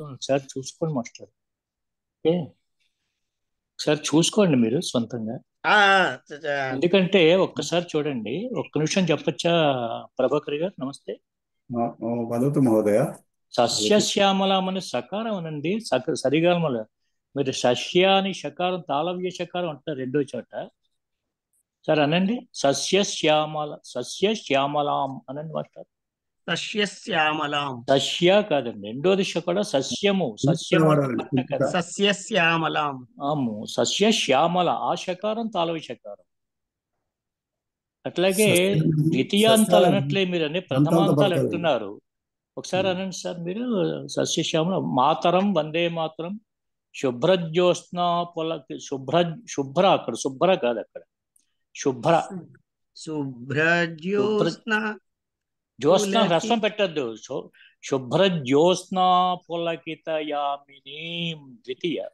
ఒకసారి చూసుకోండి master. Okay, ఒకసారి చూసుకోండి మీరు సొంతంగా. ఆ, ఎందుకంటే ఒక్కసారి చూడండి. ఒక్క నిమిషం చెప్పొచ్చా ప్రభాకర్ గారు? నమస్తే. వదతు మహోదయ. సస్యశ్యామలం అనే సకారం అనండి, సరిగామల. మీరు సస్య అని షకారం, తాళవ్య షకారం అంటారు రెండో చోట. సరే అనండి, సస్యశ్యామలాం అనండి మాస్టర్. సస్యశ్యామలాం. సస్య కాదండి, రెండోది కూడా సస్యము. సస్యము అంటే పంట కదా. సస్యశ్యామలాం. ఆము సస్యశ్యామల, ఆ షకారం తాళవ్య షకారం. అట్లాగే ద్వితీయాంతాలు అనట్లే, మీరు అన్ని ప్రథమాంతాలు అంటున్నారు. ఒకసారి అనండి సార్ మీరు. సస్యశ్యామల మాతరం, వందే మాతరం, శుభ్రజ్యోత్స్న శుభ్ర అక్కడ శుభ్ర కాదు, అక్కడ శుభ్ర. శుభ్రజ్యోత్స్న జ్యోత్స్న హ్రస్వం పెట్టద్దు. శుభ్రజ్యోత్స్న పులకితయామిని ద్వితీయ.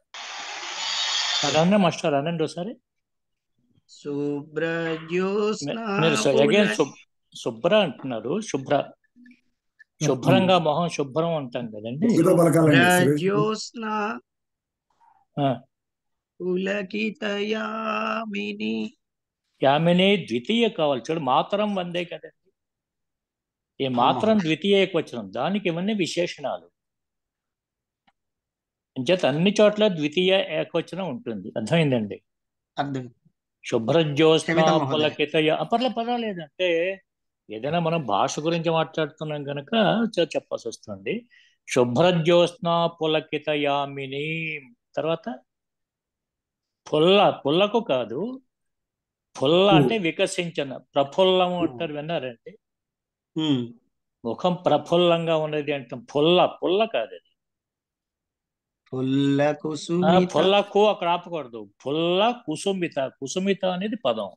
అదన్న మాస్టర్ అనండి ఒకసారి. శుభ్రజ్యోత్స్న మీరు అగైన్ శుభ్ర అంటున్నారు. శుభ్రంగా మొహం శుభ్రం అంటాం కదండి. శుభ్రజ్యోత్స్న పులకితయామిని. యామిని ద్వితీయ కావాలి చూడు. మాతరం వందే కదండి. ఈ మాత్రం ద్వితీయ ఏకవచనం, దానికి ఇవన్నీ విశేషణాలు. అంచేత అన్ని చోట్ల ద్వితీయ ఏకవచనం ఉంటుంది. అర్థమైందండి? అర్థం. శుభ్రజ్యోత్స్న పులకితయ పర్వాలేదు. అంటే ఏదైనా మనం భాష గురించి మాట్లాడుతున్నాం కనుక చెప్పాల్సి వస్తుంది. శుభ్రజ్యోత్స్న పులకితయామిని. తర్వాత పుల్లకు కాదు, పుల్ల అంటే వికసించిన, ప్రఫుల్లము అంటారు, విన్నారండి? ముఖం ప్రఫుల్లంగా ఉన్నది అంటాం. పుల్ల కాదు అది. పుల్లకు అక్కడ ఆపకూడదు. పుల్ల కుసుమిత. కుసుమిత అనేది పదం,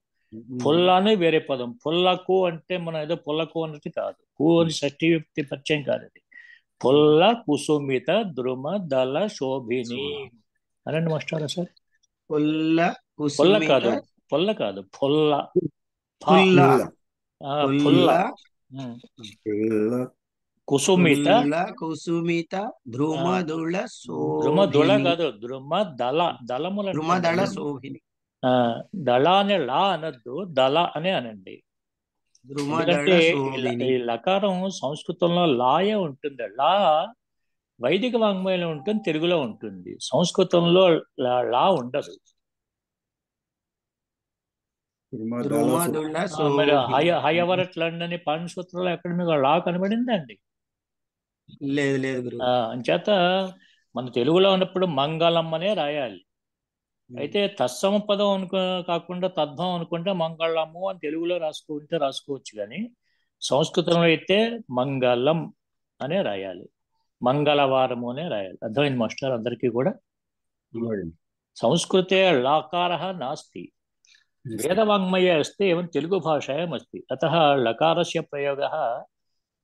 పుల్ల అనేది వేరే పదం. పుల్లకు అంటే మనం ఏదో పుల్లకు అన్నది కాదు. కు అని షష్ఠీ వ్యక్తి పరిచయం కాదు అది. పుల్ల కుసుమిత ద్రుమ దళ శోభిని అనండి మాస్టారా సార్. పుల్ల కాదు, పుల్ల కాదు, పుల్ల. పుల్ల కుసుమిత. కుసుమిత ద్రుమదుళ ద్రుమదుళ కాదు, ద్రుమదళ. దళములు ద్రుమదళ శోభిని. దళ అనే లా అనద్దు, దళ అనే అనండి. ఎందుకంటే ఈ లకారం సంస్కృతంలో లాయే ఉంటుంది. లా వైదిక వాంగ్మయంలో ఉంటుంది, తెలుగులో ఉంటుంది. సంస్కృతంలో లా ఉండదు. మరి హయవరట్లండ్ అని పాఠ్యసూత్రంలో ఎక్కడ మీకు లా కనబడిందండి? లేదు. అంచేత మన తెలుగులో ఉన్నప్పుడు మంగళం అనే రాయాలి. అయితే తత్సమ పదం కాకుండా తద్భవం అనుకుంటే మంగళము అని తెలుగులో రాసుకోవచ్చు. కానీ సంస్కృతంలో అయితే మంగళం అనే రాయాలి, మంగళవారము అనే రాయాలి. అర్థమైంది మాస్టర్ అందరికీ కూడా? సంస్కృతే లకార నాస్తి, వేదవాङ्मये अस्ति, एवं तेलुगु भाषायाम् अस्ति. अतः लकारस्य प्रयोगः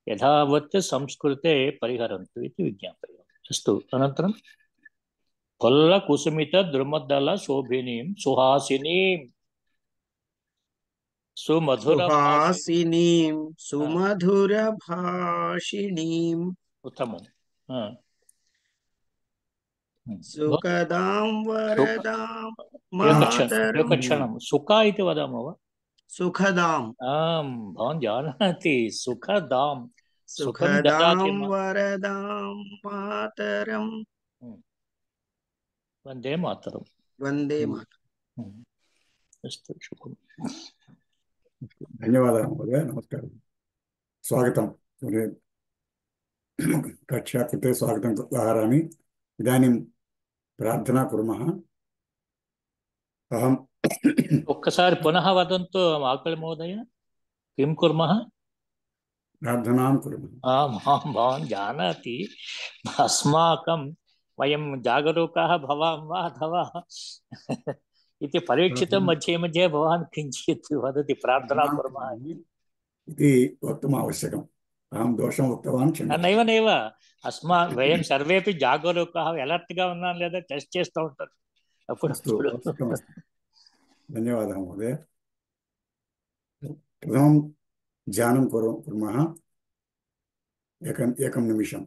यथावत् संस्कृते परिहरन्तु इति विज्ञापयामि. अस्तु, अनन्तरं फल्लकुसुमित द्रुमदल शोभिनीं सुहासिनीं सुमधुरभाषिणीम्. उत्तमम्. सुखदां वरदां मातरं. सुखा इति वदामः वा? सुखदां. भवान् जानाति, सुखदां. सुखदां वरदां मातरं. वन्दे मातरं. वन्दे मातरम्. अस्तु, शुभम्. ధన్యవాదాలు మహోదయ. నమస్కారం, స్వాగతం. కక్ష్యా कृते स्वागतं आहारामि. इदानीं प्रार्थना कुर्मः. अहम् ఒక్కసారి పునః వదంతు ఆకలి మహోదయ. किं कुर्मः? प्रार्थनां कुर्मः. भवान् जानाति, अस्माकं वयं जागरूकाः भवामः वा अथवा इति परीक्षितं मध्ये मध्ये भवान् किञ्चित् वदति प्रार्थना कुर्मः इति वक्तुम् आवश्यकम्. अहं दोषम् उक्तवान्, नैव वयं सर्वेपि जागरूकाः, अलर्ट्గా ఉన్నాం లేదా టెస్ట్ చేస్తూ ఉంటారు అప్పుడు. ధన్యవాదాः महोदय. प्रथमं ध्यानं कुर्मः. एकं निमिषम्.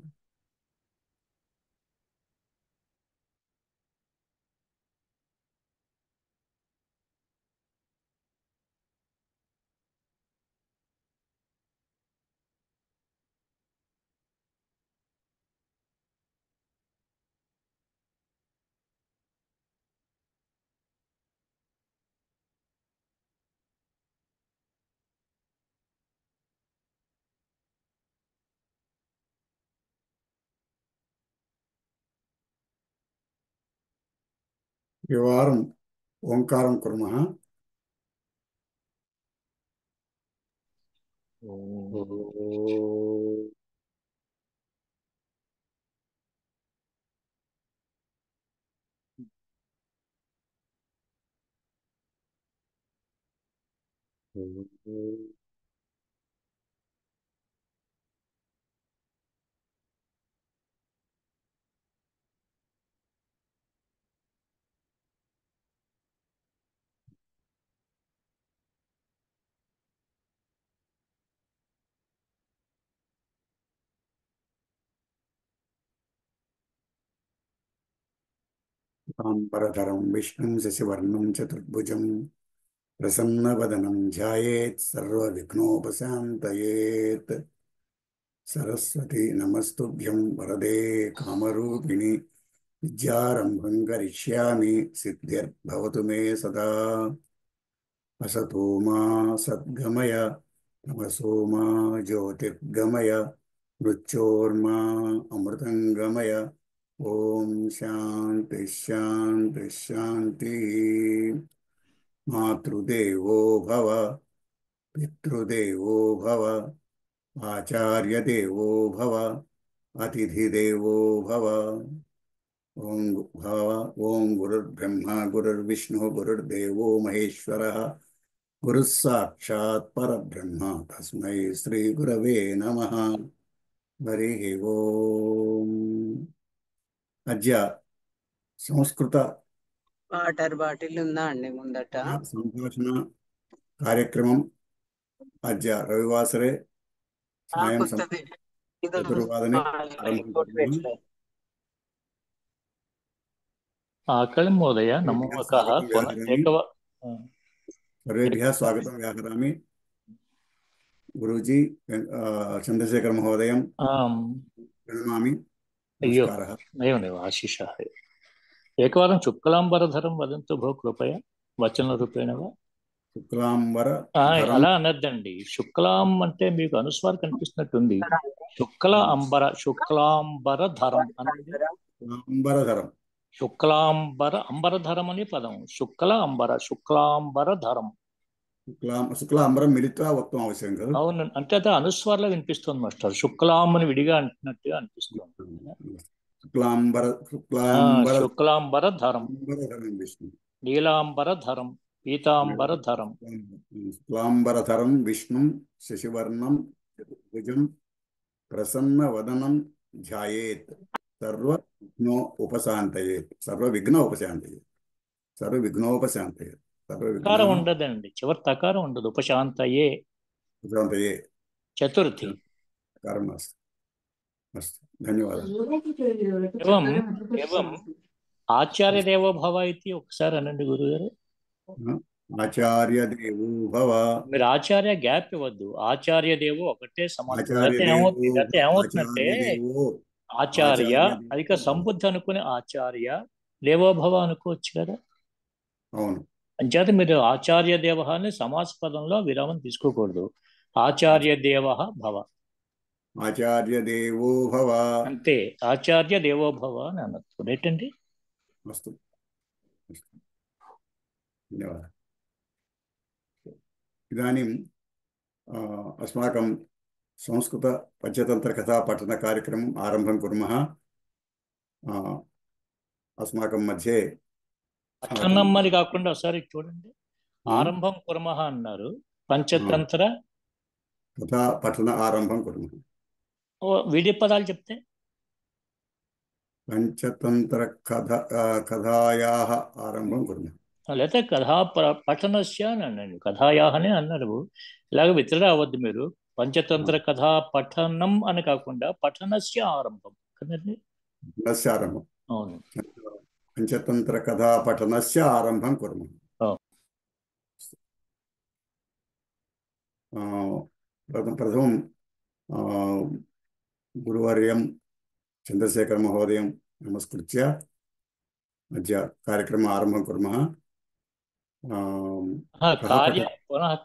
द्विवारम् ओङ्कारं कुर्मः। शुक्लाम्बरधरं विष्णुं शशिवर्णं चतुर्भुजं प्रसन्नवदनं ध्यायेत् सर्वविघ्नोपशान्तयेत्। सरस्वती नमस्तुभ्यं वरदे कामरूपिणि विद्यारम्भं करिष्यामि सिद्धिर्भवतु मे सदा। असतो मा सद्गमय तमसो मा ज्योतिर्गमय मृत्योर्मा अमृतङ्गमय। ओम शांति शांति शांति। मातृदेवो भव पितृदेवो भव आचार्य देवो भव अतिथिदेवो भव। ओम भव ओम गुरुर्ब्रह्मा गुरुर्विष्णु गुरुर्देवो महेश्वरः गुरुः साक्षात् परब्रह्म तस्मै श्री गुरवे नमः। हरिः ओम। अद्य संस्कृत వాటర్ బాటిల్ ఉందా అండి ముందట? సంభాషణ కార్యక్రమం అద్య రవివాసరే సాయం కొత్తది ఇది చతుర్వాదనే ఆరంభం कुर्मः। आकल महोदय नमो नमः सर्वेभ्यः स्वागतं व्याहरामि। गुरुजी चंद्रशेखर महोदयं प्रणमामि। नमस्कारः। एवमेव आशिषः। एकवारं शुक्लाम्बरधरं वदन्तु भो कृपया वचनरूपेण वा। శుక్లాంబర అలా అనద్దండి. శుక్లాం అంటే మీకు అనుస్వారం కనిపిస్తున్నట్టుంది. శుక్లాంబరధరం అనేది అంబరధరం అంబరధరం అనే పదం. శుక్లాంబరధరం శుక్లాంబరం మిలిత్వా వక్తుం అవశ్యం కదా. అవును, అంటే అది అనుస్వారంలో వినిపిస్తుంది మాస్టర్. శుక్లాం అని విడిగా అంటున్నట్టుగా అనిపిస్తుంది. శుక్లాంబరధరం, నీలాంబరధరం, పీతాంబరధరం. శుక్లాంబరధరం విష్ణుం శశివర్ణం చతుర్భుజం ప్రసన్నవదనం ధ్యాయేత్ సర్వవిఘ్నో ఉపశాంతయేత్. సర్వవిఘ్నోపశాంతయేత్. తకారం ఉండదండి, చివరి తకారం ఉండదు. ఉపశాంతయే చతుర్థి. ధన్యవాదాలు. ఆచార్య దేవో భవ ఇది ఒకసారి అనండి గురుగారు. ఆచార్య దేవో భవ. మీరు ఆచార్య గ్యాప్ ఇవ్వద్దు. ఆచార్య దేవో ఒకటే సమానం. ఏమవుతుందంటే ఆచార్య అధిక సంబుద్ధి అనుకునే ఆచార్య దేవో భవ అనుకోవచ్చు కదా. అవును. అంచేత మీరు ఆచార్య దేవ అని సమాసపదంలో విరామం తీసుకోకూడదు. ఆచార్య దేవ భవ, ఆచార్య దేవో భవ అంతే. ఆచార్య దేవో భవ అని అనొచ్చు. రైటండి. అస్తు. ధన్యవాదాలు. ఇదాनीं अस्माकं संस्कृत पञ्चतन्त्र कथा पठन कार्यक्रमम् आरम्भं कुर्मः। अस्माकं मध्ये పఠనం అని కాకుండా ఒకసారి చూడండి. ఆరంభం కుర్మః అన్నారు. పంచతంత్ర కథా పఠన ఆరంభం కుర్మః. విడి పదాలు చెప్తే పంచతంత్ర కథాయాః ఆరంభం కుర్మః. లేకపోతే కథా పఠనస్య అని అన్నాడు. కథాయాః అని అన్నారు. ఇలాగ వితరణ అవ్వద్దు మీరు. పంచతంత్ర కథా పఠనం అని కాకుండా పఠనస్య ఆరంభం కదండి. ఆరంభం. అవును. పంచతంత్ర కథా పఠనస్య ఆరంభం కుర్మః. ప్రథమం గురువర్యం చంద్రశేఖర మహోదయం నమస్కృత్య అద్య కార్యక్రమం ఆరంభం కుర్మः.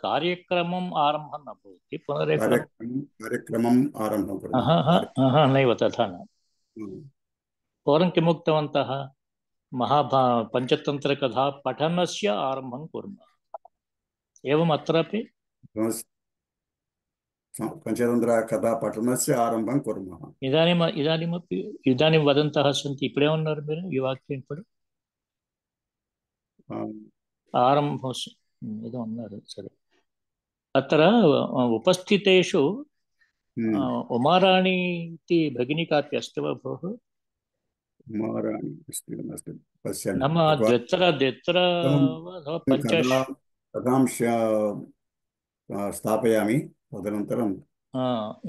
కార్యక్రమం ఆరంభం నభవతి, కార్యక్రమం ఆరంభం కుర్మः. నైవ తథా న. పూర్వం కిముక్తవంతః? पञ्चतन्त्रकथा पठनस्य आरम्भं कुर्मः। एवम् अत्रापि పంచతంత్ర కథా పఠనస్య ఆరంభం కుర్మః. ఇదాनीं वदन्तः सन्ति ఇప్పుడే ఉన్నారు మీరు ఈ వాక్యం ఇప్పుడు ఆరంభం ఏదో ఉన్నారు సరే అత్ర ఉపస్థిतेषु उमाराणी इति भगिनी कापि अस्ति वा भोः? ఉమారాణి అస్తి నాస్తి పశ్యామి. नाम द्व्यत्र पञ्चाश కథాం స్థాపయామి. తదనంతరం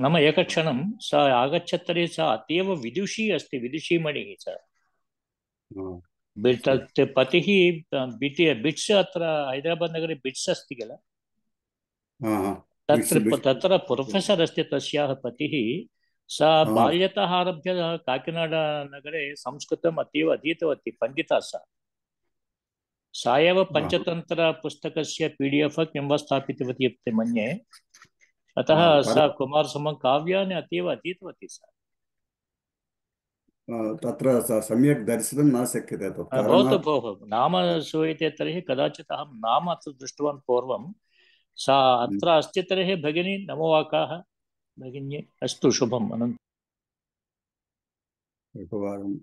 नाम एकक्षणं सा आगच्छत् तर्हि सा अतीव विदुषी अस्ति, विदुषीमणिः सा। पतिः बिट्स् अत्र हैदराबाद् नगरे बिट्स् अस्ति किल, तत्र प्रोफेसर् अस्ति तस्याः पतिः। सा बाल्यतः आरभ्य काकिनाडा नगरे संस्कृतम् अतीव अधीतवती, पण्डिता सा एव पञ्चतन्त्र पुस्तकस्य PDF किं वा स्थापितवती इति मन्ये। अतः सा कुमारसम्भवं काव्यानि अतीव अधीतवती सा। तत्र सम्यक् दर्शितुं न शक्यते। भवतु भोः नाम श्रूयते तर्हि कदाचित् अहं नाम अत्र दृष्टवान् पूर्वं। सा अत्र अस्ति तर्हि भगिनी नमो वाकाः भगिन्ये। अस्तु शुभम्। एकवारं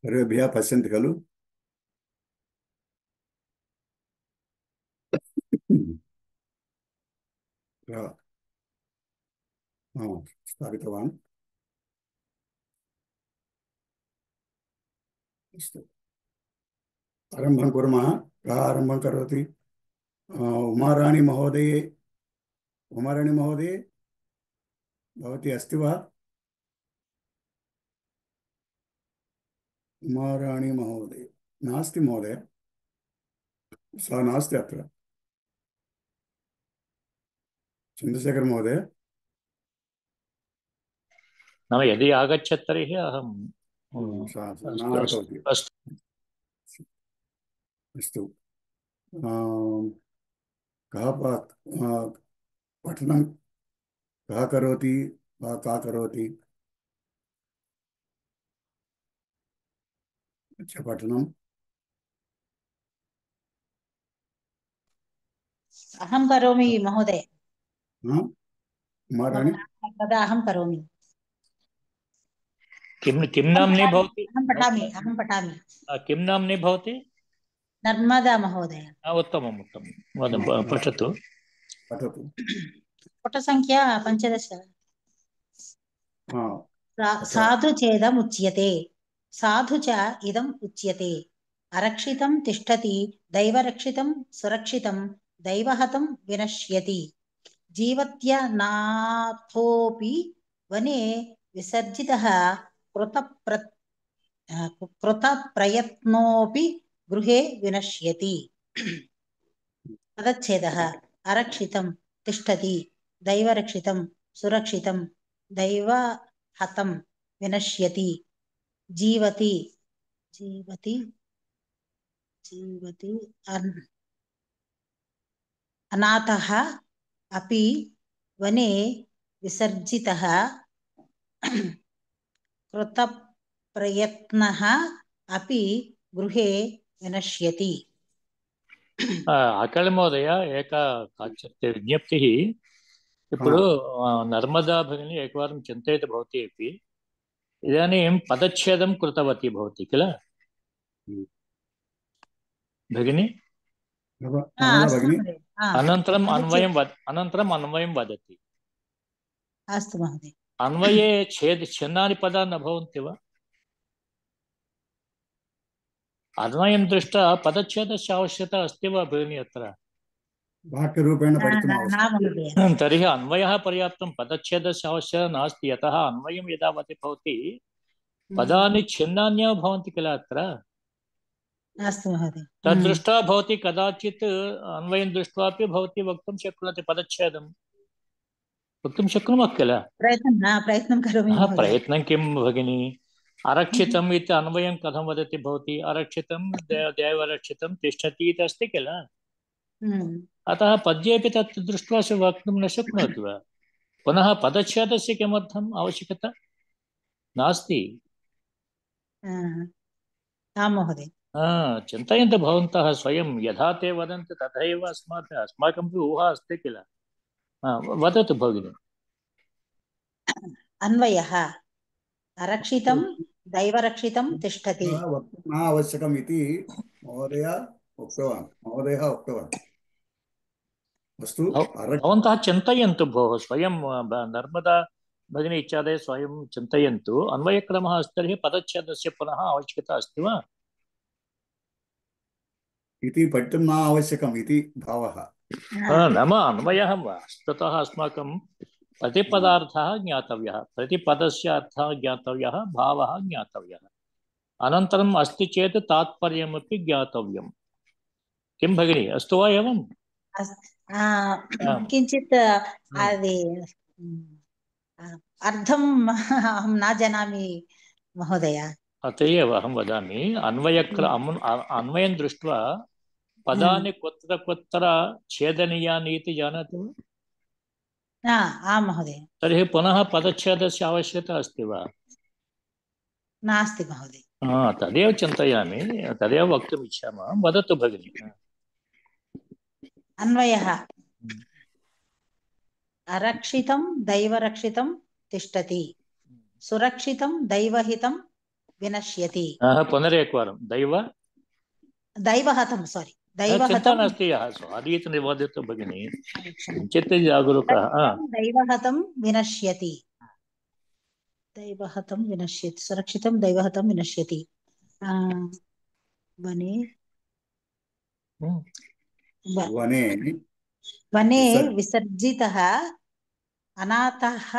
सर्वेभ्यः पश्यन्ति खलु? स्थापितवान्। अस्तु आरम्भं कुर्मः। कः आरम्भं करोति? उमाराणी महोदये भवती अस्ति वा? उमाराणी महोदय नास्ति महोदय, सा नास्ति अत्र। चन्द्रशेखर महोदय नाम यदि आगच्छत् तर्हि अहं अस्तु। कः पठनं कः करोति वा का करोति? पठनम् अहं करोमि महोदय। उमाराणी तदा अहं करोमि। किं नाम्नी भवति? अहं पठामि। किं नाम्नी भवति? नर्मदा महोदय। उत्तमम् उत्तमं पठतु। पुटसङ्ख्या 15। साधु चेदम् उच्यते, साधु च इदम् उच्यते। अरक्षितं तिष्ठति, दैवरक्षितं सुरक्षितं, दैवहतं विनश्यति। जीवत्यनाथोऽपि वने विसर्जितः, कृतप्रयत्नोऽपि गृहे विनश्यति। पदच्छेदः। अरक्षितं तिष्ठति, दैवरक्षितं सुरक्षितं, दैवहतं विनश्यति। जीवति अनाथः अपि वने विसर्जितः, कृतप्रयत्नः अपि गृहे विनश्यति। अकल महोदय एका काचित् विज्ञप्तिः। ఇప్పుడు नर्मदा भगिनी एकवारं चिन्तयतु भवती अपि। इदानीं पदच्छेदं कृतवती भवती किल भगिनी? अनन्तरम् अन्वयं वदति। अस्तु महोदय। अन्वये छिन्नानि पदानि न भवन्ति वा? अन्वयं दृष्ट्वा पदच्छेदस्य आवश्यकता अस्ति वा भगिनी अत्र? वाक्यरूपेण पठितुम् आवश्यकं। तर्हि अन्वयः पर्याप्तं, पदच्छेदस्य आवश्यकता नास्ति। यतः अन्वयं यदा भवति पदानि छिन्नान्येव भवन्ति किल अत्र। अस्तु महोदय तद्दृष्ट्वा भवती कदाचित् अन्वयं दृष्ट्वापि भवती वक्तुं शक्नोति पदच्छेदं वक्तुं शक्नुमः किल प्रयत्नं करोमि महोदय प्रयत्नं किं भगिनी आरक्षितम् इति अन्वयं कथं वदति भवती आरक्षितं देवरक्षितं तिष्ठति इति अस्ति किल अतः पद्येपि तत् दृष्ट्वा वक्तुं न शक्नोति वा पुनः पदच्छेदस्य किमर्थम् आवश्यकता नास्ति आं महोदय चिन्तयन्तु भवन्तः स्वयं यथा ते वदन्ति तथैव अस्माकमपि ऊहा अस्ति किल वदतु भगिनि अन्वयः अरक्षितं दैवरक्षितं तिष्ठति वक्तुं न आवश्यकम् इति महोदयः उक्तवान् अस्तु भवन्तः चिन्तयन्तु भोः स्वयं नर्मदा भगिनी इत्यादयः स्वयं चिन्तयन्तु अन्वयक्रमः अस्ति तर्हि पदच्छेदस्य पुनः आवश्यकता अस्ति वा इति पठितुं न आवश्यकम् इति भावः नाम अन्वयः वस्तुतः अस्माकं प्रतिपदार्थः ज्ञातव्यः प्रतिपदस्य अर्थः ज्ञातव्यः भावः ज्ञातव्यः अनन्तरम् अस्ति चेत् तात्पर्यमपि ज्ञातव्यं किं भगिनी अस्तु वा एवं किञ्चित् अर्थं अहं न जानामि महोदय अत एव अहं वदामि अन्वयं दृष्ट्वा पदानि कुत्र कुत्र छेदनीयानि इति जानाति वा आं महोदय तर्हि पुनः पदच्छेदस्य आवश्यकता अस्ति वा नास्ति महोदय तदेव चिन्तयामि तदेव वक्तुम् इच्छामः वदतु भगिनि अन्वयः अरक्षितं दैवरक्षितं तिष्ठति सुरक्षितं दैवहितं विनश्यति पुनरेकवारं दैवहतं सारी चिन्ता नास्ति स्वादीति निवदतु भगिनि किञ्चित् जागरूकः दैवहतं विनश्यति सुरक्षितं दैवहतं विनश्यति वने विसर्जितः अनाथः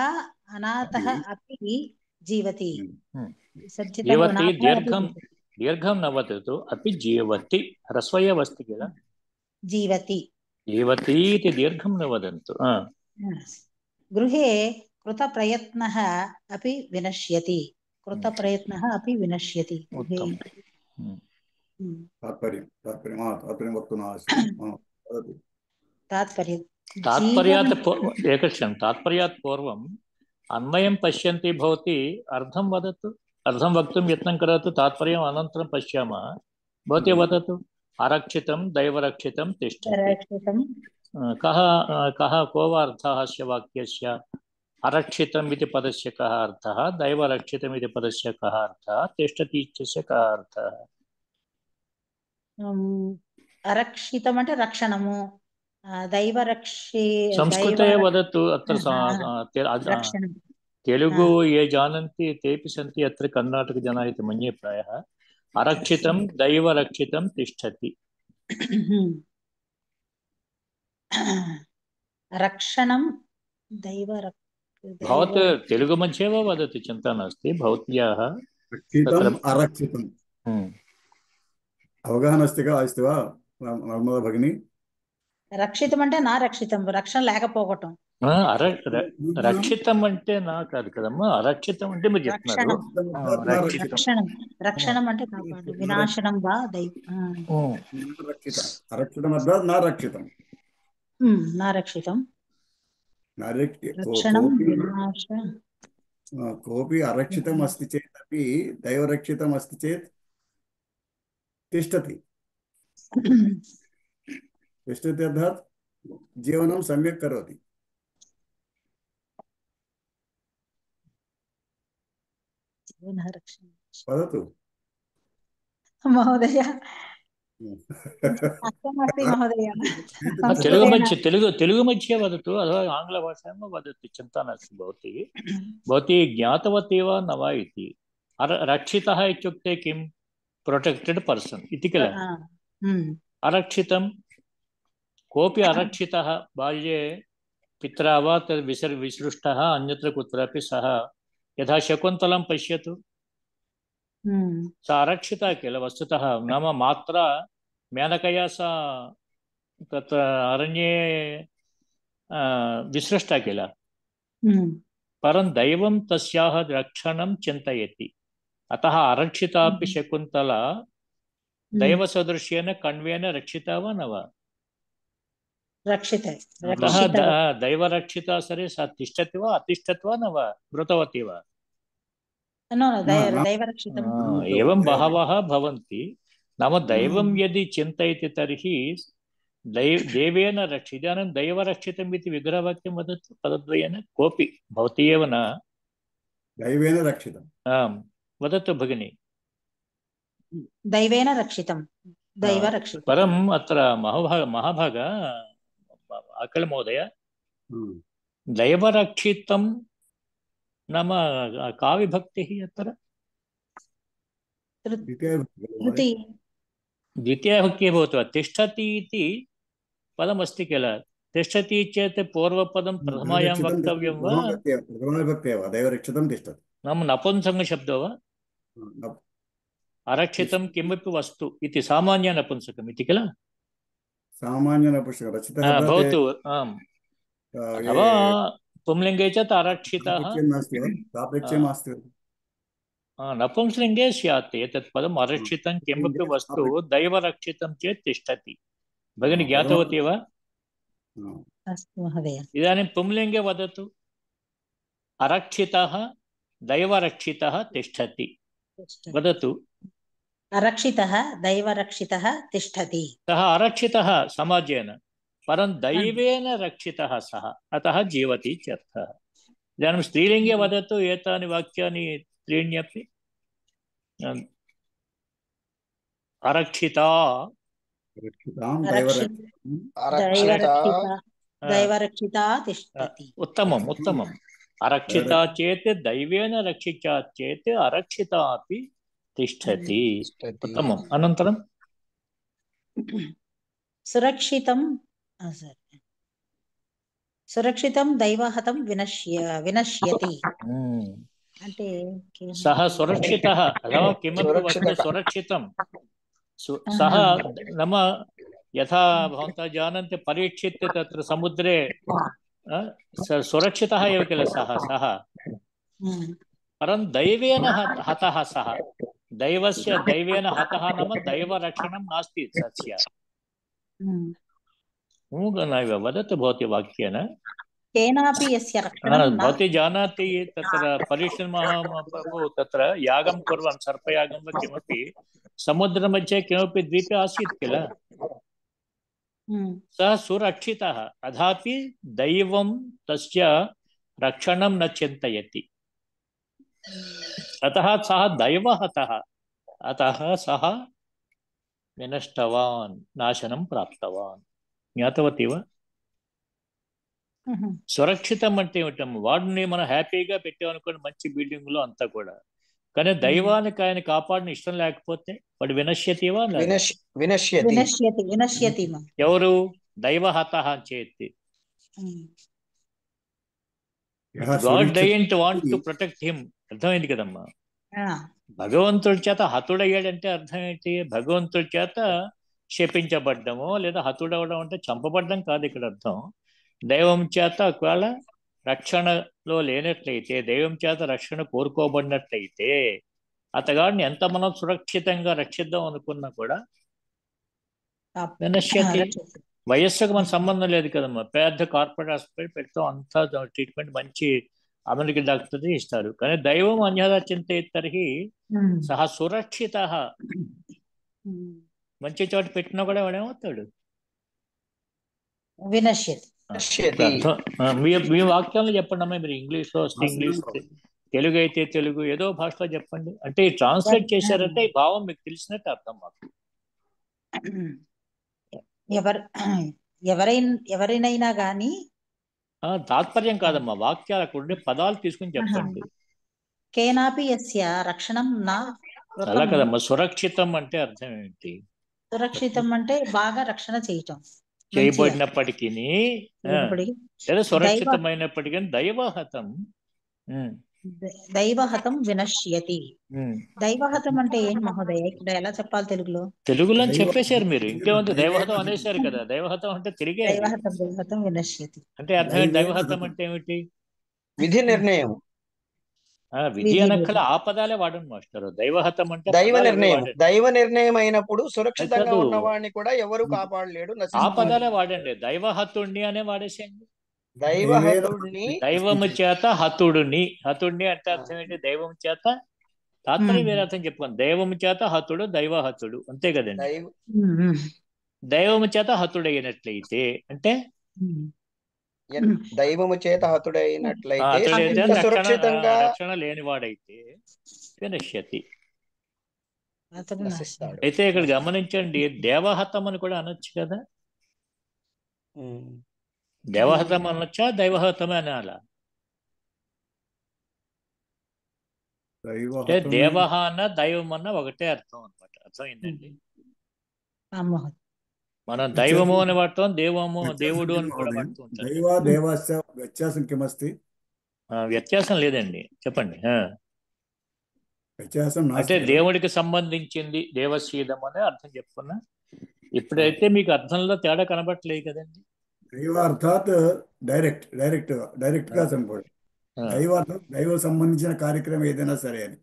अपि जीवति दीर्घं न वदतु अपि जीवति ह्रस्वयः अस्ति किल जीवति इति दीर्घं न वदन्तु गृहे कृतप्रयत्नः अपि विनश्यति तात्पर्यात् पूर्वम् अन्वयं पश्यन्ति भवती अर्थं वदतु अर्थं वक्तुं यत्नं करोतु तात्पर्यम् अनन्तरं पश्यामः भवती वदतु अरक्षितं दैवरक्षितं तिष्ठति को वा अर्थः अस्य वाक्यस्य अरक्षितम् इति पदस्य कः अर्थः दैवरक्षितम् इति पदस्य कः अर्थः तिष्ठति इत्यस्य कः अर्थः अरक्षितम् అంటే రక్షణము संस्कृते वदतु अत्र तेलुगु ये जानन्ति तेपि सन्ति अत्र कर्णाटकजनाः इति मन्ये प्रायः अरक्षितं दैवरक्षितं तिष्ठति रक्षणं भवत् तेलुगु मध्ये एव वदति चिन्ता नास्ति भवत्याः अरक्षितम् అవగాహన अस्ति वा नर्मदा भगिनी రక్షితం అంటే నా రక్షితం రక్షణ లేకపోవటం రక్షితం అంటే నా కాదు కదమ్మా అరక్షితం అంటే మీరు చెప్తున్నారు రక్షణం అంటే కాపాడు వినాశనం వా అరక్షితం అర్థాత్ నా రక్షితం రక్షణం వినాశ कोऽपि अरक्षितम् अस्ति चेत् अपि दैवरक्षितम् अस्ति चेत् तिष्ठति अर्थात् जीवनं सम्यक् करोति वदतु महोदय कष्टमस्ति महोदय तेलुगु मध्ये वदतु अथवा आङ्ग्लभाषायां वदतु चिन्ता नास्ति भवती ज्ञातवती वा न वा इति रक्षितः इत्युक्ते किं प्रोटेक्टेड् पर्सन् इति किल अरक्षितं कोऽपि अरक्षितः बाल्ये पित्रा वा तद् विसृष्टः अन्यत्र कुत्रापि सः यथा शकुन्तलं पश्यतु सा अरक्षिता किल वस्तुतः, नाम मात्रा मेनकया सा तत्र अरण्ये विसृष्टा किल, परं दैवं तस्याः रक्षणं चिन्तयति, अतः अरक्षितापि शकुन्तला दैवसदृश्येन कण्वेन रक्षिता वा न वा? रक्षित अतः दैवरक्षिता सरे सा तिष्ठति वा अतिष्ठति वा न वा, मृतवती वा? दैवरक्षितम्। एवं बहवः भवन्ति, नाम दैवं यदि चिन्तयति तर्हि देवेन रक्षित। इदानीं दैवरक्षितम् इति विग्रहवाक्यं वदतु पदद्वयेन, कोऽपि भवती एव न। दैवेन रक्षितम्। आम्, वदतु भगिनी। दैवेन रक्षितं, दैवरक्षितं। परम् अत्र महाभाग अखिलमहोदय, दैवरक्षितं नाम का विभक्तिः अत्र? द्वितीया विभक्तिः भवति वा? तिष्ठति इति पदमस्ति किल, तिष्ठति चेत् पूर्वपदं प्रथमायां वक्तव्यं वा? प्रथमाविभक्ति एव दैवरक्षितं तिष्ठति। नाम नपुंसकशब्दो वा? अरक्षितं किमपि वस्तु इति सामान्य नपुंसकम् इति किल? सामान्य नपुंसकं रक्षितः भवतु। आम्, अथवा पुंलिङ्गे चेत् अरक्षितः, नपुंसलिङ्गे स्यात् एतत् पदम्। अरक्षितं किमपि वस्तु दैवरक्षितं चेत् तिष्ठति। भगिनी ज्ञातवती वा? अस्तु महोदय। इदानीं पुंलिङ्गे वदतु, अरक्षितः दैवरक्षितः तिष्ठति, वदतु। अरक्षितः दैवरक्षितः तिष्ठति। सः अरक्षितः समाजेन, परं दैवेन रक्षितः सः, अतः जीवति इत्यर्थः। इदानीं स्त्रीलिङ्गे वदतु एतानि वाक्यानि त्रीण्यपि। अरक्षिता, दैवरक्षिता तिष्ठति। उत्तमम् उत्तमम्। अरक्षिता चेत् दैवेन रक्षिता चेत् अरक्षिता अपि तिष्ठति। उत्तमम्। अनन्तरं सुरक्षितं दैवहतं विनश्यति అంటే सः सुरक्षितः अथवा किमपि वस्तु सुरक्षितं, सः नाम यथा भवन्तः जानन्ति परीक्षित तत्र समुद्रे सुरक्षितः एव किल सः, परं दैवेन हतः सः, दैवेन हतः नाम दैवरक्षणं नास्ति तस्य। नैव वदतु भवती वाक्येन। केनापि यस्य रक्षणं भवती जानाति तत्र परिश्रमः तत्र यागं कुर्वन् सर्पयागं वा किमपि समुद्रमध्ये किमपि द्वीपे आसीत् किल, सः सुरक्षितः, अथापि दैवं तस्य रक्षणं न चिन्तयति, अतः सः दैवहतः, अतः सः विनष्टवान्, नाशनं प्राप्तवान्। ज्ञातवती वा? సురక్షితం అంటే ఏమిటం? వాడిని మనం హ్యాపీగా పెట్టామనుకోండి మంచి బిల్డింగ్ లో అంతా కూడా, కానీ దైవానికి ఆయన కాపాడిన ఇష్టం లేకపోతే వాడు వినశ్యతివా? వినశ్యతి. ఎవరు? దైవహత చేతి. God doesn't want to protect him. అర్థమైంది కదమ్మా? భగవంతుడి చేత హతుడయ్యాడంటే అర్థం ఏంటి? భగవంతుడి చేత శపించబడ్డము లేదా హతుడవడం అంటే చంపబడ్డం కాదు ఇక్కడ అర్థం. దైవం చేత ఒకవేళ రక్షణలో లేనట్లయితే, దైవం చేత రక్షణ కోరుకోబడినట్లయితే అతగాడిని ఎంత మనం సురక్షితంగా రక్షిద్దాం అనుకున్నా కూడా వినశ్యతి. వయస్సుకు మన సంబంధం లేదు కదమ్మా. పెద్ద కార్పొరేట్ హాస్పిటల్ పెడతాం, అంతా ట్రీట్మెంట్ మంచి అమెరికన్ డాక్టర్ ఇస్తారు, కానీ దైవం అన్యదా చింతయతి తర్హి సహ సురక్షిత. మంచి చోట పెట్టినా కూడా వాడేమవుతాడు? వినశ్యతి. మీ వాక్యాలను చెప్పండి అమ్మా. మీరు ఇంగ్లీష్లో వస్తే ఇంగ్లీష్, తెలుగు అయితే తెలుగు, ఏదో భాషలో చెప్పండి. అంటే ట్రాన్స్లేట్ చేశారంటే ఈ భావం మీకు తెలిసినట్టు అర్థం మాకు. ఎవరైనా కానీ తాత్పర్యం కాదమ్మా, వాక్యాలు అక్కడ ఉండే పదాలు తీసుకుని చెప్పండి. కేనాపి యస్య రక్షణం నా. అలా కదమ్మా. సురక్షితం అంటే అర్థం ఏంటి? సురక్షితం అంటే బాగా రక్షణ చేయబడినప్పటికీ లేదా సురక్షితమైనప్పటికీ దైవహతం. దైవహతం వినశ్యతి. దైవహతం అంటే ఏంటి మహోదయ? ఇక్కడ ఎలా చెప్పాలి తెలుగులో? తెలుగులో దైవ చెప్పేశారు మీరు, ఇంకేముంది, దైవేన దైవహతం హతం. అనేశారు కదా. దైవహతం అంటే తిరిగే అది. దైవహతం వినశ్యతి. అంటే అర్థం ఏంటి? దైవేన దైవహతం హతం. అంటే ఏమిటి? విధి నిర్ణయం, విధి విధి అనక్కల ఆ పదాలే వాడండి మాస్టర్. దైవహతం అంటే దైవ పదాలు ఎవరు నిర్ణయం. వాడండి. దైవ నిర్ణయం అయినప్పుడు అది సురక్షితంగా కాదు, ఉన్నవాడిని కూడా ఎవరు కాపాడలేడు, ఆ నశిస్తాడు. పదాలే వాడండి. దైవహతుణ్ణి అనే వాడేసేయండి. దైవేన దైవహతుడిని దైవము చేత హతుడుని. హతుడిని అంటే అర్థం ఏంటి? దైవం చేత. తాత్పర్యం వేరే అర్థం చెప్పుకోండి. దైవము చేత హతుడు, దైవహతుడు, అంతే కదండి. దైవ దైవము చేత హతుడైనట్లయితే అంటే దైవము చేత హతుడైనట్లయితే హతుడైతే ఇంత సురక్షితంగా రక్షణ లేనివాడైతే వినశ్యతి. అతడు నశిస్తాడు. అయితే ఇక్కడ గమనించండి, దేవహతం అని కూడా అనొచ్చు కదా. ఉమ్. దేవహతం అనొచ్చా, దైవహతమే అనాలా? అంటే దైవహతం దేవహ అన్న దైవం అన్న ఒకటే అర్థం అనమాట. అర్థమైందండి. మనం దైవము అని వాడతాం, దేవము దేవుడు అని కూడా వాడుతూ ఉంటాం. దైవ దేవస్య వ్యత్యాసం కిమస్తి? వ్యత్యాసం లేదండి, చెప్పండి. వ్యత్యాసం అంటే నాస్తి కదా. దేవుడికి సంబంధించింది దేవశీలం అనే అర్థం చెప్పుకున్నా. ఇప్పుడైతే మీకు అర్థంలో తేడా కనబట్టలేదు కదండి. దైవ అర్థాత్ డైరెక్ట్ గా చనిపోయి దైవార్థం దైవ సంబంధించిన కార్యక్రమం ఏదైనా సరే అని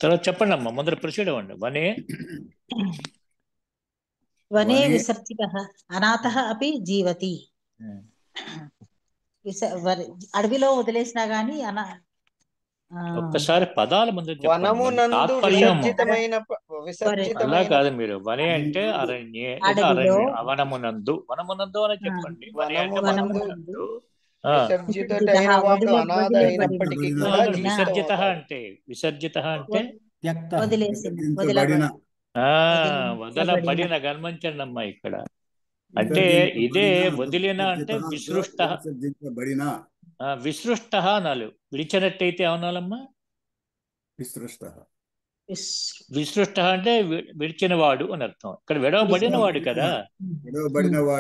తర్వాత చెప్పండి అమ్మా, మొదటి ప్రొసీడ్ అవ్వండి. వనే వనే విసర్జితః అనాథః అపి జీవతి. అడవిలో వదిలేసినా గానీ ఒక్కసారి పదాల ముందు వనమునందు తాత్పర్యం అలా విసర్జితమైన కాదు. మీరు వనే అంటే అరణ్యే, అడవిలో, వనమునందు అని చెప్పండి. వనే అంటే వనమునందు. విసర్జితుడైన వాడు అనాథ అయినప్పటికీ కూడా విసర్జిత అంటే వదిలేసిన వదలబడిన. గమనించండి అమ్మా ఇక్కడ. అంటే ఇదే వదిలిన అంటే విసృష్ట. విసృష్ట అనాలి. విడిచినట్టయితే ఏమనాలమ్మా? విసృష్ట అంటే విడిచిన వాడు అని అర్థం. ఇక్కడ విడవబడిన వాడు కదా.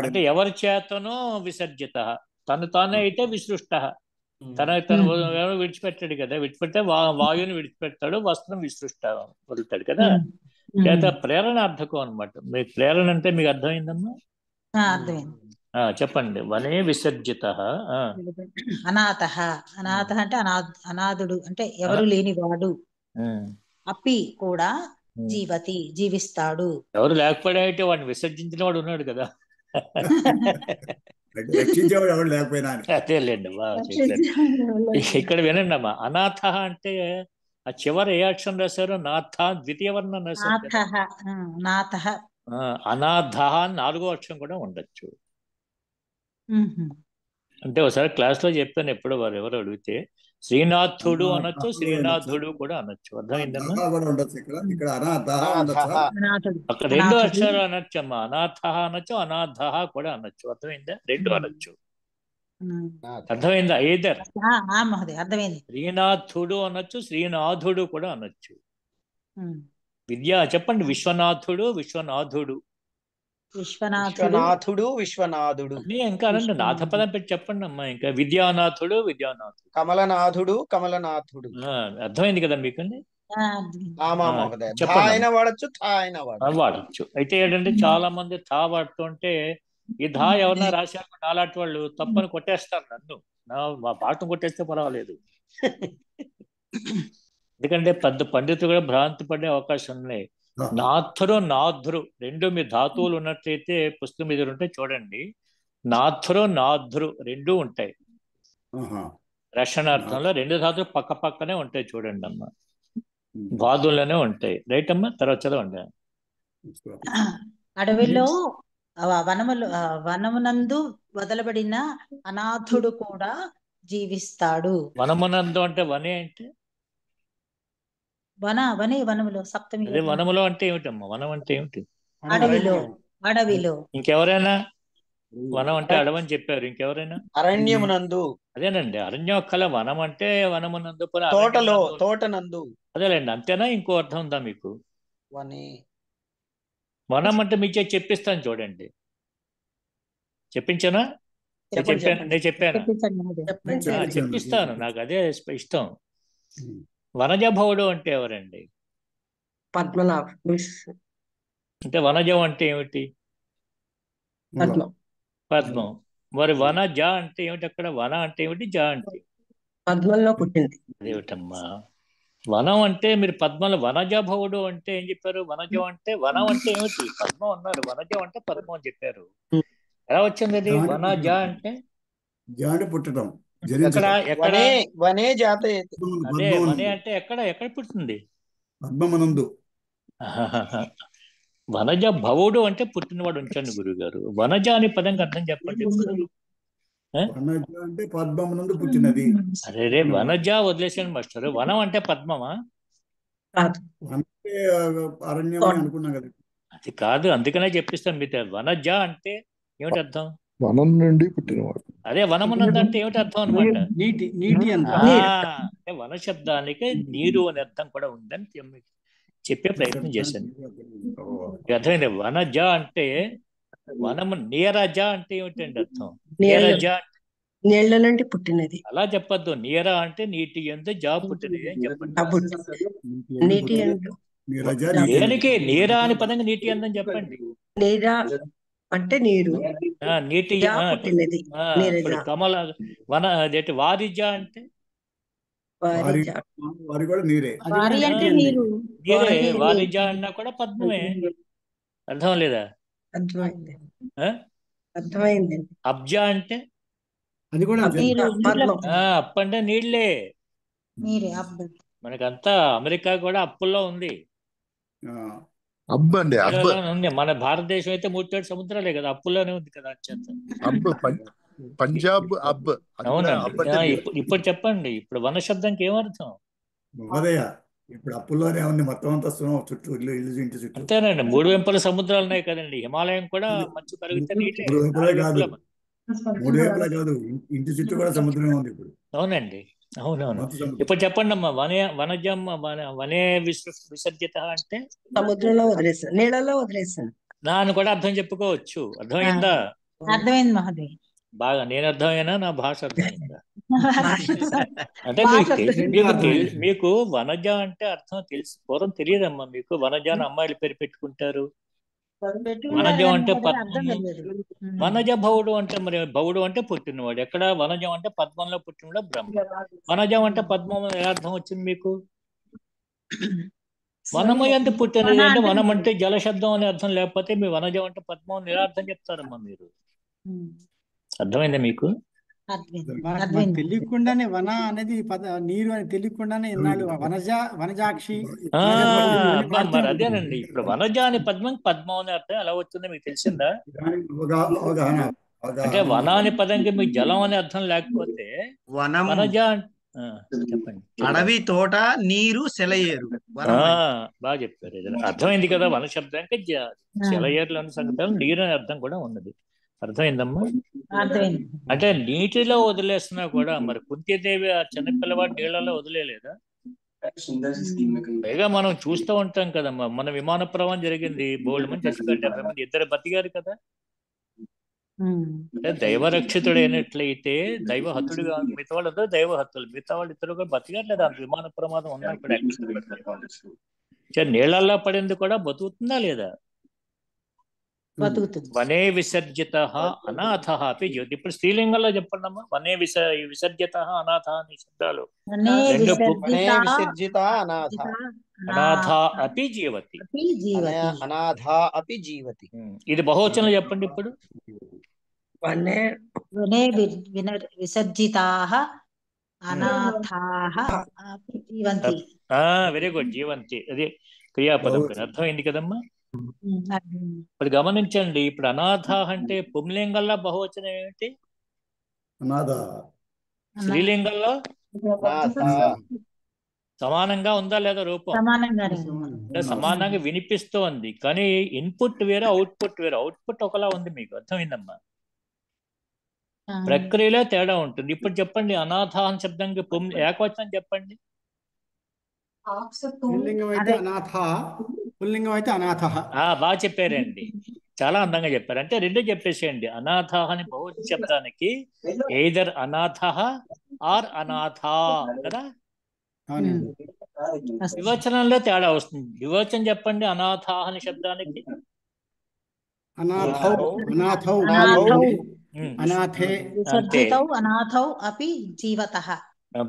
అంటే ఎవరి చేతనో విసర్జిత, తను తానే అయితే విసృష్ట. తను విడిచిపెట్టాడు కదా. విడిచిపెడితే వాయువుని విడిచిపెడతాడు, వస్త్రం విసృష్ట వదులుతాడు కదా. చేత ప్రేరణార్థకం అనమాట. మీకు ప్రేరణ అంటే మీకు అర్థమైందమ్మా? చెప్పండి. వనే విసర్జిత అనాథః అంటే అనాథుడు అంటే ఎవరు లేనివాడు. అపి కూడా జీవిస్తాడు. ఎవరు లేకపోయినా అయితే వాడిని విసర్జించిన వాడు ఉన్నాడు కదా. రక్షించేవాడు ఎవరు లేకపోయినా. అదేలేండి, బాగా చెప్పారు. ఇక్కడ వినండి అమ్మా. అనాథ అంటే ఆ చివరి ఏ అక్షరం రాశారు? నాథ ద్వితీయ వర్ణం రాశారు. అనాథ 4వ అక్షరం కూడా ఉండొచ్చు. అంటే ఒకసారి క్లాస్ లో చెప్పాను, ఎప్పుడు వారు ఎవరు అడిగితే శ్రీనాథుడు అనొచ్చు, శ్రీనాథుడు కూడా అనొచ్చు. అర్థమైందమ్మా? అక్కడ 2 అక్షరాలు అనొచ్చమ్మా. అనాథ అనొచ్చు, అనాథ కూడా అనొచ్చు. అర్థమైందా? 2 అనొచ్చు. అర్థమైందా? ఏదర్ శ్రీనాథుడు అనొచ్చు, శ్రీనాథుడు కూడా అనొచ్చు. విద్యా చెప్పండి. విశ్వనాథుడు ఇంకా అనండి. నాథపదం పెట్టి చెప్పండి అమ్మా. ఇంకా విద్యానాథుడు కమలనాథుడు అర్థమైంది కదా మీకు? వాడచ్చు. అయితే ఏంటంటే చాలా మంది థా వాడుతుంటే ఈ ధా ఎవరన్నా రాశారు నాలాంటి వాళ్ళు తప్పని కొట్టేస్తారు నన్ను. మా పాఠం కొట్టేస్తే పర్వాలేదు. ఎందుకంటే పెద్ద పండితులు కూడా భ్రాంతి పడే అవకాశం ఉన్నాయి. నాథురు 2 మీ ధాతువులు ఉన్నట్లయితే పుస్తకం మీద ఉంటే చూడండి. నాథురు 2 ఉంటాయి. రక్షణార్థంలో 2 ధాతువులు పక్క పక్కనే ఉంటాయి. చూడండి అమ్మా, బాధుల్లోనే ఉంటాయి. రైట్ అమ్మా? తర్వాత చదవండి. అడవిలో వనమునందు వదలబడిన అనాథుడు కూడా జీవిస్తాడు. వనమునందు అంటే వనే అంటే వనములో సప్తమి. అదే వనములో అంటే ఏమిటమ్మా? వనం అంటే ఏమిటి? అడవిలో. ఇంకెవరైనా వనం అంటే అడవని చెప్పారు. ఇంకెవరైనా? అరణ్యమునందు. అదేనండి, అరణ్యం కల. వనం అంటే వనమునందు, తోటనందు. అదేలేండి. అంతేనా? ఇంకో అర్థం ఉందా మీకు? వనం అంటే మీచే చెప్పిస్తాను చూడండి. చెప్పించనా? నేను చెప్పాను చెప్పించండి మహోదయ. చెప్పిస్తాను. నాకు అదే ఇష్టం. వనజభవుడు అంటే ఎవరండి? పద్మనాభ అంటే వనజం అంటే ఏమిటి? పద్మం. పద్మం. మరి వనజ అంటే ఏమిటి? అక్కడ వన అంటే ఏమిటి, జ అంటే పద్మంలో పుట్టింది. అదేమిటమ్మా? వనం అంటే మీరు పద్మలు వనజభవుడు అంటే ఏం చెప్పారు? వనజం అంటే వనం అంటే ఏమిటి? పద్మం అన్నారు. వనజం అంటే పద్మం అని చెప్పారు. ఎలా వచ్చింది అది? వనజ అంటే జాండి పుట్టడం, ఎక్కడ ఎక్కడ? వనే వనే జాతయేతి. అదే వనే అంటే ఎక్కడ ఎక్కడ పుట్టింది? పద్మమునందు. వనజ భవుడు అంటే పుట్టినవాడు ఉంచండి గురుగారు. వనజ అనే పదంకి అర్థం చెప్పండి. వనజ అంటే పద్మమునందు పుట్టినది. అరే వనజ వదిలేసాను మాస్టర్. వనం అంటే పద్మమా? అంటే అరణ్యం అని అనుకున్నాం కదా. అది కాదు, అందుకనే చెప్పిస్తాను మీతో. వనజ అంటే ఏమిటి అర్థం? వనం నుండి పుట్టినవాడు. అదే వనమునందు అంటే ఏమిటి అర్థం అనమాట? నీటి అంటే వన శబ్దానికి నీరు అనే అర్థం కూడా ఉందని చెప్పే ప్రయత్నం చేశాను. అర్థమైంది. వనజ అంటే వనము. నీరజ అంటే ఏమిటండి అర్థం? నీరజ నీళ్ల నుండి పుట్టినది. అలా చెప్పద్దు. నీర అంటే నీటి యందు జా పుట్టినది అని చెప్పండి. నీటి దేనికి నీరా అని పదంగా నీటి అందని చెప్పండి. నీరా అంటే నీరు. నీటి పుట్టినది. ఇప్పుడు కమల వన అదేంటి వారిజ అంటే వారి కూడా నీరే. నీరే. వారిజ అన్నా కూడా పద్మమే. అర్థం లేదా? అర్థమైంది. అబ్జ అంటే అది కూడా అప్పు అంటే నీళ్లే. మనకంతా అమెరికా కూడా అప్పుల్లో ఉంది. అబ్బండి ఉంది. మన భారతదేశం అయితే 3 సముద్రాలే కదా, అప్పుల్లోనే ఉంది కదా. పంజాబ్ అబ్. అవునండి. ఇప్పుడు చెప్పండి, ఇప్పుడు వన శబ్దానికి ఏమర్థం? ఇప్పుడు అప్పుల్లోనే ఉంది మొత్తం అంతా చుట్టూ ఇల్లు ఇంటి చుట్టూ. అంతేనండి. 3 వెంపల సముద్రాలు ఉన్నాయి కదండి. హిమాలయం కూడా మంచు కరిగితే నీటే. 3 వైపులా కాదు, ఇంటి చుట్టూ కూడా సముద్రమే ఉంది ఇప్పుడు. అవునండి. అవునవును. ఇప్పుడు చెప్పండి అమ్మా. వనజం వనే విసర్జిత అంటే సముద్రంలో వదిలేసాను, నీళ్ళలో వదిలేసాను. నాను కూడా అర్థం చెప్పుకోవచ్చు. అర్థమైందా? అర్థమైంది మహోదయ. బాగా. నేను అర్థమైనా, నా భాష అర్థమైందా? అంటే మీకు వనజ అంటే అర్థం తెలుసు. పూర్వం తెలియదమ్మా మీకు. వనజ అని అమ్మాయిలు పేరు పెట్టుకుంటారు. వనజం అంటే వనజ భవుడు అంటే మరి భవుడు అంటే పుట్టినవాడు. ఎక్కడ? వనజం అంటే పద్మంలో పుట్టినవాడు బ్రహ్మ. వనజం అంటే పద్మం ఎలా అర్థం వచ్చింది మీకు? వనము ఎంత పుట్టినది అంటే వనం అంటే జల శబ్దం అనే అర్థం. లేకపోతే మీ వనజం అంటే పద్మం అని ఎలా అర్థం చెప్తారమ్మా మీరు? అర్థమైందా మీకు? తెలియకుండానే వన అనేది నీరు అని తెలియకుండానే ఎన్నాళ్ళు వనజాక్షి. మరి అదేనండి. ఇప్పుడు వనజ అని పద్మం అని అర్థం ఎలా వచ్చిందో మీకు తెలిసిందా? అంటే వన అనే పదంకి మీకు జలం అనే అర్థం లేకపోతే వనజ చెప్పండి. అడవి, తోట, నీరు, సెలయేరు. బాగా చెప్పారు. అర్థమైంది కదా? వన శబ్దానికి సెలయేరులు అనే సంగతి నీరు అనే అర్థం కూడా ఉన్నది. అర్థమైందమ్మా? అంటే నీటిలో వదిలేస్తున్నా కూడా మరి కుంతీదేవి ఆ చిన్నపిల్లవాడు నీళ్ళలో వదిలేదా? పైగా మనం చూస్తూ ఉంటాం కదమ్మా. మన విమాన ప్రమాదం జరిగింది, బోల్డ్ మంది చచ్చిపోయారు, 70 మంది, 2 బతికారు కదా. అంటే దైవరక్షితుడైనట్లయితే దైవహతుడుగా, మిగతా వాళ్ళందరూ దైవహత్తులు, మిగతా వాళ్ళు ఇద్దరు కూడా బతికారు లేదా? విమాన ప్రమాదం ఉన్నా కూడా నీళ్ళల్లో పడింది కూడా బతుకుతుందా లేదా? వనే విసర్జిత అనాథ అపి జ్యోతి. ఇప్పుడు స్త్రీలింగంలో చెప్పండి అమ్మా. వనే విసర్జిత అనాథ అనే శబ్దాలు. అనాథ అపి జీవతి. అనాథ అపి జీవతి. ఇది బహువచనం చెప్పండి ఇప్పుడు. వనే విసర్జితాః అనాథాః అపి జీవంతి. Very good. జీవంతి అది క్రియాపదం. అర్థమైంది కదమ్మా? ఇప్పుడు గమనించండి. ఇప్పుడు అనాథ అంటే పుంలింగంలో బహువచనం ఏమిటి? స్త్రీలింగంలో సమానంగా ఉందా లేదా రూపం? అంటే సమానంగా వినిపిస్తోంది, కానీ ఇన్పుట్ వేరే, అవుట్పుట్ వేరే. అవుట్పుట్ ఒకలా ఉంది. మీకు అర్థమైందమ్మా? ప్రక్రియలో తేడా ఉంటుంది. ఇప్పుడు చెప్పండి, అనాథ అని శబ్దానికి ఏకవచనం చెప్పండి. పుల్లింగం అయితే అనాథ, పుల్లింగం అయితే అనాథ. బాగా చెప్పారండి. చాలా అందంగా చెప్పారు. అంటే రెండు చెప్పేసేయండి. అనాథ అని బహువచన శబ్దానికి ఎయిదర్ అనాథ ఆర్ అనాథ కదా. అవునండి. అస్తు. వివచనంలో తేడా వస్తుంది. వివచనం చెప్పండి అనాథ అని శబ్దానికి. అనాథౌ అనాథౌ అనాథౌ ఉమ్, అనాథే అంతే. విసర్జితౌ అనాథౌ అపి జీవతః.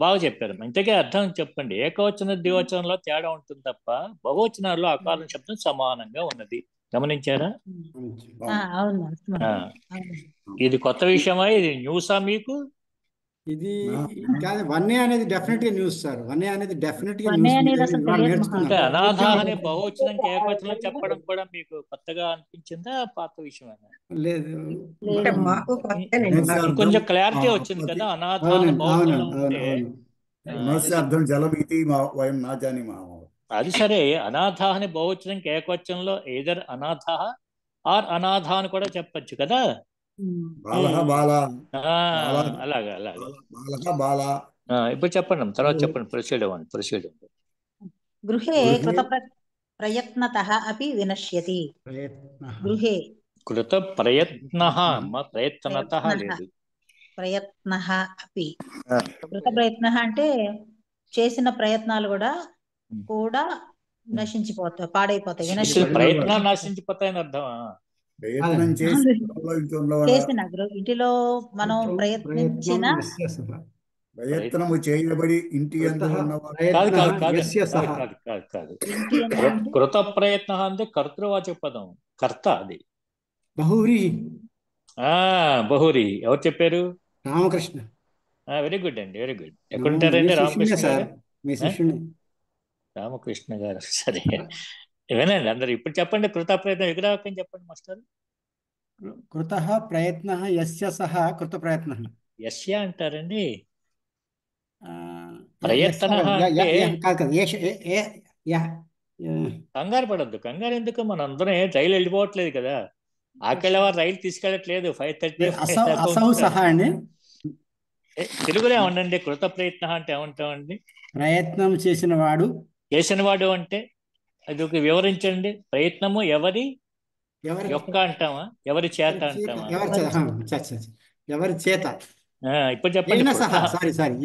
బాగా చెప్పారు. ఇంతకే అర్థం చెప్పండి. ఏకవచన ద్వివచనంలో తేడా ఉంటుంది తప్ప బహువచనాల్లో అకారం శబ్దం సమానంగా ఉన్నది. గమనించారా? అవును ఆ, అవును. ఇది కొత్త విషయమా? ఇది న్యూసా మీకు? ఇది కాదు, 1A అనేది డెఫినెట్ గా న్యూస్ సార్. 1A అనేది డెఫినెట్ గా 1A న్యూస్. అనేది అసలు తెలియదు అంటే నేర్చుకున్నాను. అనాథ అనే బహువచనానికి ఏకవచనం చెప్పడం కూడా మీకు కొత్తగా అనిపించిందా, పాత విషయమేనా? లేదు అంటే మాకు కొత్తేనండి. సమస్య అర్థం కొంచెం క్లారిటీ వచ్చింది కదా. అనాథ అని అవునండి, బహువచనంలో అవునండి, ఉంటే అవును. సమస్య అర్థం జలమితి వయం నా జానీమః. అది సరే. అనాథ అని బహువచనంకి ఏకవచనంలో ఎయిదర్ అనాథ ఆర్ అనాథ అని కూడా చెప్పొచ్చు కదా. బాలః బాలా ఆ, అలాగా అలాగా. బాలః బాలా. ఇప్పుడు చెప్పండి, తర్వాత చెప్పండి. ప్రొసీడ్ అవ్వండి, ప్రొసీడ్ అవ్వండి. గృహే గృహే కృత ప్రయత్నతః అపి వినశ్యతి. గృహే కృత ప్రయత్నః అమ్మ, ప్రయత్నతః ప్రయత్నః లేదు. ప్రయత్నః అపి. ఆ, కృత ప్రయత్నః అంటే చేసిన ప్రయత్నాలు కూడా నశించిపోతాయి, పాడైపోతాయి. అసలు వినశ్యతి ప్రయత్నాలు నశించిపోతాయని అర్థమా? ప్రయత్నం చేసి ఉన్నవాడు చేసిన ఇంటిలో మనం ప్రయత్నించిన ప్రయత్నము చేయబడి ఇంటి యందు ఉన్నవాడు. కాదు కాదు కాదు యస్య సహ. కాదు కాదు కాదు. ఇంటి అంటే కృత ప్రయత్న అంటే కర్తృవాచక పదం, కర్త అది. బహువ్రీహి బహురి ఎవరు చెప్పారు? రామకృష్ణ. వెరీ గుడ్ అండి, వెరీ గుడ్. ఎక్కడుంటారండి మీ రామకృష్ణ శిష్యుడే సార్, గారు? మీ శిష్యుని. రామకృష్ణ గారు సరే. వినండి అందరు. ఇప్పుడు చెప్పండి కృత ప్రయత్నం విగ్రహం చెప్పండి మాస్టర్. కృతః ప్రయత్నః యస్య సహ కృత ప్రయత్నః. యస్య అంటారండి. ఆ, ప్రయత్నః అంటే కాదు కాదు, కంగారు పడద్దు. కంగారు ఎందుకు? మన అందరం రైలు వెళ్ళిపోవట్లేదు కదా. ఆకెళ్ళేవారు రైలు తీసుకెళ్ళట్లేదు. 5:30 అసౌ సహా అండి. తెలుగులో ఏమండి కృత ప్రయత్న అంటే ఏమంటామండి? ప్రయత్నం చేసిన వాడు. చేసిన వాడు అంటే అది ఒక వివరించండి. ప్రయత్నము ఎవరి యొక్క అంటామా, ఎవరి చేత అంటామా? ఎవరి చేత. ఇప్పుడు చెప్పండి.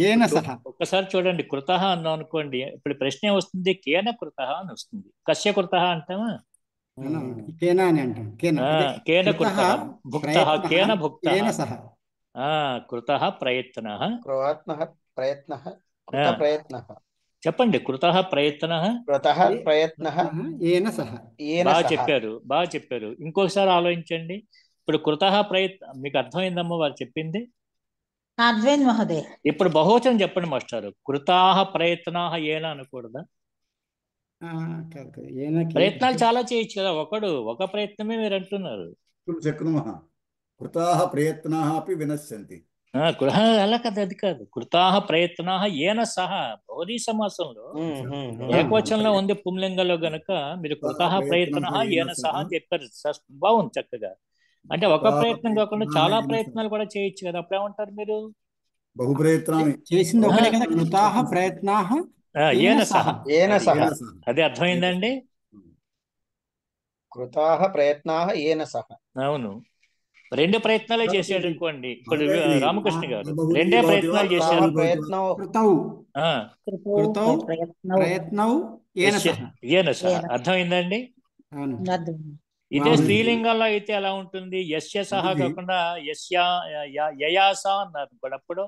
ఏన సహా. ఒక్కసారి చూడండి. కృత అన్నాం అనుకోండి, ఇప్పుడు ప్రశ్న ఏమొస్తుంది? కేన కృత అని వస్తుంది. కస్య కృత అంటామా? కేనా అని అంటాం. కేన కృత భుక్త, కేన భుక్త. సహ కృత ప్రయత్న. ప్రయత్న కృత ప్రయత్న. చెప్పండి. కృత ప్రయత్న. కృత ప్రయత్న ఏన సహ. బాగా చెప్పారు, బాగా చెప్పారు. ఇంకొకసారి ఆలోచించండి. ఇప్పుడు కృత ప్రయత్న మీకు అర్థమైందమ్మా వారు చెప్పింది? అద్వైన్ మహోదయ. ఇప్పుడు బహువచనం చెప్పండి మాస్టారు. కృతాః ప్రయత్నాః ఏన అనకూడదా? ప్రయత్నాలు చాలా చేయొచ్చు కదా. ఒక ప్రయత్నమే మీరు అంటున్నారు. కృతాః ప్రయత్నాః అపి వినశ్యంతి. అలా కదా, అది కాదు. కృతాః ప్రయత్నాః ఏన సహ బహుళీ సమాసంలో ఏకవచనంలో ఉంది పుంలింగంలో గనక మీరు కృతాః ప్రయత్నాః ఏన సహ అని చెప్పారు. బాగుంది చక్కగా. అంటే ఒక ప్రయత్నం కాకుండా చాలా ప్రయత్నాలు కూడా చేయొచ్చు కదా. అప్పుడు ఏమంటారు మీరు? బహు ప్రయత్నాన్ని చేసింది ఒకటే కదా. కృతాః ప్రయత్నాః ఏన సహ. అది అర్థమైందండి. కృతాః ప్రయత్నాః ఏన సహ. అవును. రెండు ప్రయత్నాలే చేసాడు అనుకోండి. ఇప్పుడు రామకృష్ణ గారు రెండే ప్రయత్నాలు చేశారు. ఏన సహ. అర్థమైందండి. ఇదే స్త్రీలింగంలో అయితే ఎలా ఉంటుంది? యస్య సహ కాకుండా యయాస అన్నారు. అప్పుడు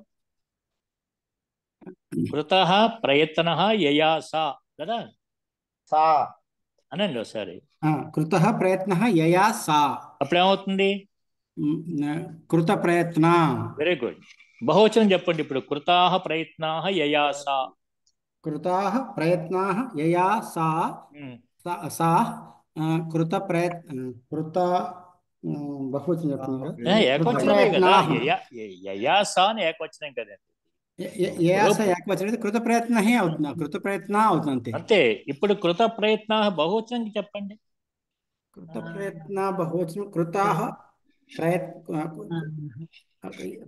కృత ప్రయత్న యయాస కదా. అనండి ఒకసారి. కృత ప్రయత్న యయాస. అప్పుడు ఏమవుతుంది? కృత ప్రయత్న. Very good. బహువచనం చెప్పండి ఇప్పుడు. కృతాః ప్రయత్నాః యయాస. కృతాః ప్రయత్నాః యయాస. సా కృత ప్రయత్న. కృత బహువచనం చెప్తున్నారు. ఏకవచనమే కదా. యయాస అని ఏకవచనం కదండి. యయాస ఏకవచనం. కృత ప్రయత్న అవుతుంది. కృత ప్రయత్న అవుతుంది అంతే. ఇప్పుడు కృత ప్రయత్న బహువచనం చెప్పండి. కృత ప్రయత్న బహువచనం. కృతాః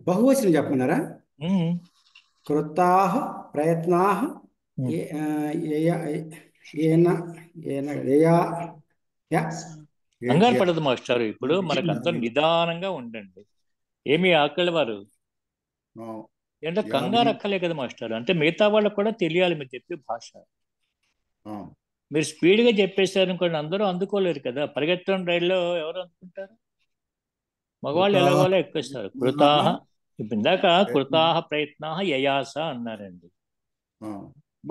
బహువచనం చెప్పన్నారా? కృతాః ప్రయత్నాః కంగారు పడదు మాస్టారు. ఇప్పుడు మనకు అంతా నిదానంగా ఉండండి. ఏమి ఆకలి వారు అంటే కంగారు అక్కలే కదా మాస్టారు. అంటే మిగతా వాళ్ళకు కూడా తెలియాలి మీరు చెప్పే భాష. మీరు స్పీడ్గా చెప్పేశారు అనుకోండి, అందరూ అందుకోలేరు కదా. పరిగెత్తడం రైల్లో ఎవరు అందుకుంటారు? మగవాళ్ళు ఎలాగోలా ఎక్కేస్తారు. కృతాహ ఇందాక కృతాహ ప్రయత్నాహ యయాస అన్నారండి.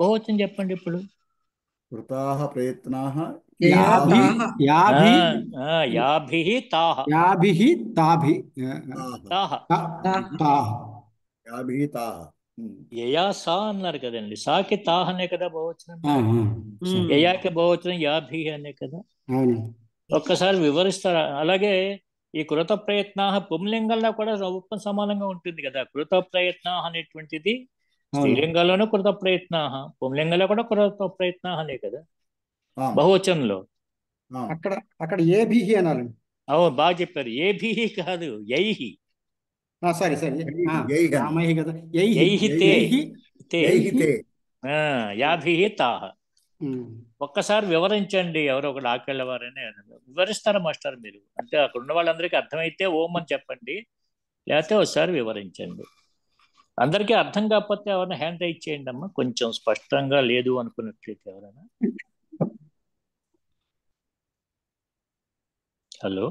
బహువచనం చెప్పండి ఇప్పుడు. కృతాహ ప్రయత్నాః యాభిః తాః యయాస అన్నారు కదండి. సాకి తాహ అనే కదా బహువచనం, యయాకి బహువచనం యాభి అనే కదా. ఒక్కసారి వివరిస్తారా? అలాగే ఈ కృత ప్రయత్న పుంలింగంలో కూడా ఉప సమానంగా ఉంటుంది కదా. కృత ప్రయత్న అనేటువంటిది స్త్రీలింగంలోనూ కృత ప్రయత్న, పుంలింగంలో కూడా కృత ప్రయత్న అనే కదా బహువచనంలో. అక్కడ ఏభిహి అనాలండి. అవును, బాగా చెప్పారు. ఏభిహి కాదు, యైహి. సారీ కదా. యైహి తే యాభిః తాః. ఒక్కసారి వివరించండి. ఎవరో ఒకటి ఆకెళ్ళవారని వివరిస్తారా మాస్టర్ మీరు? అంటే అక్కడ ఉన్న వాళ్ళందరికీ అర్థమైతే ఓం అని చెప్పండి, లేకపోతే ఒకసారి వివరించండి. అందరికీ అర్థం కాకపోతే ఎవరైనా హ్యాండ్ రైజ్ చేయండి అమ్మా, కొంచెం స్పష్టంగా లేదు అనుకున్నట్లయితే ఎవరైనా. హలో,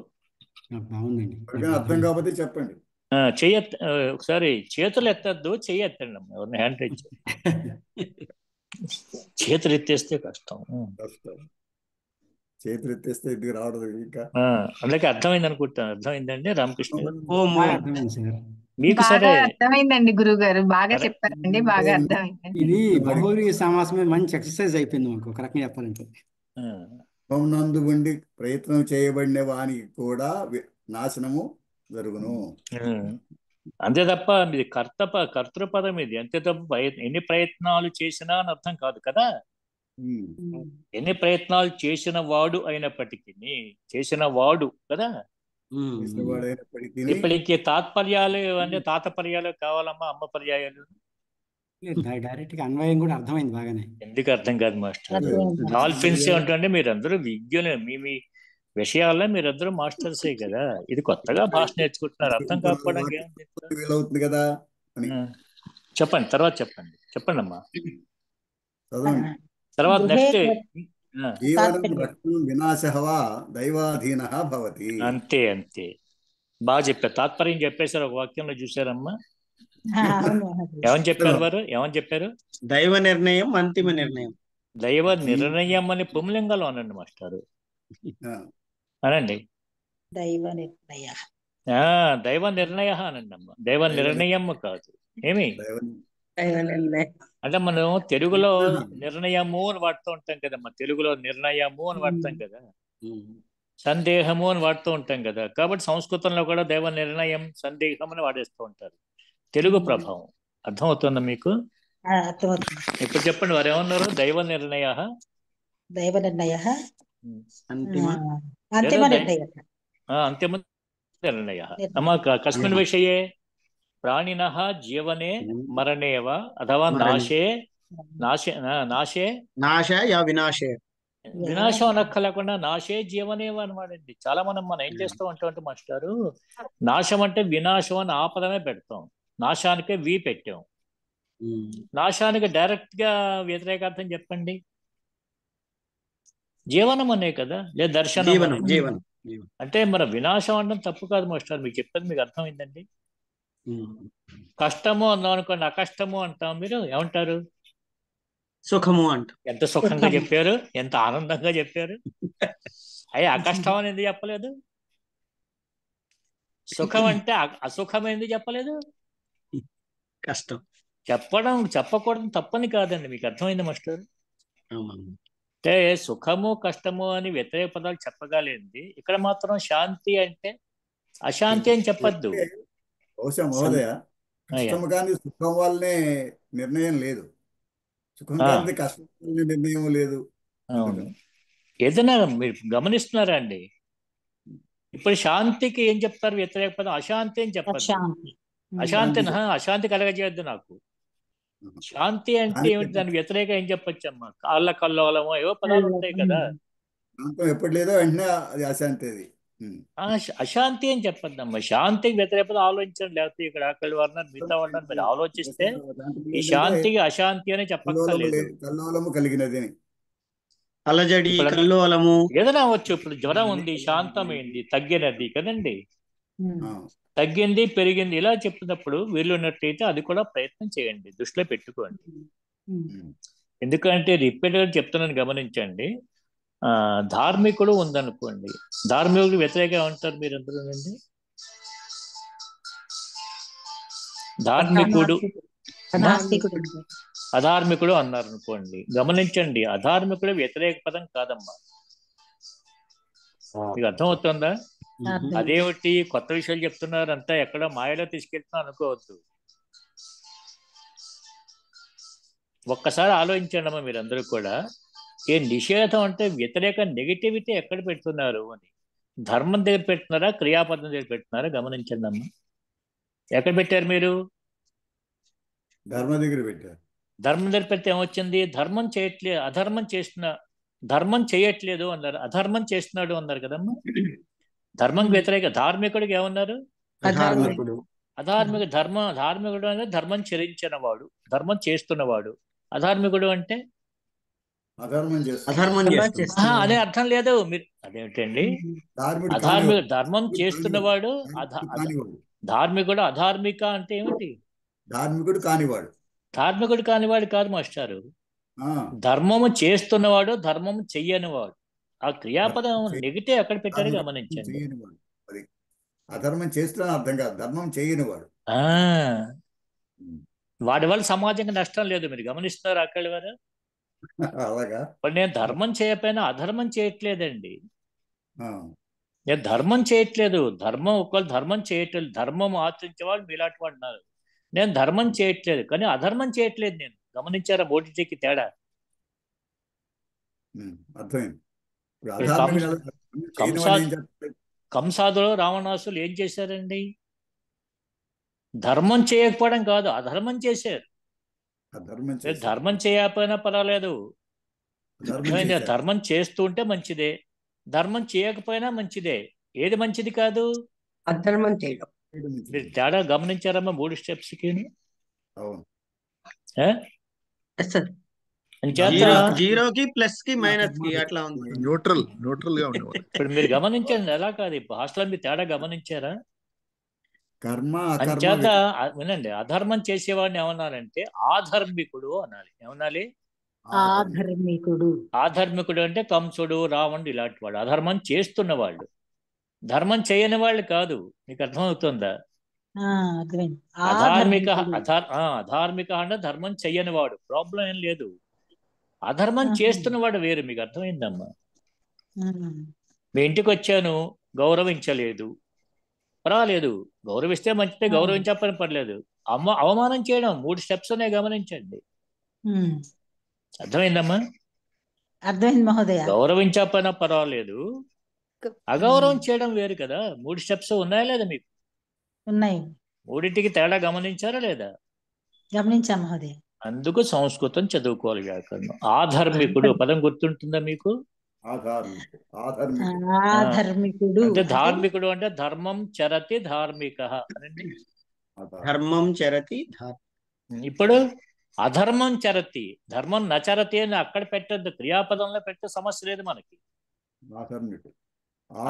అర్థం కాకపోతే చెప్పండి. ఒకసారి చేతులు ఎత్తద్దు, చెయ్యి ఎత్తండి అమ్మా. ఎవరిని హ్యాండ్ రైజ్ చేతులు ఎత్తేస్తే కష్టం. చేతులు ఎత్తేస్తే ఇది రావడదు ఇంకా. అందుకే అర్థమైంది అనుకుంటాను. అర్థమైందండి రామకృష్ణ గారు? మీకు సరే అర్థమైందండి గురువు గారు, బాగా చెప్పారండి, బాగా అర్థమైందండి. ఇది బహువ్రీహి సమాసం మీద మంచి ఎక్సర్సైజ్ అయిపోయింది మాకు, ఒక రకంగా చెప్పాలంటే. నందు ఉండి ప్రయత్నం చేయబడిన వానికి కూడా నాశనము జరుగును. అంతే తప్ప ఇది కర్తృపదం ఇది. అంతే తప్ప ఎన్ని ప్రయత్నాలు చేసినా అని అర్థం కాదు కదా. ఎన్ని ప్రయత్నాలు చేసిన వాడు అయినప్పటికీ చేసిన వాడు కదా. ఇప్పటికి తాత్పర్యాలు అంటే తాతపర్యాలు కావాలమ్మా, అమ్మ పర్యాయాలు. డైరెక్ట్ గా అన్వయం కూడా అర్థమైంది బాగానే. ఎందుకు అర్థం కాదు మాస్టర్? డాల్ఫిన్స్ అంటే మీరందరూ విద్యలు, మీ విషయాల్లో మీరందరూ మాస్టర్సే కదా. ఇది కొత్తగా భాష నేర్చుకుంటున్నారు, అర్థం కాకపోవడానికి వీలవుతుంది కదా. చెప్పండి, తర్వాత చెప్పండి అమ్మా. తర్వాత నెక్స్ట్ వినాశః వా దైవాధీనః భవతి. అంతే బాగా చెప్పారు. తాత్పర్యం చెప్పేశారు ఒక వాక్యంలో, చూసారమ్మా. ఏమని చెప్పారు వారు? ఏమని చెప్పారు? దైవ నిర్ణయం, అంతిమ నిర్ణయం. దైవ నిర్ణయం అని పుంలింగంలో అనండి మాస్టారు, అనండి. దైవ నిర్ణయ అనండి అమ్మ. దైవ నిర్ణయం కాదు. ఏమి అంటే మనం తెలుగులో నిర్ణయము అని వాడుతూ ఉంటాం కదమ్మా. తెలుగులో నిర్ణయము అని వాడతాం కదా, సందేహము అని వాడుతూ ఉంటాం కదా. కాబట్టి సంస్కృతంలో కూడా దైవ నిర్ణయం, సందేహం అని వాడేస్తూ ఉంటారు. తెలుగు ప్రభావం అర్థమవుతుందా మీకు? ఇప్పుడు చెప్పండి, వారు ఏమన్నారు? దైవ నిర్ణయ అంతిమ నిర్ణయ. అమ్మ కస్మిన్ విషయే? ప్రాణినః జీవనే మరణే వా అథవా వినాశం అనక్కలేకుండా నాశే జీవనేవా అని వాడండి. చాలా మనం ఏం చేస్తూ ఉంటాం మాస్టారు, నాశం అంటే వినాశం అని ఆపదమే పెడతాం, నాశానికే వి పెట్టాం. నాశానికి డైరెక్ట్ గా వ్యతిరేకార్థం చెప్పండి. జీవనం అనే కదా, లేదా దర్శనం. అంటే మన వినాశం అనడం తప్పు కాదు మాస్టర్, మీకు చెప్పేది మీకు అర్థమైందండి. కష్టము అన్నాం అనుకోండి, అకష్టము అంటాం. మీరు ఏమంటారు? సుఖము అంట. ఎంత సుఖంగా చెప్పారు, ఎంత ఆనందంగా చెప్పారు. అయ్యా అకష్టం అని ఎందుకు చెప్పలేదు? సుఖం అంటే అసుఖం ఎందుకు చెప్పలేదు? కష్టం చెప్పకూడదు తప్పని కాదండి. మీకు అర్థమైంది మాస్టర్? అంటే సుఖము కష్టము అని వ్యతిరేక పదాలు చెప్పగలిగింది. ఇక్కడ మాత్రం శాంతి అంటే అశాంతి అని చెప్పద్దు. బహుశా మహోదయ, కష్టం కానీ సుఖం వల్లనే నిర్ణయం లేదు, సుఖం కానీ కష్టం వల్లనే నిర్ణయం లేదు. ఏదైనా మీరు గమనిస్తున్నారా అండి? ఇప్పుడు శాంతికి ఏం చెప్తారు వ్యతిరేక పదం? అశాంతి అని చెప్పారు. అశాంతి కలగజేయద్దు నాకు. శాంతి అంటే ఏమిటి? దాని వ్యతిరేక ఏం చెప్పచ్చు అమ్మా? కాళ్ళ కల్లోలమో ఏవో పదాలు ఉంటాయి కదా. శాంతం ఎప్పుడు లేదో వెంటనే అది అశాంతి అది. అశాంతి అని చెప్పద్దమ్మా, శాంతికి వ్యతిరేకత ఆలోచించండి. లేకపోతే ఇక్కడ ఆకలి వర్ణాలు మిగతా వర్ణాలు మీరు ఆలోచిస్తే ఈ శాంతికి అశాంతి అని చెప్పక్కర్లేదు. కల్లోలము కలిగినది అని. అలజడి, కల్లోలము ఏదైనా అవ్వచ్చు. ఇప్పుడు జ్వరం ఉంది, శాంతమైంది, తగ్గినది కదండి. తగ్గింది, పెరిగింది ఇలా చెప్తున్నప్పుడు వీలున్నట్టయితే అది కూడా ప్రయత్నం చేయండి, దృష్టిలో పెట్టుకోండి. ఎందుకంటే రిపీటెడ్గా చెప్తున్నాను, గమనించండి. ధార్మికుడు ఉందనుకోండి, ధార్మికుడు వ్యతిరేకంగా ఉంటారు మీరు అందరూనండి. ధార్మికుడు అధార్మికుడు అన్నారు అనుకోండి, గమనించండి, అధార్మికుడు వ్యతిరేక పదం కాదమ్మా. మీకు అర్థమవుతుందా? అదేమిటి కొత్త విషయాలు చెప్తున్నారు, అంతా ఎక్కడ మాయలో తీసుకెళ్తున్నా అనుకోవద్దు. ఒక్కసారి ఆలోచించండి అమ్మా మీరందరూ కూడా. ఏ నిషేధం అంటే వ్యతిరేక నెగిటివిటీ ఎక్కడ పెడుతున్నారు అని. ధర్మం దగ్గర పెడుతున్నారా, క్రియాపదం దగ్గర పెడుతున్నారా? గమనించండి అమ్మా. ఎక్కడ పెట్టారు మీరు? ధర్మం దగ్గర పెట్టారు. ధర్మం దగ్గర పెడితే ఏమొచ్చింది? ధర్మం చేయట్లేదు, అధర్మం చేస్తున్నా, ధర్మం చేయట్లేదు అన్నారు, అధర్మం చేస్తున్నాడు అన్నారు కదమ్మా. ధర్మం వ్యతిరేక. ధార్మికుడికి ఏమన్నారు? అధార్మికుడు. అధార్మిక. ధార్మికుడు అంటే ధర్మం చరించిన వాడు, ధర్మం చేస్తున్నవాడు. అధార్మికుడు అంటే అధర్మం అదే అర్థం లేదు మీరు. అదేమిటండి అధార్మిక? ధర్మం చేస్తున్నవాడు ధార్మికుడు. అధార్మిక అంటే ఏమిటి? ధార్మికుడు కానివాడు. ధార్మికుడు కానివాడు కాదు మాస్టారు, ధర్మము చేస్తున్నవాడు, ధర్మం చెయ్యనివాడు. ఆ క్రియాపదం నెగిటివ్ ఎక్కడ పెట్టారో గమనించండి. అధర్మం చేస్తున్నా అర్థం కాదు, ధర్మం చేయనివాడు. వాడి వల్ల సమాజంగా నష్టం లేదు, మీరు గమనిస్తున్నారు అక్కడ వారు. అలాగా ఇప్పుడు నేను ధర్మం చేయకపోయినా అధర్మం చేయట్లేదండి. నేను ధర్మం చేయట్లేదు, ధర్మం ఒకళ్ళు ధర్మం చేయట్లేదు, ధర్మం ఆచరించేవాళ్ళు మీలాంటి వాడు ఉన్నారు. నేను ధర్మం చేయట్లేదు కానీ అధర్మం చేయట్లేదు. నేను గమనించారా మూడింటికి తేడా? అర్థమైంది. కంసాదులు రావణాసులు ఏం చేశారండి? ధర్మం చేయకపోవడం కాదు, అధర్మం చేశారు. ధర్మం చేయకపోయినా పర్వాలేదు, ధర్మం చేస్తూ ఉంటే మంచిదే, ధర్మం చేయకపోయినా మంచిదే. ఏది మంచిది కాదు? అధర్మం చేయడం. మీరు తేడా గమనించారమ్మా మూడు స్టెప్స్ కి? జీరోకి ప్లస్ కి మైనస్ కి అట్లా ఉంది. న్యూట్రల్ గా ఉండేవాడు. ఇప్పుడు మీరు గమనించండి, ఎలా కాదు హాస్టల్ మీరు తేడా గమనించారా? అంచేత వినండి, అధర్మం చేసేవాడిని ఏమన్నారంటే ఆధర్మికుడు అనాలి. ఏమనాలి? ఆధర్మికుడు. ఆధర్మికుడు అంటే కంసుడు, రావణుడు ఇలాంటి వాడు. అధర్మం చేస్తున్న వాళ్ళు, ధర్మం చేయని వాళ్ళు కాదు. మీకు అర్థమవుతుందా? అధార్మిక. అధార్మిక అంటే ధర్మం చెయ్యని వాడు, ప్రాబ్లం ఏం లేదు. అధర్మం చేస్తున్నవాడు వేరు. మీకు అర్థమైందమ్మా? మీ ఇంటికి వచ్చాను, గౌరవించలేదు, పర్వాలేదు, గౌరవిస్తే మంచిదే, గౌరవించకపోయినా పర్లేదు. అవమానం చేయడం 3 స్టెప్స్ ఉన్నాయి, గమనించండి. అర్థమైందమ్మా? అర్థమైంది మహోదయ. గౌరవించకపోయినా పర్వాలేదు, అగౌరవం చేయడం వేరు కదా. 3 స్టెప్స్ ఉన్నాయా లేదా మీకు? ఉన్నాయి. మూడింటికి తేడా గమనించారా లేదా? గమనించా మహోదయ. అందుకు సంస్కృతం చదువుకోవాలి, వ్యాకరణం. ఆధర్మికుడు పదం గుర్తుంటుందా మీకు? ఆధర్మికుడు అంటే ధార్మికుడు అంటే ధర్మం చరతి ధార్మిక అనండి. ధర్మం చరతి. ఇప్పుడు అధర్మం చరతి, ధర్మం నచరతి అని అక్కడ పెట్టద్దు, క్రియాపదంలో పెట్టే సమస్య లేదు మనకి.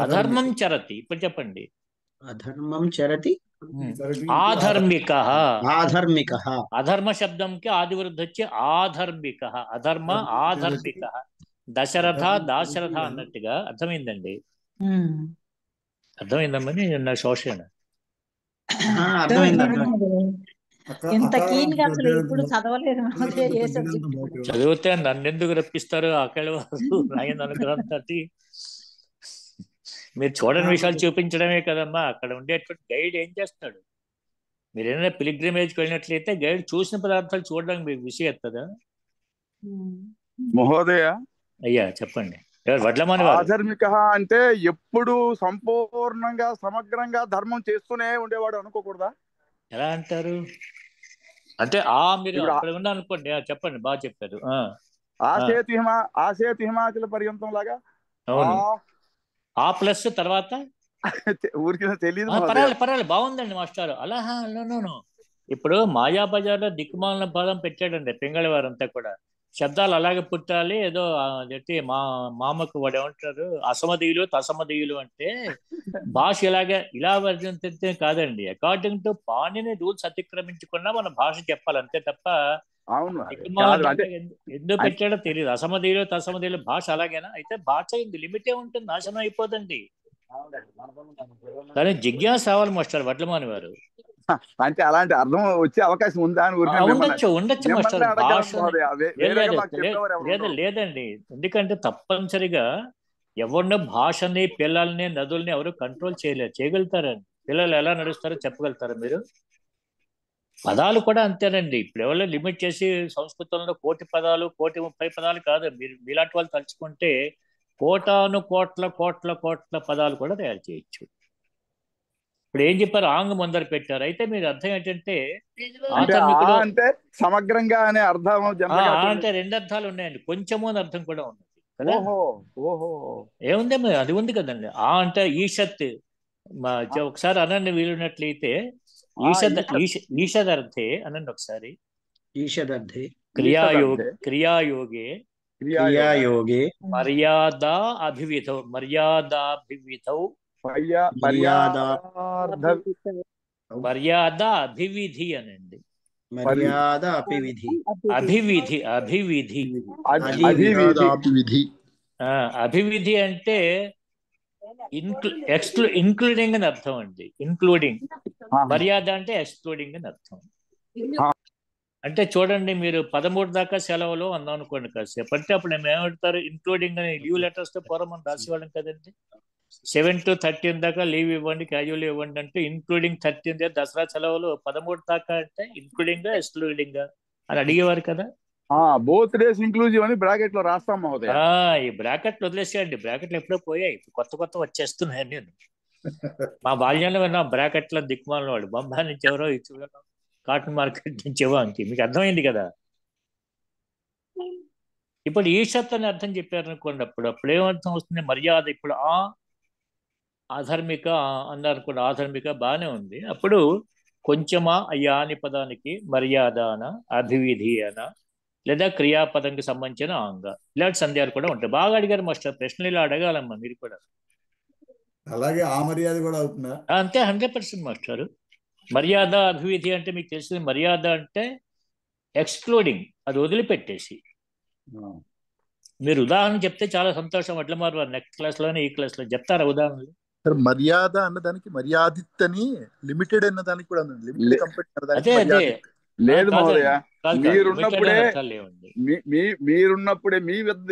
అధర్మం చరతి. ఇప్పుడు చెప్పండి. అధర్మం చరతి ఆధర్మిక. ఆధర్మిక. అధర్మ శబ్దంకి ఆదివృద్ధి వచ్చి ఆధర్మిక. అధర్మ ఆధర్మిక. దశరథ దాశరథ అన్నట్టుగా. అర్థమైందండి? అర్థమైందమ్మా? నా శోషణ ఇంత కీన్ గా అసలు ఎప్పుడు చదవలేదు మహోదయ. ఏ సబ్జెక్ట్ చదివితే నన్నెందుకు రప్పిస్తారు అక్కడ వారు? ఆయన అనుగ్రహం తోటి మీరు చూడని విషయాలు చూపించడమే కదమ్మా. అక్కడ ఉండేటువంటి గైడ్ ఏం చేస్తాడు? మీరు ఏదైనా పిలిగ్రిమేజ్కి వెళ్ళినట్లయితే గైడ్ చూసిన పదార్థాలు చూడడానికి మీకు విషయం ఎత్తదా? మహోదయ అయ్యా చెప్పండి. వడ్లమాని ఆధర్మిక అంటే ఎప్పుడు సంపూర్ణంగా సమగ్రంగా ధర్మం చేస్తూనే ఉండేవాడు అనుకోకూడదా? ఎలా అంటారు? అంటే మీరు అక్కడ ఉన్నా అనుకోండి. చెప్పండి, బాగా చెప్పారు. ఆసేతు హిమాచల పర్యంతం లాగా అవును. ఆ ప్లస్ తర్వాత ఊరికి తెలియదు పర్వాలేదు బాగుందండి మాస్టర్. అలా నో. ఇప్పుడు మాయాబజార్లో దిక్కుమాలిన పదం పెట్టాడండి పింగళవారంతా కూడా. శబ్దాలు అలాగే పుట్టాలి. ఏదో అదేంటి మామకు వాడు ఏమంటారు, అసమధీయులు తసమధీయులు అంటే భాష ఇలా వర్జించే కాదండి. అకార్డింగ్ టు పాణిని రూల్స్ అతిక్రమించకుండా మన భాష చెప్పాలి అంతే తప్ప ఎందుకు పెట్టాడో తెలియదు. అసమధీయులు తసమధీయులు భాష అలాగేనా? అయితే భాష లిమిటే ఉంటుంది, నాశనం అయిపోదండి. కానీ జిజ్ఞాస అవ్వాలి మాస్టర్ వడ్లమాని వారు. అంటే అలాంటి అర్థం వచ్చే అవకాశం ఉందా అని ఉండొచ్చు మాస్టర్. లేదండి, ఎందుకంటే తప్పనిసరిగా ఎవరిని భాషని పిల్లల్ని నదుల్ని ఎవరు కంట్రోల్ చేయగలుగుతారండి. పిల్లలు ఎలా నడుస్తారో చెప్పగలుగుతారా మీరు? పదాలు కూడా అంతేనండి. ఇప్పుడు ఎవరో లిమిట్ చేసి సంస్కృతంలో 1,000 పదాలు 1,30 పదాలు కాదు. మీలాంటి వాళ్ళు తలుచుకుంటే కోటాను కోట్ల కోట్ల కోట్ల పదాలు కూడా తయారు చేయొచ్చు. ఇప్పుడు ఏం చెప్పారు? ఆంగ్ ముందర పెట్టారు. అయితే మీరు అర్థం ఏంటంటే అంటే సమగ్రంగా అనే అర్థం అంటే 2 అర్థాలు ఉన్నాయండి. కొంచెము అని అర్థం కూడా ఉంది కదా. ఏముంది అది ఉంది కదండి. అంటే ఈషత్ ఒకసారి అనండి వీలున్నట్లయితే. ఈషదర్థే అనండి ఒకసారి. ఈషదర్థే క్రియాయోగే మర్యాదా అభివిధౌ మర్యాద అభివిధి అనండి. అభివిధి అంటే ఇంక్లూడింగ్ అని అర్థం అండి. ఇంక్లూడింగ్. మర్యాద అంటే ఎక్స్క్లూడింగ్ అని అర్థం. అంటే చూడండి, మీరు 13 దాకా సెలవులు అన్నాం అనుకోండి కాసేపు. అంటే అప్పుడు మేము ఏమంటారు? ఇంక్లూడింగ్ అని లీవ్ లెటర్స్ తో పూర్వం మనం రాసేవాళ్ళం కదండి. 7 to 13 దాకా లీవ్ ఇవ్వండి, క్యాజువల్ ఇవ్వండి అంటే ఇంక్లూడింగ్ 13 దసరా సెలవులు 13 దాకా అంటే ఇంక్లూడింగ్ ఎక్స్క్లూడింగ్ అని అడిగేవారు కదా. బోత్ డేస్ ఇంక్లూజివ్ అని బ్రాకెట్ లో రాస్తాం మహోదయ. ఈ బ్రాకెట్లు వదిలేసేయండి. బ్రాకెట్లు ఎప్పుడో పోయాయి, కొత్త వచ్చేస్తున్నాయి. నేను మా బాల్యంలో విన్నా బ్రాకెట్ల దిక్కుమాల వాడు బొంబాయి నుంచి ఎవరో కాటన్ మార్కెట్ నుంచి అంకి. మీకు అర్థమైంది కదా. ఇప్పుడు ఈషత్ అని అర్థం చెప్పారు అనుకోండి. అప్పుడు ఏమర్థం వస్తుంది? మర్యాద. ఇప్పుడు ఆధర్మిక అన్నారు అనుకోండి. ఆధర్మిక బాగానే ఉంది. అప్పుడు కొంచెమా అయ్యా అని పదానికి మర్యాద అన, అభివిధి అన, లేదా క్రియాపదంకి సంబంధించిన అంగ, ఇలాంటి సందేహాలు కూడా ఉంటాయి. బాగా అడిగారు మాస్టర్. ప్రశ్నలు ఇలా అడగాలమ్మా మీరు కూడా. అలాగే ఆ మర్యాద కూడా అవుతుందా? అంతే, 100% మాస్టర్. మర్యాద అభివిధి అంటే మీకు తెలిసింది. మర్యాద అంటే ఎక్స్క్లూడింగ్, అది వదిలిపెట్టేసి. మీరు ఉదాహరణ చెప్తే చాలా సంతోషం. అట్లా మారు నెక్స్ట్ క్లాస్ లోనే ఈ క్లాస్ లో చెప్తారా ఉదాహరణలు? మర్యాద అన్నదానికి మర్యాదిత్ అని లిమిటెడ్ అన్నదానికి కూడా లేదు మహోదయ. మీరున్నప్పుడే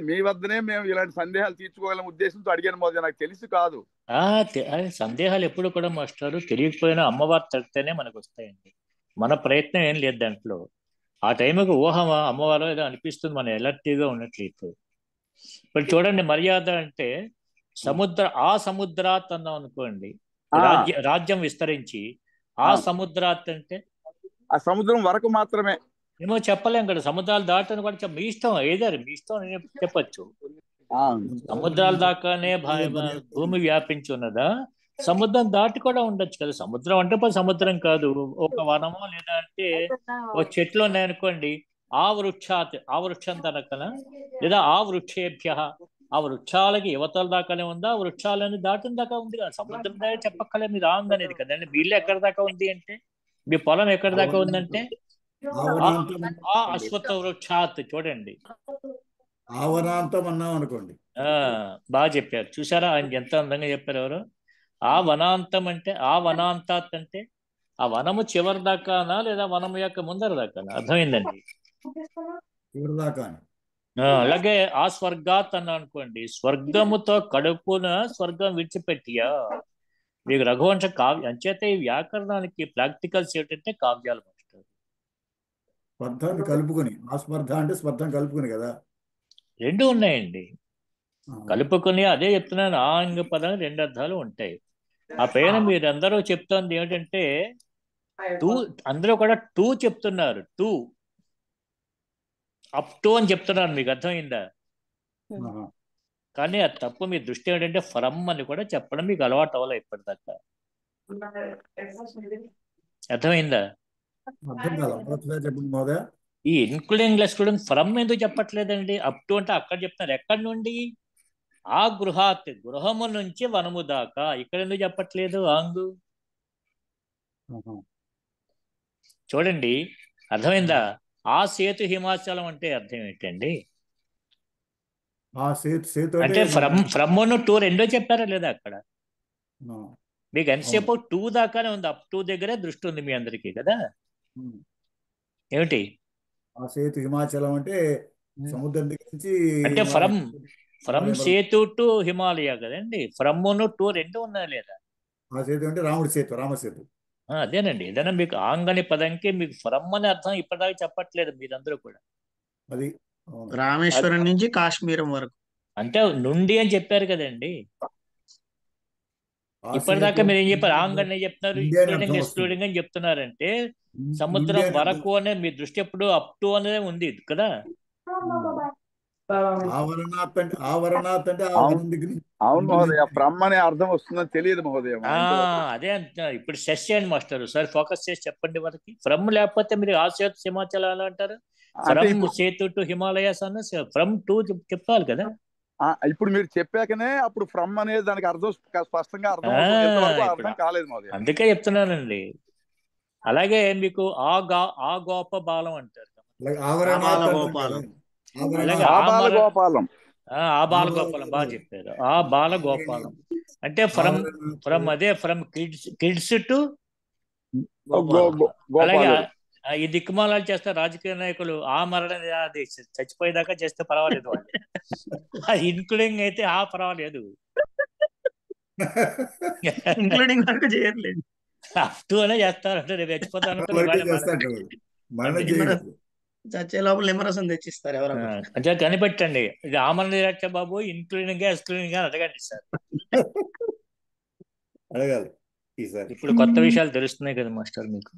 మీ వద్దనే మేము ఇలాంటి సందేహాలు తీర్చుకోగలం ఉద్దేశంతో అడిగాను మహోదయ. నాకు తెలుసు కాదు. సందేహాలు ఎప్పుడు కూడా మాస్టారు తెలియకపోయినా అమ్మవారు తడితేనే మనకు వస్తాయండి. మన ప్రయత్నం ఏం లేదు దాంట్లో. ఆ టైంకి ఊహమా అమ్మవారు ఏదో అనిపిస్తుంది మనం ఎలర్టీగా ఉన్నట్లయితే. ఇప్పుడు చూడండి, మర్యాద అంటే సముద్రాత్ అన్నాం అనుకోండి. రాజ్యం విస్తరించి సముద్రాత్ అంటే ఆ సముద్రం వరకు మాత్రమే. ఏమో చెప్పలేం కదా. సముద్రాలు దాటని కూడా మీ ఇష్టం, ఏదారు మీ ఇష్టం చెప్పచ్చు. సముద్రాల దాకానే భూమి వ్యాపించి ఉన్నదా? సముద్రం దాటి కూడా ఉండొచ్చు కదా. సముద్రం అంటే సముద్రం కాదు, ఒక వనమో లేదా అంటే ఒక చెట్లు ఉన్నాయనుకోండి. ఆ వృక్షం తనకన లేదా ఆ వృక్షేభ్య, ఆ వృక్షాలకి యువతల దాకానే ఉందా, ఆ వృక్షాలని దాటిన దాకా ఉంది కదా. సముద్రం దాకా చెప్పక్కలే మీరు రాంగ్ అనేది కదండి. మీ ఇల్లు ఎక్కడి దాకా ఉంది అంటే, మీ పొలం ఎక్కడి దాకా ఉందంటే ఆ అశ్వత్థ వృక్షాత్. చూడండి, ఆవనాంతం అన్నాం అనుకోండి. బాగా చెప్పారు. చూసారా ఆయన ఎంత అందంగా చెప్పారు ఎవరు? ఆ వనాంతం అంటే, ఆ వనాంతాత్ అంటే ఆ వనము చివరి దాకానా లేదా వనము యొక్క ముందర దాకానా? అర్థమైందండి. అలాగే ఆ స్వర్గాత్ అన్నా అనుకోండి. స్వర్గముతో కడుపున స్వర్గం విడిచిపెట్టియా. మీకు రఘువంశ కావ్యం అంచేత ఈ వ్యాకరణానికి ప్రాక్టికల్స్ ఏంటంటే కావ్యాలు మాస్టర్. స్పర్ధాన్ని కలుపుకొని, ఆ స్పర్ధ అంటే స్పర్ధం కలుపుకొని కదా. 2 ఉన్నాయండి. కలుపుకొని అదే చెప్తున్నాను. ఆంగ పదం 2 అర్థాలు ఉంటాయి. ఆ పైన మీరందరూ చెప్తోంది ఏమిటంటే అందరూ కూడా 2 చెప్తున్నారు. 2 అప్ టు అని చెప్తున్నారు. మీకు అర్థమైందా? కానీ అది తప్పు. మీ దృష్టి ఏంటంటే ఫ్రమ్ అని కూడా చెప్పడం మీకు అలవాటు అవ్వాలి ఇప్పటిదాకా. అర్థమైందా? అర్థం కాదు, మరొకసారి చెప్పండి మహోదయ. ఈ ఇన్క్లూడింగ్ ఎక్స్క్లూడింగ్ ఫ్రమ్ ఎందుకు చెప్పట్లేదండి? అప్ టు అంటే అక్కడ చెప్తున్నారు. ఎక్కడి నుండి? ఆ గృహాత్, గృహము నుంచి వనము దాకా. ఇక్కడ ఎందుకు చెప్పట్లేదు ఆంగు? చూడండి, అర్థమైందా? ఆ సేతు హిమాచలం అంటే అర్థం ఏంటండి? ఆ సేతు అంటే ఫ్రమ్ టు రెండో చెప్పారా లేదా అక్కడ? మీకు ఎంతసేపు టూ దాకానే ఉంది. అప్ టు దగ్గరే దృష్టి ఉంది మీ అందరికీ కదా. ఏమిటి ఆ సేతు హిమాచలం అంటే సముద్రం దగ్గర నుంచి అంటే ఫ్రమ్ సేతు టు హిమాలయ కదండి. ఫ్రమ్ టు రెండు ఉన్నాయి లేదా? ఆ సేతు అంటే రాముడి సేతు, రామసేతు. అదేనండి. ఏదైనా మీకు ఆంగని పదంకి మీకు ఫ్రమ్ అని అర్థం ఇప్పటిదాకా చెప్పట్లేదు మీరందరూ కూడా. అది రామేశ్వరం నుంచి కాశ్మీరం వరకు అంటే నుండి అని చెప్పారు కదండి. ఇప్పటిదాకా మీరు ఏం చెప్పారు? ఆంగని చెప్తున్నారు, ఇంక్లూడింగ్ ఎక్స్క్లూడింగ్ అని చెప్తున్నారంటే సముద్రం వరకు అనే మీ దృష్టి ఎప్పుడు అప్ టు అనేది ఉంది కదా. అవును మహోదయ, ఫ్రమ్ అనే అర్థం వస్తుందని తెలియదు మహోదయ. అదే అంటున్నారు. ఇప్పుడు సెస్ చేయండి మాస్టర్, సార్ ఫోకస్ చేసి చెప్పండి వాళ్ళకి. ఫ్రమ్ లేకపోతే మీరు ఆ సేతు హిమాచలాలు అంటారు, ఫ్రమ్ సేతు టు హిమాలయాస్ అన్న ఫ్రమ్ టు చెప్పాలి కదా. ఇప్పుడు మీరు చెప్పాకనే అప్పుడు ఫ్రమ్ అనేది దానికి అర్థం స్పష్టంగా అర్థం కాలేదు మహోదయ. అందుకే చెప్తున్నానండి. అలాగే మీకు ఆ గోప బాలం అంటారు. ఆ బాలగోపాలం బాగా చెప్పారు. ఆ బాలగోపాలం అంటే ఫ్రమ్ అదే ఫ్రమ్ కిడ్స్ టు. అలాగే ఈ దిక్కుమాలాలు చేస్తారు రాజకీయ నాయకులు. ఆ మరణం అది చచ్చిపోయేదాకా చేస్తే పర్వాలేదు వాళ్ళు. ఇన్క్లూడింగ్ అయితే పర్వాలేదు, ఇంక్లూడింగ్ వరకు చేయట్లేదు. అప్ టు అనే చేస్తారు. అంటే రేపు చచ్చిపోతాను చచ్చే లోపల నిమ్మరసం తెచ్చిస్తారు ఎవరో. అంటే కనిపెట్టండి, ఇది ఆమరణ దీక్ష బాబు ఇంక్లూడింగ్ ఎక్స్క్లూడింగ్ అని అడగండి సార్. అడగాలి. ఇప్పుడు కొత్త విషయాలు తెలుస్తున్నాయి కదా మాస్టర్ మీకు.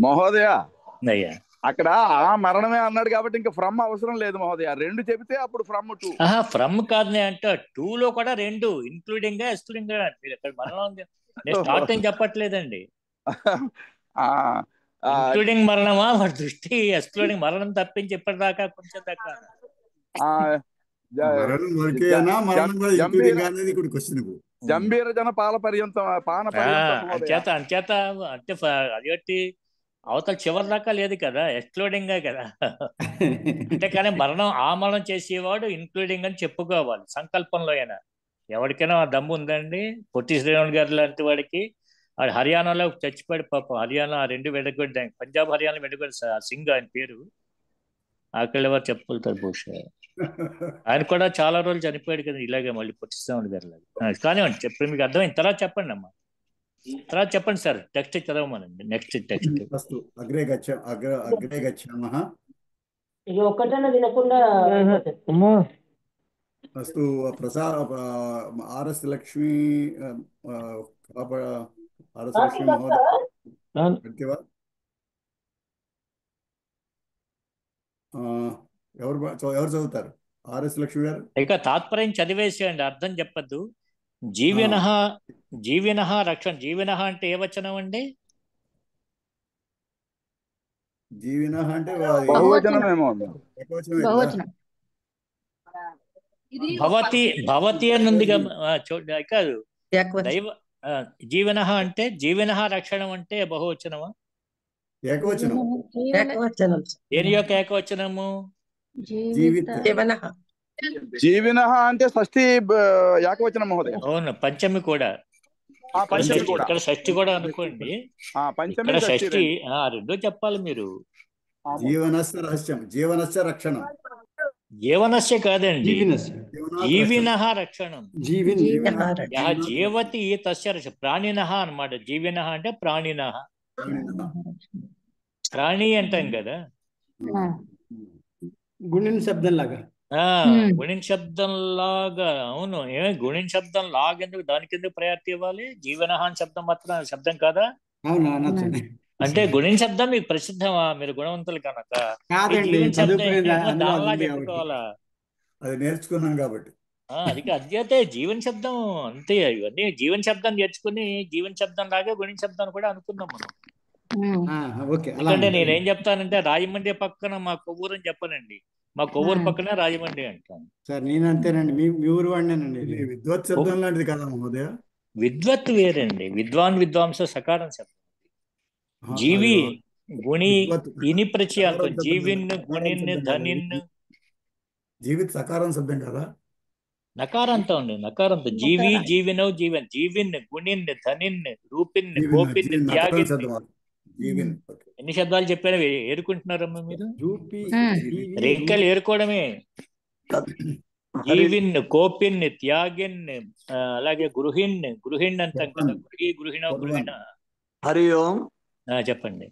మహోదయ అయ్యా అక్కడ ఆ మరణమే అన్నాడు కాబట్టి ఇంకా ఫ్రమ్ అవసరం లేదు మహోదయ. రెండు చెబితే అప్పుడు ఫ్రమ్ టు. ఫ్రమ్ కాదు అంటే టూ లో కూడా రెండు ఇంక్లూడింగ్ ఎక్స్క్లూడింగ్ ఇక్కడ మరణం స్టార్టింగ్ చెప్పట్లేదండి. ఇంక్లూడింగ్ మరణమా వాడి దృష్టి ఎక్స్క్లూడింగ్ మరణం తప్పించి ఇప్పటిదాకా కొంచెం దాకా జంబీర జన పాల పర్యంతం అంచేత అంటే అది అవతల చివరి దాకా లేదు కదా, ఎక్స్క్లూడింగ్ కదా. అంటే కానీ మరణం చేసేవాడు ఇంక్లూడింగ్ అని చెప్పుకోవాలి సంకల్పంలో అయినా. ఎవరికైనా దమ్ము ఉందండి? పొట్టి శ్రీరాములు గారు లాంటి వాడికి వాడు హర్యానాలో చచ్చిపోయాడు పాపం. హర్యానా రెండు వెడగొడ్డాయి, పంజాబ్ హర్యానా వెడగొడ్డు సింగ్ ఆయన పేరు. ఆకలి వారు చెప్పుకుంటారు బహుశా. ఆయన కూడా చాలా రోజులు చనిపోయాడు కదా ఇలాగే మళ్ళీ పొట్టి శ్రీరాములు గారు లాగా. కానివ్వండి, చెప్పి మీకు అర్థమైంది. తర్వాత చెప్పండి అమ్మా, తర్వాత చెప్పండి సార్. టెక్స్ట్ చదవమనండి. Next text. అగ్రే గచ్చామః. ఇది ఒక్కటన్నా తినకుండా అస్తు ఆర్ఎస్ లక్ష్మి మహోదయ ఎవరు చదువుతారు? ఆర్ఎస్ లక్ష్మి గారు. ఇక తాత్పర్యం చదివేసేయండి, అర్థం చెప్పద్దు. జీవిన రక్షణ. జీవిన అంటే ఏ వచనం అండి? జీవిన అంటే భవతి అని ఉంది కాదు. దైవ జీవన అంటే జీవన రక్షణం అంటే బహువచనమా ఏకవచనం? దేని యొక్క ఏకవచనము? జీవిన అంటే షష్ఠి ఏకవచనం మహోదయ. అవును, పంచమి కూడా. ఇక్కడ షష్ఠి కూడా అనుకోండి. ఇక్కడ షష్ఠి రెండో చెప్పాలి మీరు. జీవనస్య రహస్యం, జీవనస్య రక్షణం. జీవనస్య కాదండి, జీవిన రక్షణం. జీవతి తస్య రక్ష ప్రాణిన అన్నమాట. జీవిన అంటే ప్రాణిన. ప్రాణి అంటాం కదా, గుణిన్ శబ్దం లాగా. గుణిన్ శబ్దం లాగా. అవును, ఏమే గుణిన్ శబ్దం లాగా ఎందుకు? దానికి ఎందుకు ప్రయారిటీ ఇవ్వాలి? జీవన అని శబ్దం మాత్రం శబ్దం కాదా? అంటే గుణిన్ శబ్దం మీకు ప్రసిద్ధమా? మీరు గుణవంతులు కనుక అది నేర్చుకున్నాం కాబట్టి. అది అధ్యతే జీవన శబ్దం అంతే. ఇవన్నీ జీవన శబ్దం నేర్చుకుని జీవన శబ్దం లాగే గుణిన శబ్దాన్ని కూడా అనుకుందాం మనం. ఓకే అలా ఎందుకంటే నేనేం చెప్తానంటే రాజమండ్రి పక్కన మా కొవ్వూరు అని చెప్పనండి, మా కొవ్వూరు పక్కన రాజమండ్రి అంటాను. సార్ నేను అంతేనండి, మీ ఊరు వాడినేనండి. ఇది విద్వత్ శబ్దం లాంటిది కదా మహోదయ. విద్వత్ వేరండి, విద్వాన్ విద్వాంస సకారం శబ్దం. జీవి గుణి ఇని ప్రత్యయార్థం, జీవిన్ గుణిన్ ధనిన్. జీవిత్ సకారం శబ్దం కదా, నకారంతో అండి, నకారంతో. జీవి జీవినవ్ జీవన్, జీవిన్ గుణిన్ ధనిన్ రూపిన్ గోపిన్ త్యాగిన్. ఎన్ని శబ్దాలు చెప్పారో ఏరుకుంటున్నారమ్మా మీరు? రేఖలు ఏరుకోవడమే. జీవిన్ కోపిన్ త్యాగిన్, అలాగే గృహిన్ గృహిణ్ అంటాం కదా, గృహి గృహిణ గృహిణ. హరి ఓం. చెప్పండి.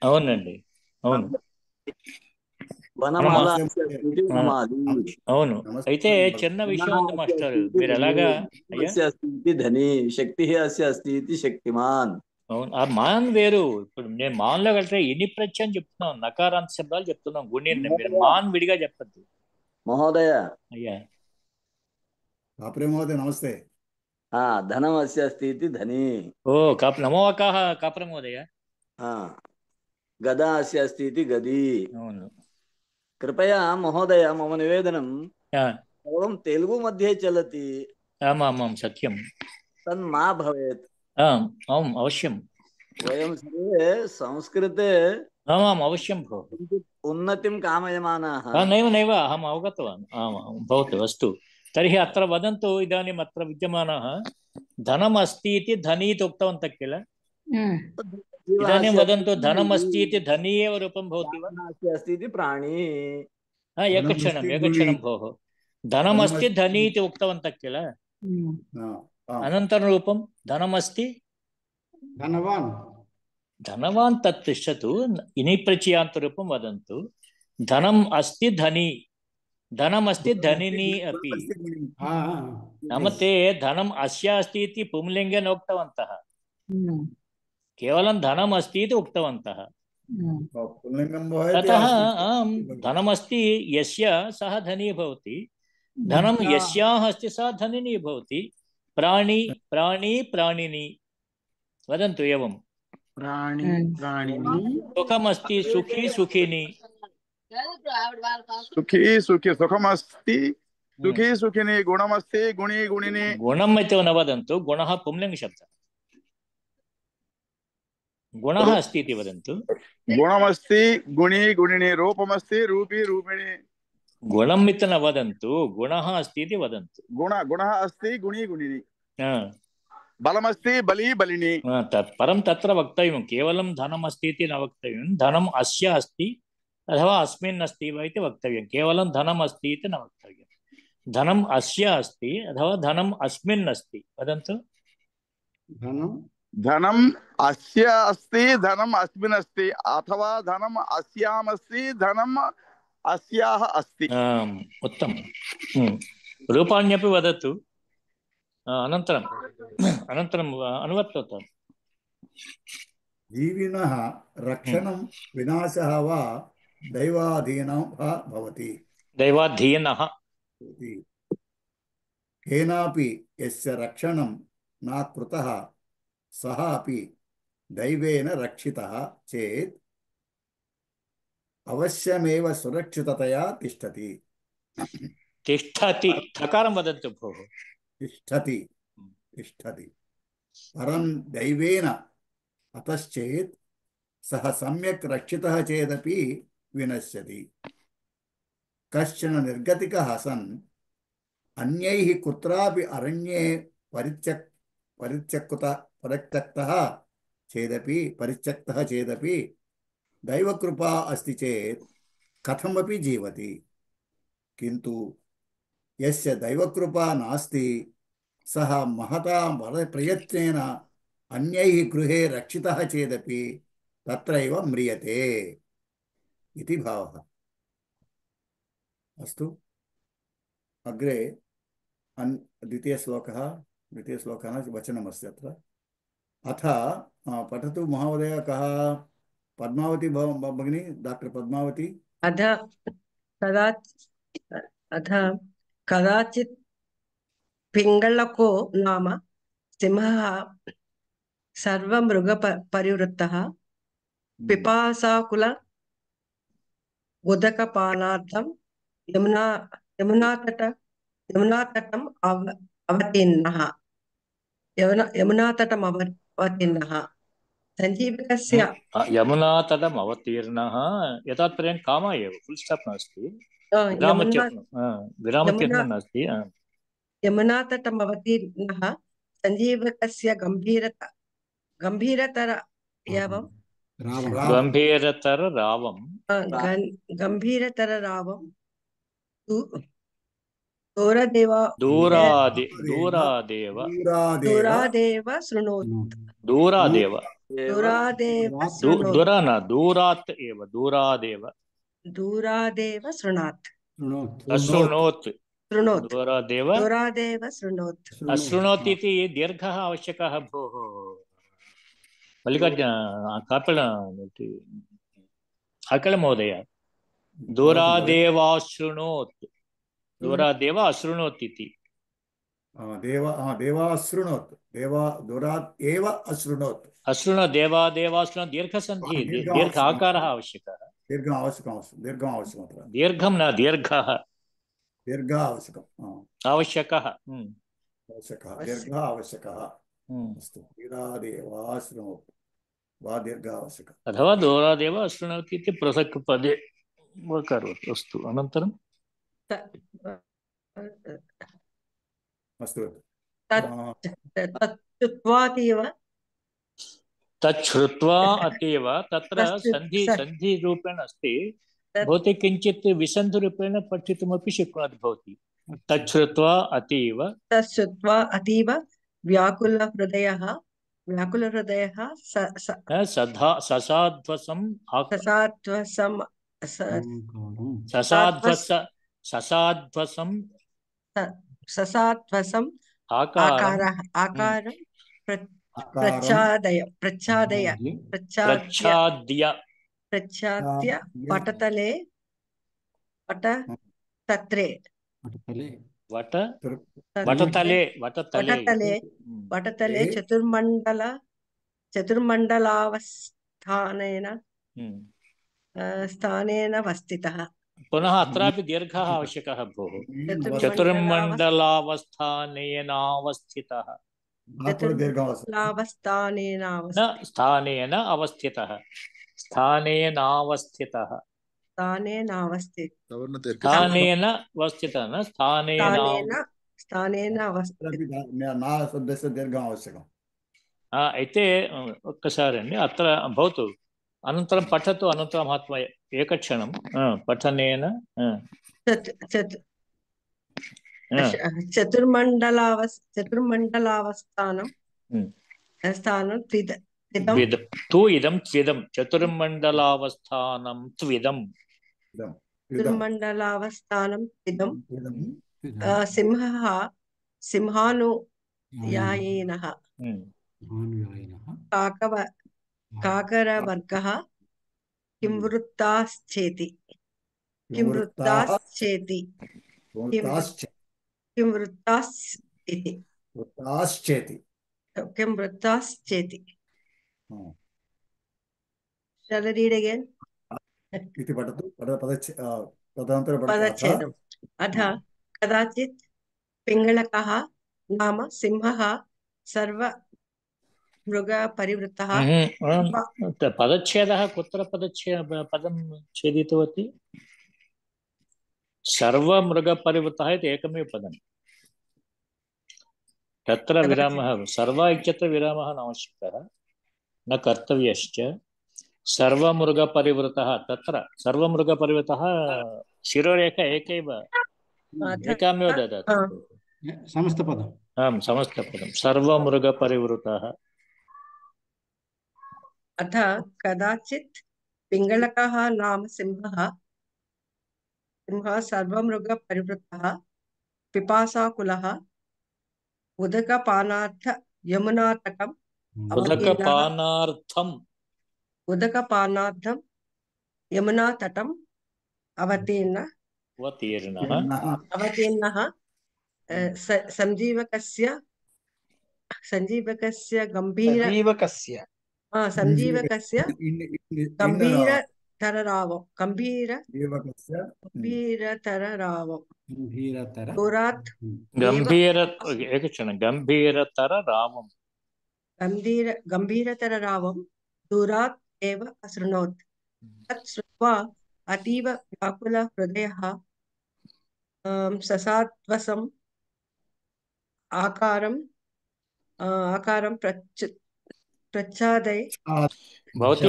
అవునండి, అవును అవును. అయితే చిన్న విషయం ఉంది మాస్టర్, మీరు ఎలాగా ధని శక్తి అస్తి శక్తిమాన్. అవును, ఆ మాన్ వేరు. ఇప్పుడు నేను మాన్ లో కలితే ఇని ప్రత్యయం చెప్తున్నాం, నకారాంత శబ్దాలు చెప్తున్నాం. గుణిన్ మీరు మాన్ విడిగా చెప్పద్దు మహోదయ. అయ్యా మహోదయ నమస్తే. ధనం అస్తి ధని. ఓ నమో కాపుర మహోదయ. గదా అస్తి గది. అవును. कृपया महोदय मम निवेदनं सर्वं तेलुगु मध्ये चलति. आमां सत्यं तन्मा भवेत्. आम् अवश्यं वयं सर्वे संस्कृते आमाम् अवश्यं भो उन्नतिं कामयमानाः. नैव नैव अहम् अवगतवान्. आम् भवतु अस्तु. तर्हि अत्र वदन्तु, इदानीम् अत्र विद्यमानः धनम् अस्ति इति धनी इति उक्तवन्तः किल? इदानीं वदन्तु, धनम् अस्ति इति धनी एव रूपं भवति वा? अस्ति इति प्राणी. एकक्षणं भोः. धनम् अस्ति धनी इति उक्तवन्तः किल? अनन्तरं रूपं धनमस्ति धनवान्. धनवान् तत् तिष्ठतु, इनि प्रत्ययान्तरूपं वदन्तु. धनम् अस्ति धनी, धनमस्ति धनिनी अपि. नाम ते धनम् अस्य अस्ति इति पुंलिङ्गे न उक्तवन्तः, केवलं धनम् अस्ति इति उक्तवन्तः. ततः धनमस्ति यस्य सः धनी भवति, धनं यस्याः अस्ति सः धनिनी भवति. प्राणी प्राणी प्राणिनी वदन्तु एवं. प्राणी प्राणिनी. सुखमस्ति सुखी सुखिनी. सुखी सुखी सुखमस्ति सुखी सुखिनी. गुणमस्ति गुणी गुणिनी. गुणम् इति न वदन्तु, गुणः पुंलिङ्गशब्दः. गुणः अस्ति इति वदन्तु. गुणमस्ति गुणी गुणिनी. रूपमस्ति रूपी रूपिणी. गुणम् इति न वदन्तु, गुणः अस्ति इति वदन्तु. गुणः अस्ति गुणी गुणिनी. बलमस्ति बली बलिनी. परं तत्र वक्तव्यं, केवलं धनम् अस्ति इति न वक्तव्यं, धनम् अस्य अस्ति अथवा अस्मिन् अस्ति वा इति वक्तव्यं. केवलं धनम् अस्ति इति न वक्तव्यं. धनम् अस्य अस्ति अथवा धनम् अस्मिन् अस्ति वदन्तु. धनम् अस्य अस्ति धनम् अस्मिन् अस्ति, अथवा धनम् अस्याम् अस्ति धनम् अस्याः अस्ति. उत्तमं. रूपाण्यपि वदतु. अनन्तरम् अनुवर्तत. जीविनः रक्षणं विनाशः वा दैवाधीनः भवति. दैवाधीनः. केनापि यस्य रक्षणं न कृतः सः अपि दैवेन रक्षितः चेत् अवश्यमेव सुरक्षिततया तिष्ठति. तिष्ठति थकारं वदन्तु भोः. तिष्ठति तिष्ठति. परं दैवेन अतश्चेत् सः सम्यक् रक्षितः चेदपि विनश्यति. कश्चन निर्गतिकः सन् अन्यैः कुत्रापि अरण्ये परित्यक्तः चेदपि दैवकृपा अस्ति चेत् कथमपि जीवति. किन्तु यस्य दैवकृपा नास्ति सः महता प्रयत्नेन अन्यैः गृहे रक्षितः चेदपि तत्रैव म्रियते इति भावः. अस्तु, अग्रे द्वितीयश्लोकः वचनमस्ति अत्र. अथ पठतु महोदय. कः? पद्मावती भगिनी, डॉक्टर पद्मावती. अध कदाचित् अध कदाचित् पिङ्गळको नाम सिंहः सर्वमृगपरिवृत्तः पिपासाकुल उदकपानार्थं यमुनातटम् अवतीर्णः यमुनातटम् अवतीर्णः सञ्जीवकस्य यमुनातटम् अवतीर्णः एतावत्पर्यन्तं कामा एव फुल् स्टाप् नास्ति विरामचिह्नं नास्ति यमुनातटम् अवतीर्णः सञ्जीवकस्य गम्भीरतर एवं गम्भीरतररावं दूरादेव शृणोत् दूरादेव शृणात् अशृणोति इति दीर्घः आवश्यकः भोः अकल महोदय दूरादेवाशृणोत् दूरादेव अशृणोत् इति देवाशृणोत् दूरात् एव अशृणोत् अशृणोत् देवादेवाशृणोत् दीर्घसन्धि दीर्घ आकारः आवश्यकः दीर्घं न दीर्घः आवश्यकः दीर्घः आवश्यकः अस्तु दूरादेवाशृणोत् वा दीर्घ आवश्यकः अथवा दूरादेव अशृणोति इति पृथक् पदे करोतु अस्तु अनन्तरं अस्तु तच्छ्रुत्वा अतीव तत्र सन्धिरूपेण अस्ति भवती किञ्चित् विसन्धिरूपेण पठितुमपि शक्नोति भवती तच्छ्रुत्वा अतीव व्याकुलहृदयः ससाध्वसम् आकारं प्रच्छाद्य पटतले चतुर्मण्डलावस्थानेन वस्थितः पुनः अत्रापि दीर्घः आवश्यकः भोः चतुर्मण्डलावस्थानेनावस्थितः स्थानेन अवस्थितः दीर्घम् आवश्यकम् అయితే ఒక్కసారి అండి అత్ర భవతు అనంతరం పఠతు అనంతరం మహాత్మ ఏకక్షణం పఠనేన చతుర్మండలావస్థానం त्विदं चतुर्मण्डलावस्थानं त्विदं सिंहानुयायिनः काकरवर्गः किंवृत्ताश्चेति Shall I read again? पदच्छेदम् अथ कदाचित् पिङ्गळकः नाम सिंहः सर्वमृगपरिवृत्तः पदच्छेदः कुत्र पदं छेदितवती सर्वमृगपरिवृत्तः इति एकमेव पदम् तत्र विरामः सर्व इत्यत्र विरामः नावश्यकः न कर्तव्यश्च सर्वमृगपरिवृतः तत्र सर्वमृगपरिवृतः शिरोरेखा एकामेव ददाति समस्तपदम् आम् समस्तपदं सर्वमृगपरिवृतः अथ कदाचित् पिङ्गळकः नाम सिंहः सर्वमृगपरिवृतः पिपासाकुलः उदकपानार्थ यमुनातटम् उदकपानार्थं यमुनातटम् अवतीर्णः संजीवकस्य गंभीर संजीवकस्य गंभीरतररावं दूरात् गंभीरतररावं दूरात् एव अशृणोत् तत् श्रुत्वा अतीव व्याकुलहृदयः ससात्वसम् आकारं प्रच्छादय भवती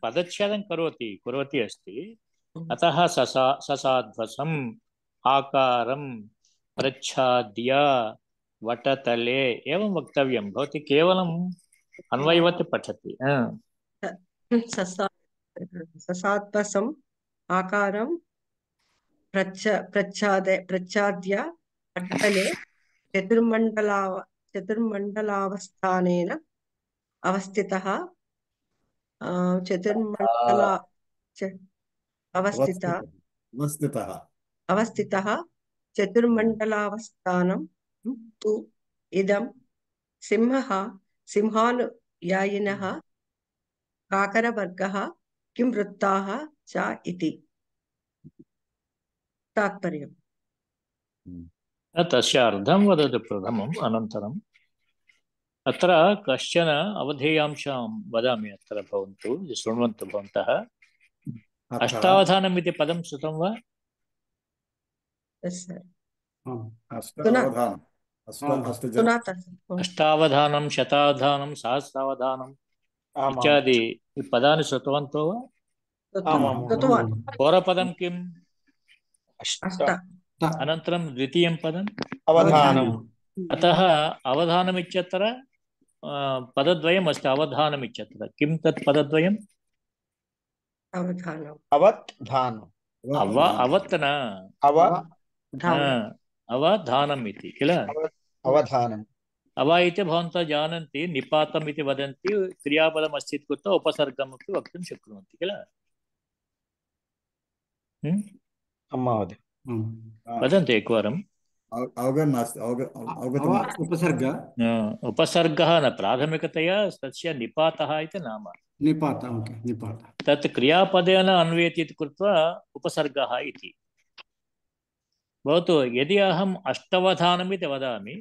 पदच्छेदं कुर्वती अस्ति अतः ससाध्वसम् आकारं प्रच्छाद्य वटतले एवं वक्तव्यं भवती केवलम् अन्वयवत् पठति ससात्वसम् आकारं प्रच्छाद्य वटतले चतुर्मण्डलावस्थानेन अवस्थितः चतुर्मण्डलावस्थानं तु इदं सिंहानुयायिनः काकरवर्गः किं वृत्ताः च इति तात्पर्यम्। तस्य अर्थं वदतु प्रथमम् अनन्तरम् अत्र कश्चन अवधेयांशां वदामि अत्र भवन्तु शृण्वन्तु भवन्तः अष्टावधानम् इति पदं श्रुतं वा? अष्टावधानं शतावधानं सहस्रावधानम् इत्यादि पदानि श्रुतवन्तो वा? पूर्वपदं किम्? अनन्तरं द्वितीयं पदम् अवधानम्। अतः अवधानम् इत्यत्र पदद्वयम् अस्ति। अवधानम् इत्यत्र किं तत् पदद्वयम्? अवत् न अवधानम् इति किल? अवधानम्। अव इति भवन्तः जानन्ति निपातम् इति वदन्ति क्रियापदम् अस्ति इति कृत्वा उपसर्गमपि वक्तुं शक्नुवन्ति किल? महोदय वदन्तु एकवारम्। उपसर्गः न प्राथमिकतया तस्य निपातः इति नाम। तत् क्रियापदेन अन्वयति इति कृत्वा उपसर्गः इति। भवतु यदि अहम् अष्टवधानम् इति वदामि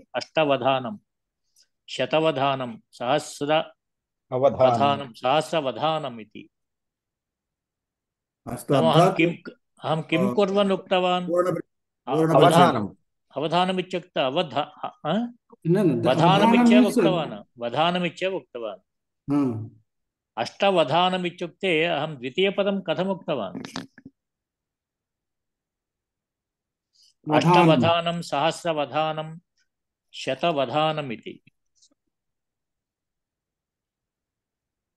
सहस्रावधानं सहस्रवधानम् इति अहं किं कुर्वन् उक्तवान्? अवधानमित्युक्ते वधानमित्येव उक्तवान्। अष्टवधानमित्युक्ते अहं द्वितीयपदं कथम् उक्तवान्? अष्टवधानं सहस्रवधानं शतवधानम् इति।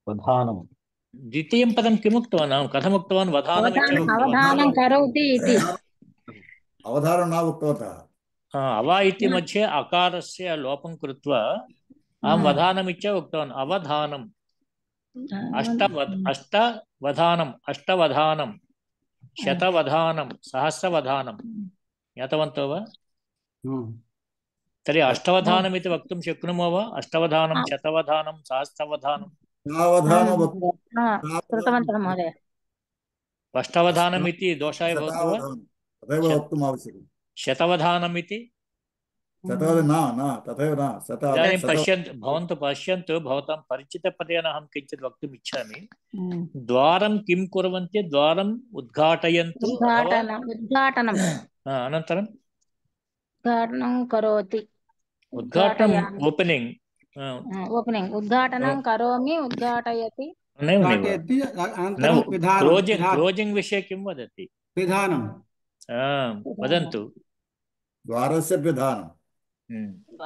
द्वितीयं पदं किम् उक्तवान्? अहं कथम् उक्तवान्? अवधानं करोति इति। अवधानं न उक्तवन्तः। अव इति मध्ये अकारस्य लोपं कृत्वा अहं वधानमित्य उक्तवान्। अवधानम् अष्टवधानं शतवधानं सहस्रवधानं ज्ञातवन्तो वा? तर्हि अष्टवधानम् इति वक्तुं शक्नुमो वा? अष्टवधानं शतवधानं सहस्रवधानं अष्टवधानम् इति दोषाय भवति वा? शतवधानम् इति इदानीं पश्यन्तु भवन्तः पश्यन्तु भवतां परिचितपदेन अहं किञ्चित् वक्तुम् इच्छामि। द्वारं किं कुर्वन्ति? द्वारम् उद्घाटयन्तु। अनन्तरं उद्घाटनं करोति। उद्घाटनम् ओपनिङ्ग् उद्घाटनं करोमि उद्घाटयति। क्लोजिङ्ग् विषये किं वदति? वदन्तु। द्वारस्य पिधानं।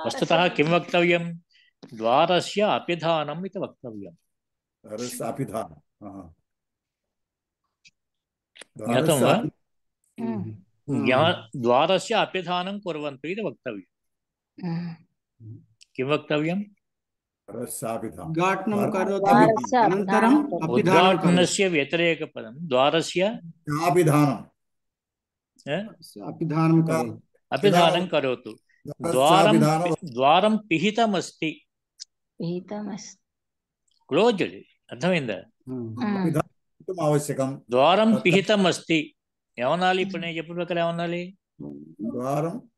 वस्तुतः किं वक्तव्यं? द्वारस्य अपिधानम् इति वक्तव्यम्। ज्ञातं वा? द्वारस्य अपिधानं कुर्वन्तु इति वक्तव्यम्। किं वक्तव्यम्? उद्घाटनस्य व्यतिरेकपदं द्वारस्य अपिधानं करोतु। अपिधानं करोतु। द्वारं पिहितमस्ति, క్లోజ్డ్, అర్థమైందా? आवश्यकं ద్వారం పిహితమస్తి ఏమనాలి? ఇప్పుడు నేను చెప్పిన ప్రకారం ఏమనాలి?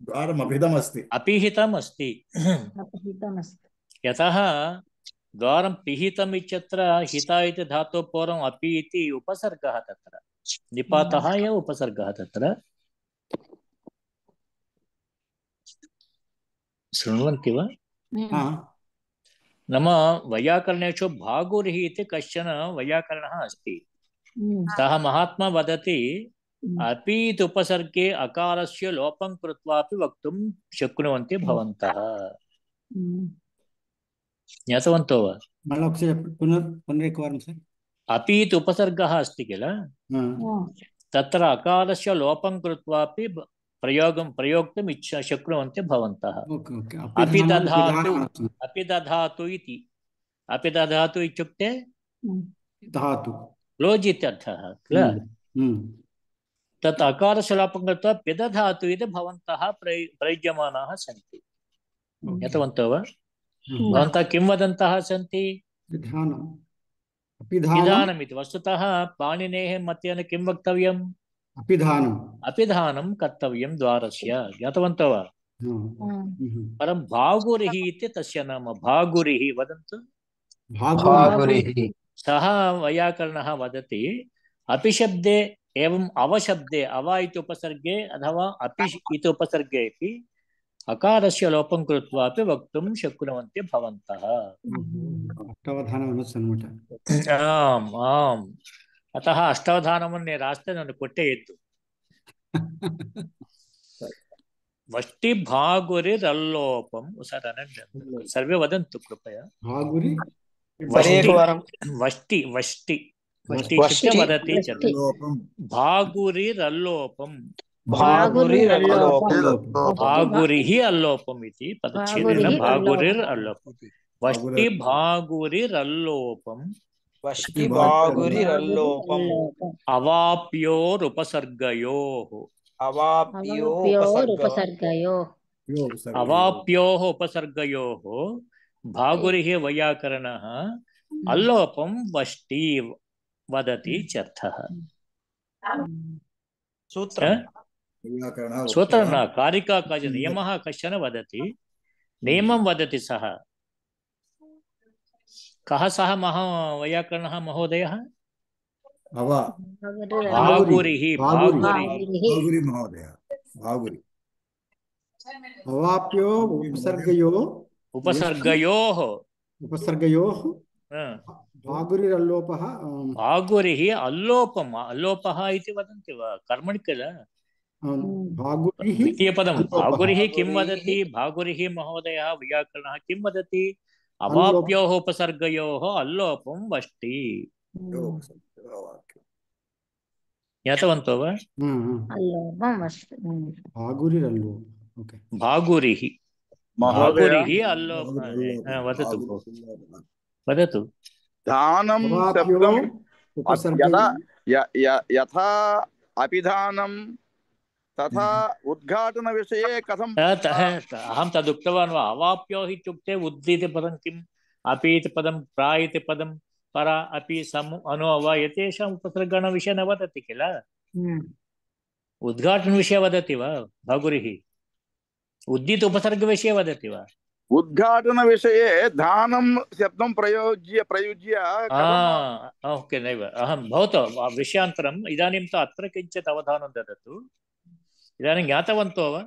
ద్వారం అపిహితమస్తి, అపిహితమస్తి. యతః ద్వారం పిహితం ఇత్యత్ర హిత ఇతి ధాతో పూర్వం అపి ఇతి ఉపసర్గः తత్ర నిపాతः एव उपसर्गः तत्र। शृण्वन्ति वा? नाम वैयाकरणेषु भागुरिः इति कश्चन वैयाकरणः अस्ति। सः महात्मा वदति अपि इति उपसर्गे अकारस्य लोपं कृत्वापि वक्तुं शक्नुवन्ति भवन्तः। ज्ञातवन्तो वा? पुनरेकवारं सर। अपि इति उपसर्गः अस्ति किल, तत्र अकारस्य लोपं कृत्वापि प्रयोक्तुम् इच्छा शक्नुवन्ति भवन्तः। अपि दधातु इति, अपि दधातु इत्युक्ते धातु क्लोज् इत्यर्थः किल। तत् अकारस्य लोपं कृत्वा पिदधातु इति भवन्तः प्रयुज्यमानाः सन्ति। ज्ञातवन्तो वा? भवन्तः किं वदन्तः सन्ति? पिधानम् इति। वस्तुतः पाणिनेः मतेन किं वक्तव्यम्? अपिधानं कर्तव्यं द्वारस्य। ज्ञातवन्तो वा? परं भागुरिः इति तस्य नाम। भागुरिः वदन्तु। सः वैयाकरणः वदति अपि शब्दे एवं अवशब्दे, अव इति उपसर्गे अथवा अपि इति उपसर्गे अपि अकारस्य लोपं कृत्वा अपि वक्तुं शक्नुवन्ति भवन्तः। आम् आम्। अतः अष्टावधानमन्ने रास्ते नन्नु कोट्टेयेत्तु। वष्टि भागुरिरल्लोपं सर्वे वदन्तु कृपया। वष्टि वष्टि वष्टि इत्युक्ते वदति चेत् भागुरिरल्लोपं, भागुरिः अल्लोपम् इति पदच्छेदेन भागुरिरल्लोपं। वष्टि भागुरिरल्लोपं, अवाप्योरुपसर्गयोः, अवाप्योः उपसर्गयोः भागुरिः वैयाकरणः अल्लोपं वष्टि वदति इत्यर्थः। सूत्रं न, कारिका कश्चन नियमः कश्चन वदति, नियमं वदति सः। कः सः वैयाकरणः महोदयः? भागुरिः, भागुरि महोदय, भागुरि। अवाप्यो उपसर्गयोः भागुरिरल्लोपः, भागुरिः अल्लोपम्, अल्लोपः इति वदन्ति वा कर्मणि किल। द्वितीयपदं भागुरिः किं वदति? भागुरिः महोदयः वैयाकरणः किं वदति? अवाप्योः उपसर्गयोः अल्लोपं वष्टि। ज्ञातवन्तो वा? भागुरिः, भागुरिः अल्लोपं। वदतु वदतु। दानं शब्दं यथा अपिधानं तथा उद्घाटनविषये कथं? अहं तदुक्तवान् वा? अवाप्योः इत्युक्ते उद् इति पदं किम्, अपि इति पदं, प्रा इति पदं, परा, अपि, सम्, अनु, अव एतेषाम् उपसर्गणविषये न वदति किल। उद्घाटनविषये वदति वा भागुरिः? उद्दित उपसर्गविषये वदति वा? उद्घाटनविषये दानं शब्दं प्रयुज्य ओके, नैव अहं भवतु विषयान्तरम्। इदानीं तु अत्र किञ्चित् अवधानं ददतु। इदानीं ज्ञातवन्तो वा?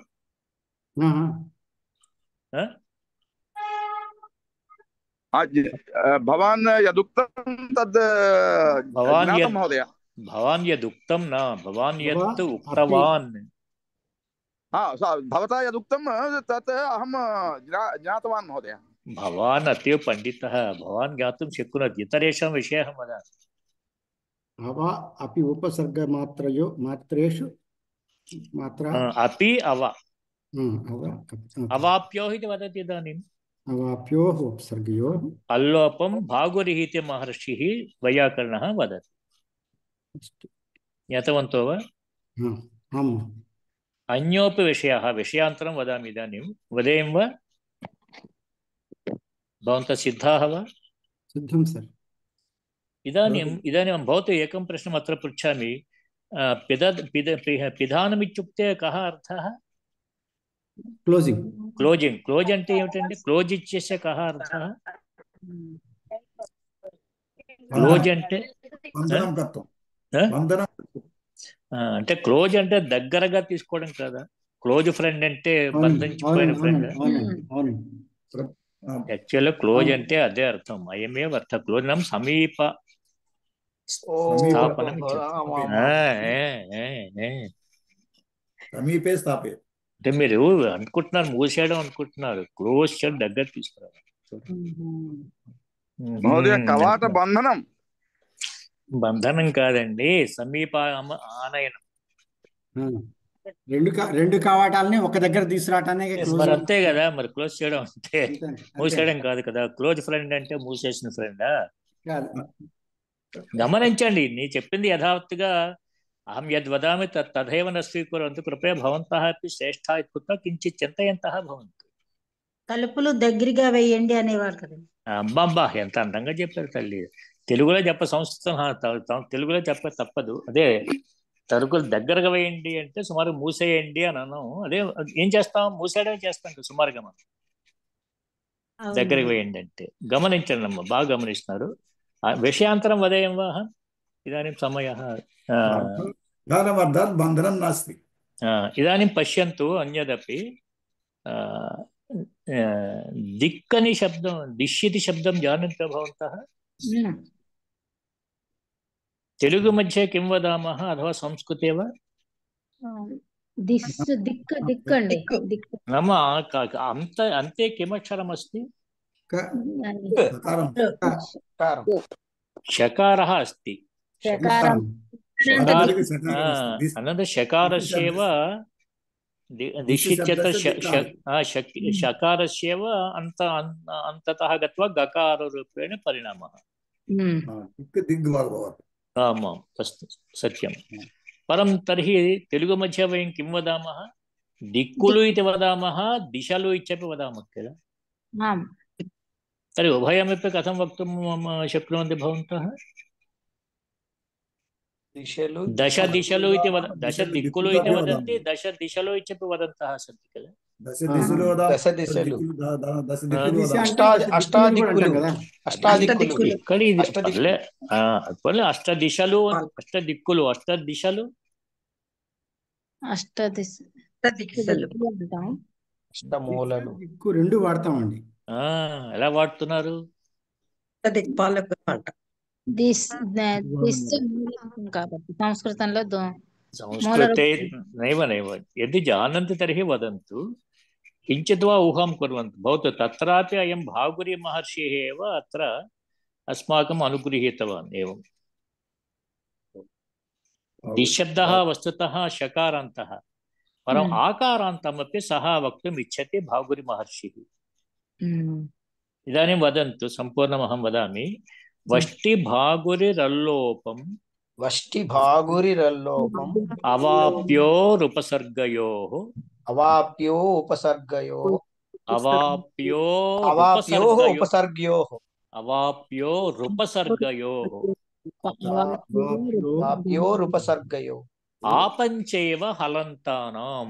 भवान् यदुक्तं तद् ज्ञातं महोदय। भवान् यदुक्तं न, भवान् यत् उक्तवान्। भवता यदुक्तं तत् अहं ज्ञातवान् महोदय। भवान् अतीव पण्डितः, भवान् ज्ञातुं शक्नोति। इतरेषां विषये अहं वदामि। अपि उपसर्गमात्रयो मात्रेषु मात्रा अपि अव, अवाप्योः इति वदति। इदानीम् अवाप्योः उपसर्गयोः अल्लोपं भागुरिः इति महर्षिः वैयाकरणः वदति। ज्ञातवन्तो वा? अन्योपि विषयः विषयान्तरं वदामि इदानीं वदेयं वा भवन्तः सिद्धाः वा सिद्धं सर इदानीं भवतु एकं प्रश्नम् अत्र पृच्छामि पिधानमित्युक्ते कः अर्थः क्लोजिंग क्लोज అంటే ఏమిటండి క్లోజ్ ఇచ్చేసే కహ అర్థः క్లోజ్ అంటే అంటే క్లోజ్ అంటే దగ్గరగా తీసుకోవడం కదా క్లోజ్ ఫ్రెండ్ అంటే బంధించిపోయిన ఫ్రెండ్ యాక్చువల్ క్లోజ్ అంటే అదే అర్థం అయమే అర్థ క్లోజ్ నం సమీప స్థాపనం సమీపే స్థాపే అంటే మీరు అనుకుంటున్నారు మూసేయడం అనుకుంటున్నారు క్లోజ్ చేయడం దగ్గర తీసుకురావాలి కవాట బంధనం బంధనం కాదండి సమీప ఆనయనం రెండు కవాటాలని ఒక దగ్గర తీసుకురావటానికి మరి అంతే కదా మరి క్లోజ్ చేయడం అంటే మూసేయడం కాదు కదా క్లోజ్ ఫ్రెండ్ అంటే మూసేసిన ఫ్రెండా గమనించండి నీ చెప్పింది యథావత్తుగా అహం యద్వదామి తథైవ న స్వీకుర్వంతు కృపయా భవంతః అపి శ్రేష్ఠా ఇత్యుక్త్వా కించిత్ చింతయంతః భవంతు తలుపులు దగ్గరగా వేయండి అనేవారు కదా అబ్బబ్బా ఎంత అందంగా చెప్పారు తల్లి తెలుగులో సంస్కృతం తెలుగులో చెప్ప తప్పదు అదే తలుపులు దగ్గరగా వేయండి అంటే సుమారు మూసేయండి అని అన్నాం అదే ఏం చేస్తాం మూసేయడం చేస్తాం సుమారుగా మనం దగ్గరకు వేయండి అంటే గమనించండి అమ్మ బాగా గమనిస్తున్నారు విషయాంతరం వదేయం వా ఇదాनीं సమయः బంధనం నాస్తి ఇదాनीं పశ్యంతు అన్యదపి దిక్కని శబ్దం దిశ్యతి శబ్దం జానంతో భవంతः తెలుగు మధ్య కిం వదామः అథవా సంస్కృతే వా దిక్కండి నామ అంతే కిమక్షరం అస్తి షకారः अस्ति अनन्तरं शकारस्यैव दिशिच्यत शकारस्यैव अन्ततः गत्वा गकाररूपेण परिणामः आमाम् अस्तु सत्यं परं तर्हि तेलुगु मध्ये वयं किं वदामः दिक्कुलु इति वदामः दिशलु इत्यपि वदामः किल तर्हि उभयमपि कथं वक्तुं शक्नुवन्ति भवन्तः दश दिशलु इति दश दिक्कुलु इति वदन्ति दश दिशलु इत्यपि वदन्तः सन्ति किल अष्टदिशलु अष्टदिक्कुलु अष्टदिशलु అష్టమూలలు రెండు వాడతామండి ఎలా వాడుతున్నారు కాబట్టి సంస్కృతంలో సంస్కృతే నైవ నైవ యది జానంతి తర్హి వదంతు కించిత్ వా ఊహాం కుర్వంతు భవతు తత్రాపి అయం భాగురి మహర్షిः एव అత్ర అస్మాకం అనుగృహీతవాన్ ఏవం दिशब्दः वस्तुतः शकारान्तः परम् आकारान्तमपि सः वक्तुम् इच्छति भागुरि महर्षिः इदानीं वदन्तु संपूर्णमहं वदामि वष्टिभागुरिरल्लोपम् अवाप्योरुपसर्गयोः ఆపంచైవ హలంతానాం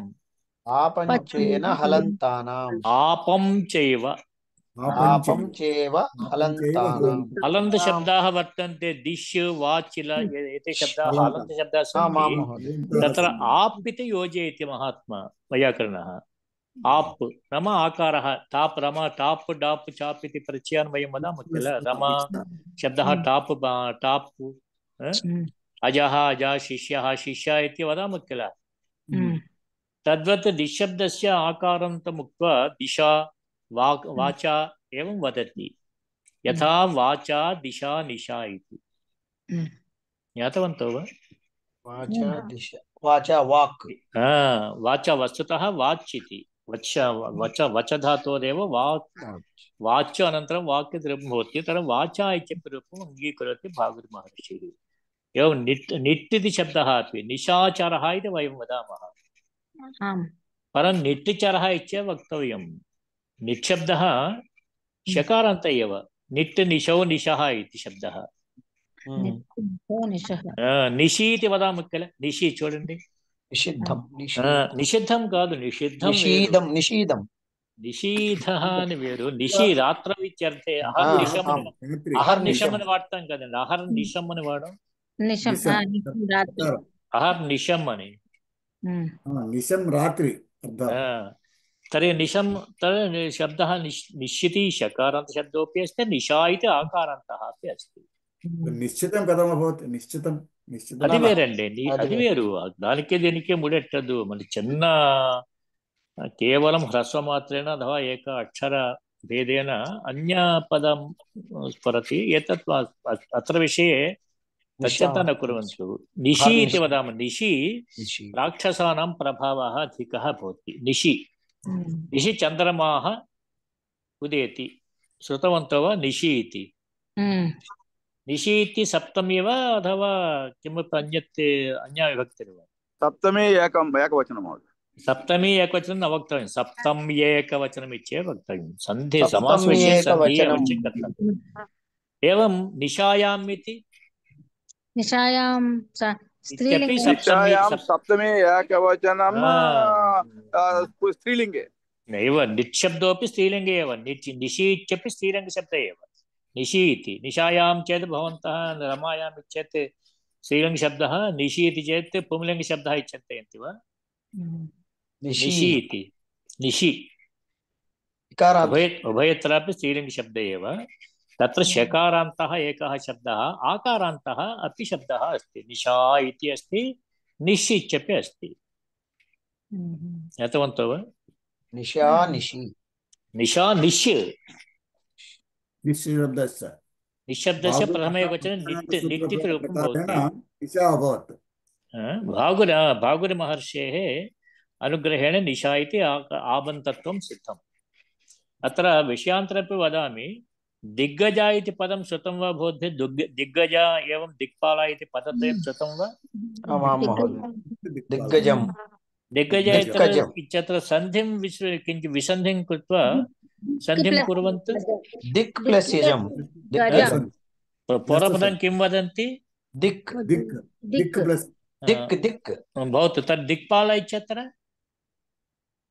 हलन्त शब्दाः वर्तन्ते दिश् वाच् एते शब्दाः हलन्त शब्दाः सन्ति तत्र आप् इति योजयति महात्मा वैयाकरणः आप् रमा आकारः टाप् रमा टाप् डाप् चाप् इति प्रत्ययान् वयं वदामः किल रमा शब्दः टाप् टाप् अजः अजा शिष्यः शिष्या इति वदामः किल तद्वत् दिशब्दस्य आकारन्तमुक्त्वा दिशा वाचा एवं वदति यथा वाचा दिशा निशा इति ज्ञातवन्तो वा वाचा वाक् वाचा वस्तुतः वाच् इति वच धातोरेव वाच् अनन्तरं वाक् द्रव्यं भवति तत्र वाचा इत्यपि रूपम् अङ्गीकरोति भागुरि महर्षिः एवं निट् इति शब्दः अपि निशाचरः इति वयं वदामः आम् परं निट्टिचरः इत्य वक्तव्यं। निट्शब्दः शकारान्त एव। निट् निशौ निशः इति शब्दः। निशः निशि इति वदामः किल। निशि చూడండి, నిషిద్ధం నిషిద్ధం కాదు, నిషిద్ధం వేరు, నిషీదం నిషీదం నిషీధः అని వేరు. నిషి రాత్రం ఇత్యర్థే. అహర్నిశం అహర్నిశం అని వాడతాం కదండి. అహర్నిశం అని వాడం. निशम रात्रि अहर्निशम అని. निशम रात्रि तर्हि निशम तर्हि शब्दः निश्चिति शकारान्त शब्दोऽपि अस्ति, निशा इति आकारान्तः अपि अस्ति. నిశ్చితం కథమభవత్ నిశ్చితం నిశ్చితం అది వేరండి, అది వేరు. దానికే దీనికే ముడెట్టదు. మరి చిన్న కేవలం హ్రస్వ మాత్రేణ అథవా ఏక అక్షర భేదేన అన్య పదం స్ఫురతి. एतत् अत्र विषये तच्चिन्ता न कुर्वन्तु. निशि इति वदामः. निशि राक्षसानां प्रभावः अधिकः भवति. निशि निशि चन्द्रमाः उदेति. श्रुतवन्तो वा निशि इति? निशि इति सप्तमी वा अथवा किमपि अन्यत् अन्या विभक्तिर्वा? सप्तमी एकवचनं महोदय. सप्तमी एकवचनं न वक्तव्यं, सप्तम् एकवचनम् इत्येव वक्तव्यं. सन्धि समासविषये सन्धिः अवश्यं कर्तव्यम्. एवं निशायाम् इति निशायां इत्यपि सप्तमी एकवचनं स्त्रीलिङ्गे नैव. निट्शब्दोऽपि स्त्रीलिङ्गे एव. निशि इत्यपि स्त्रीलिङ्गशब्दः एव. निशि इति. निशायां चेत् भवन्तः रमायाम् इत्येत् स्त्रीलिङ्गशब्दः, निशि इति चेत् पुंलिङ्गशब्दः इति चिन्तयन्ति वा? निशि इति निशि उभयत्रापि स्त्रीलिङ्गशब्दः एव. तत्र शकारान्तः एकः शब्दः, आकारान्तः अपि शब्दः अस्ति. निशा इति अस्ति, निश् इत्यपि अस्ति. ज्ञातवन्तो वा? निशा निशि निशा निश् निश्शब्दस्य निश्शब्दस्य प्रथमैकवचने निट् निट् इति रूपं भवति. निशा अभवत्. भागुरमहर्षेः अनुग्रहेण निशा इति आबन्तत्वं सिद्धम्. अत्र विषयान्तरपि वदामि. दिग्गजा इति पदं श्रुतं वा भवद्भिः? दिग्गजा एवं दिक्पाला इति पदत्रयं श्रुतं वा? दिग्गजं दिग्गज इत्यत्र सन्धिं किञ्चित् विसन्धिं कृत्वा सन्धिं कुर्वन्तु. दिक् प्लस् यजं पूर्वपदं किं वदन्ति? दिक् दिक् दिक् प्लस् दिक् दिक् भवतु. तद् दिक्पाल इत्यत्र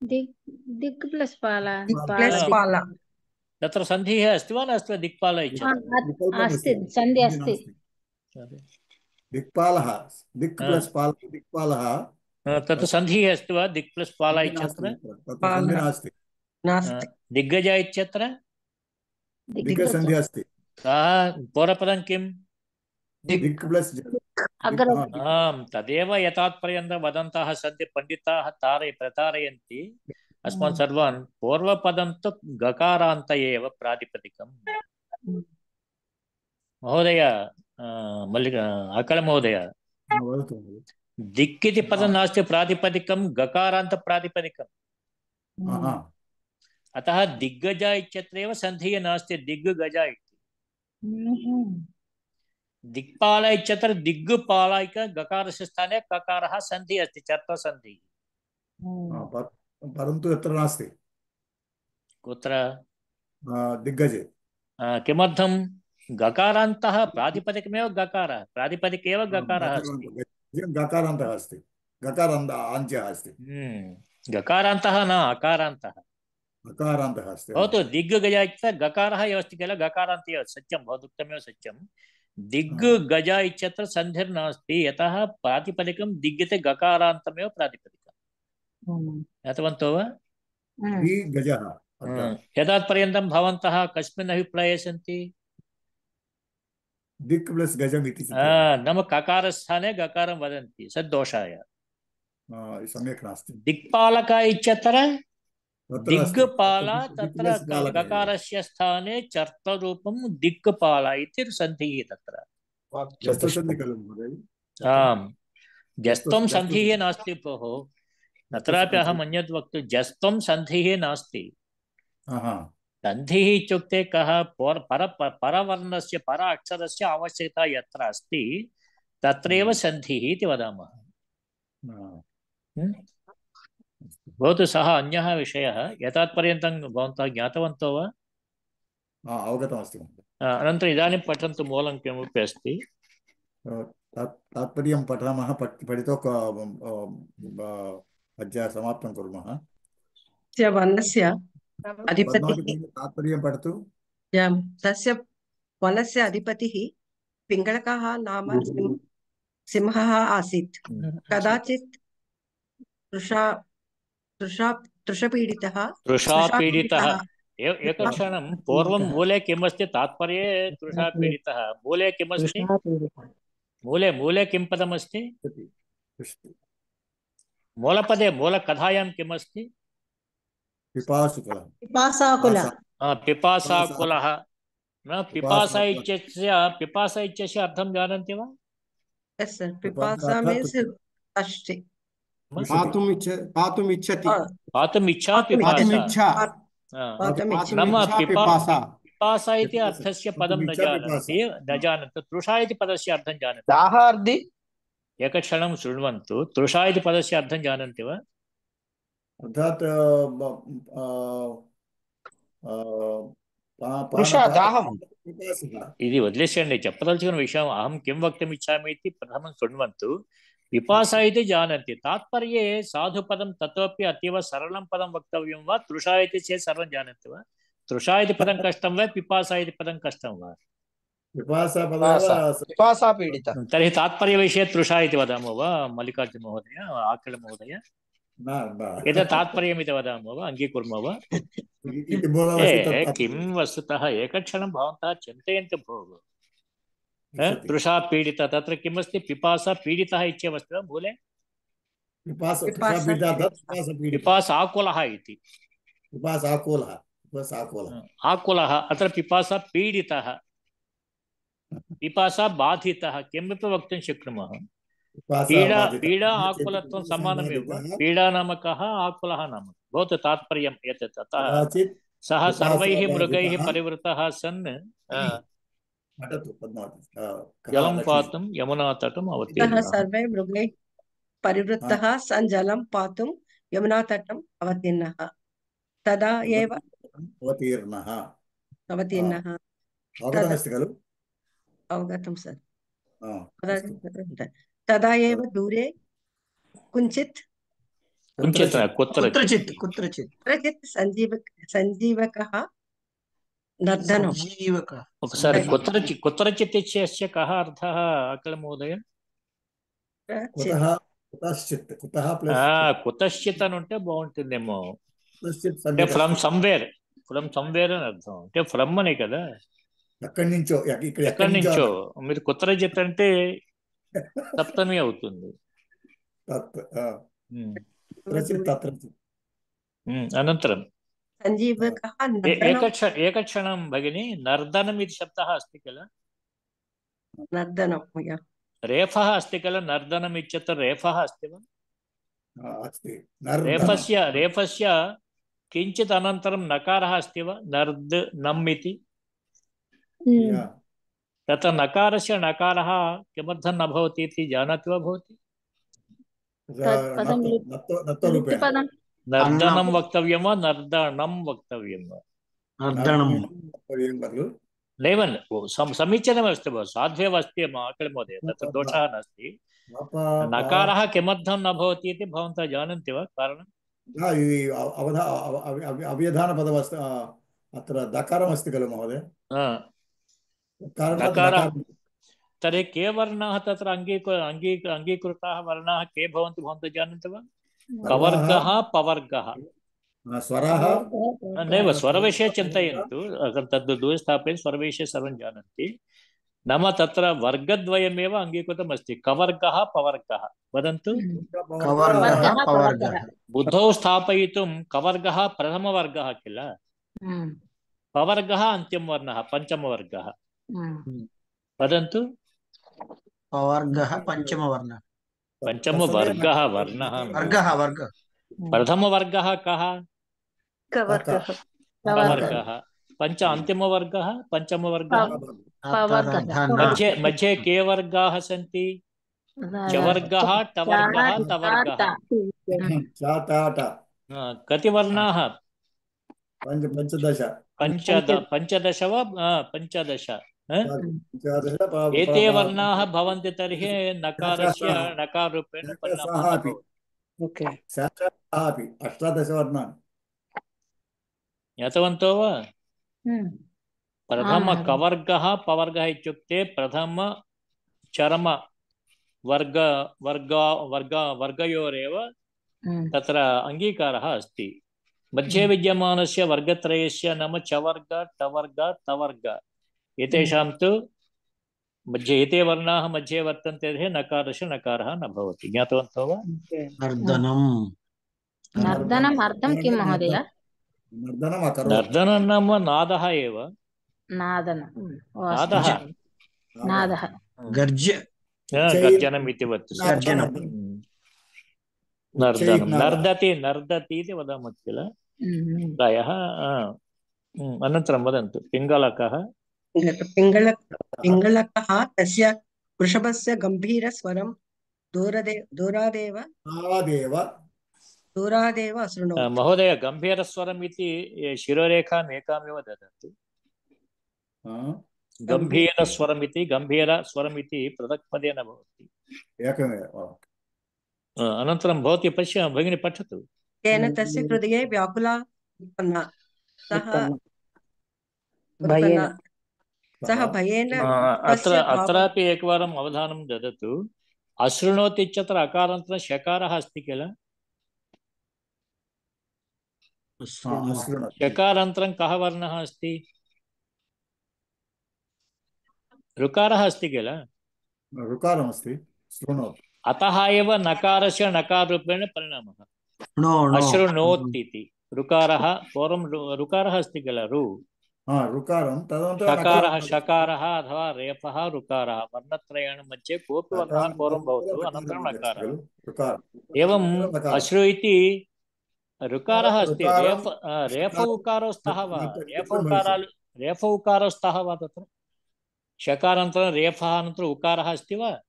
दिक् प्लस् पाला तत्र सन्धिः अस्ति वा नास्ति वा? दिक्पाल अस्ति, सन्धि अस्ति. दिक्पालः दिक् प्लस् पाल दिक्पालः तत्र सन्धिः अस्ति वा? दिक् प्लस् पाल इत्यत्र नास्ति. दिग्गज इत्यत्र दिग्गसन्धिः अस्ति. पूर्वपदं किम्? दिक् प्लस् तदेव यथात्पर्यन्तं वदन्तः सन्ति पण्डिताः प्रतारयन्ति अस्मान् सर्वान्. पूर्वपदं तु गकारान्त एव प्रातिपदिकम्. महोदय अकलमहोदय, दिक् इति पदं नास्ति, प्रातिपदिकं गकारान्त प्रातिपदिकम्. अतः दिग्गज इत्यत्रैव सन्धिः नास्ति, दिग्गज इति. दिक्पाल इत्यत्र दिग्पालायिक गकारस्य स्थाने ककारः सन्धिः अस्ति, चर्तसन्धिः. परन्तु यत्र नास्ति. कुत्र? दिग्गजे. किमर्थं? गकारान्तः प्रातिपदिकमेव गकारः, प्रातिपदिक एव गकारः अस्ति. गकारान्तः अस्ति, गकारान्तः अस्ति. गकारान्तः न अकारान्तः, अकारान्तः अस्ति. भवतु. दिग्गज इत्यत्र गकारः एव अस्ति किल, गकारान्त एव. सत्यं, भवदुक्तमेव सत्यं. दिग्गज इत्यत्र सन्धिर्नास्ति, यतः प्रातिपदिकं दिग्गते गकारान्तमेव प्रातिपदिकम्. ज्ञातवन्तो वा? यदापर्यन्तं भवन्तः कस्मिन् अभिप्राये सन्ति? दिक् प्लस् गजम् इति नाम ककारस्थाने गकारं वदन्ति, सद्दोषाय. सम्यक् नास्ति. दिक्पालक इत्यत्र दिग्पाल, तत्र गकारस्य स्थाने चर्तरूपं दिक्पाल इति सन्धिः तत्र. आम्, जस्त्वं सन्धिः नास्ति भोः. तत्रापि अहम् अन्यद् वक्तुं, जस्त्वं सन्धिः नास्ति. सन्धिः इत्युक्ते कः? परवर्णस्य पर अक्षरस्य आवश्यकता यत्र अस्ति तत्रैव सन्धिः इति वदामः. भवतु सः अन्यः विषयः एतावत्पर्यन्तं भवन्तः ज्ञातवन्तो वा? अवगतमस्ति महोदय। अनन्तरम् इदानीं पठन्तु मूलं किमपि अस्ति। तात्पर्यं पठामः, पठित्वा अद्य समाप्तं कुर्मः। वनस्य अधिपतिः तात्पर्यं पठतु। तस्य वनस्य अधिपतिः पिङ्गळकः नाम सिंहः आसीत्। कदाचित् तृषपीडितः एकक्षणं पूर्वं मूले किमस्ति? तात्पर्ये तृषापीडितः। मूले किमस्ति? मूले किं पदमस्ति? मूलपदे मूलकथायां किमस्ति? पिपासाकुलः। पिपासाकुलः न पिपासा इत्यस्य अर्थं जानन्ति वा? पिपासा मीन्स् thirsty. पातुम् इच्छति। पातुम् इच्छा पिपासा। नाम पिपासा इति अर्थस्य पदं न जानन्ति। तृषा इति पदस्य अर्थं जानन्ति? दाहार्दि। एकक्षणं शृण्वन्तु। तृषा इति पदस्य अर्थं जानन्ति वा? अर्थात् ఇది వదిలేసేయండి, చెప్పదలుచుకున్న విషయం అహం కిం వక్తుम् ఇచ్చామి इति प्रथमं शृण्वन्तु। पिपासा इति जानन्ति, तात्पर्ये साधुपदं ततोपि अतीव सरलं पदं वक्तव्यं वा? तृषा इति चेत् सर्वं जानन्ति वा? तृषा इति पदं कष्टं वा? पिपासा इति पदं कष्टं वा? पिपासा पीडिता। तर्हि तात्पर्यविषये तृषा इति वदामः वा मल्लिकार्जुन महोदय, आकल महोदय? एतत् तात्पर्यमिति वदामः वा, अङ्गीकुर्मः वा? किं वस्तुतः एकक्षणं भवन्तः चिन्तयन्तु भोः। तृषा पीडिता, तत्र किमस्ति? पिपासा पीडितः इत्येवस्ति वा मूले? पिपासाकुलः इति। आकुलः, अत्र पिपासा पीडितः, पिपासा बाधितः, किमपि वक्तुं शक्नुमः। पीडा आकुलत्वं समानमेव। पीडा नाम कः, आकुलः नाम भवतु तात्पर्यम् एतत्। अतः सः सर्वैः मृगैः परिवृतः सन् जलं पातुं यमुनातटम् अवतीर्णः। सर्वे मृगैः परिवृतः सन् जलं पातुं यमुनातटम् अवतीर्णः। तदा एव अवतीर्णः। अवगतं सर्। तदा एव दूरे कुत्रचित् सञ्जीवकः नर्दनं। ఒకసారి కుత్రచిత్ ఇత్యस्य కः అర్థः అకల్ మహోదయ? కుతశ్చిత్ అని ఉంటే బాగుంటుందేమో. అంటే ఫ్రమ్ సమ్వేర్ అని అర్థం. అంటే ఫ్రమ్ అనే కదా, ఎక్కడి నుంచో. మీరు కుత్రచిత్ అంటే సప్తమి అవుతుంది. అనంతరం एकक्षणं भगिनी, नर्दनम् इति शब्दः अस्ति किल? रेफः अस्ति किल? नर्दनम् इत्यत्र रेफः अस्ति वा? रेफस्य किञ्चित् अनन्तरं नकारः अस्ति वा? नम् इति। तत्र नकारस्य नकारः किमर्थं न भवति इति जानाति वा भवती? नर्दनं वक्तव्यं वा नर्दनं वक्तव्यं वा? नैव समीचीनमस्ति भो, साध्येव अस्ति आकल महोदय, तत्र दोषः नास्ति। नकारः किमर्थं न भवति इति भवन्तः जानन्ति वा कारणं? अव्यधानपदमस्ति, अत्र दकारमस्ति खलु महोदय? तर्हि के वर्णाः तत्र अङ्गीकृताः वर्णाः के भवन्ति भवन्तः जानन्ति वा? कवर्गः पवर्गः। स्वरः नैव स्वरविषये चिन्तयन्तु, तद् दूरे स्थापयन् स्वरविषये सर्वं जानन्ति। नाम तत्र वर्गद्वयमेव अङ्गीकृतमस्ति, कवर्गः पवर्गः। वदन्तु। बुद्धौ स्थापयितुं कवर्गः प्रथमवर्गः किल, पवर्गः अन्तिमवर्णः पञ्चमवर्गः। वदन्तु। पवर्गः पञ्चमवर्णः। पंचमवर्गः वर्णः प्रथमवर्गः कः? कवर्गः। पंच अन्तिमवर्गः पंचमवर्गः। मध्ये के वर्गाः सन्ति? चवर्गः, टवर्गः, तवर्गः। कति वर्णाः? पंचदश पंचदश वा? पंचदश। पंचदश एते वर्णाः भवन्ति तर्हि नकारस्य नकाररूपेण परिणामः न भवति। अष्टादश वर्णानि ज्ञातवन्तो वा? प्रथम कवर्गः पवर्गः इत्युक्ते प्रथम चरम वर्ग वर्ग वर्ग वर्गयोरेव तत्र अङ्गीकारः अस्ति। मध्ये विद्यमानस्य वर्गत्रयस्य नाम चवर्ग टवर्ग तवर्ग एतेषां तु मध्ये एते वर्णाः मध्ये वर्तन्ते तर्हि नकारस्य नकारः न भवति। ज्ञातवन्तो वा? नर्दनम् अर्थं किं महोदय? नर्दनं नाम नादः एव। नादः गर्जनम् इति वदति। नर्दति नर्दति इति वदामः किल प्रायः। अनन्तरं वदन्तु। पिङ्गलकः पिङ्गलकः तस्य वृषभस्य गम्भीरस्वरं दूरादेव अशृणोत्। महोदय गम्भीरस्वरम् इति शिरोरेखाम् एकामेव ददातु। गम्भीरस्वरम् इति पृथक् पदे न भवति। अनन्तरं भवती पश्य भगिनी पठतु। तेन तस्य हृदये व्याकुला उत्पन्ना सः भयेन अत्रापि एकवारम् अवधानं ददतु। अशृणोति इत्यत्र अकारान्तरं शकारः अस्ति किल? शकारान्तरं कः वर्णः अस्ति? ऋकारः अस्ति किल? ऋकारमस्ति। अतः एव नकारस्य नकाररूपेण परिणामः अशृणोत् इति। ऋकारः पूर्वं ऋकारः अस्ति किल? ऋकारं शकारः शकारः अथवा रेफः ऋकारः वर्णत्रयेण मध्ये कोऽपि वर्णः पूर्वं भवतु अनन्तरं नकारः। एवम् अश्रु इति ऋकारः अस्ति। रेफ उकारो स्तः वा? रेफ उकारो स्तः वा तत्र? शकारान्तरं रेफः अनन्तरम् उकारः अस्ति वा?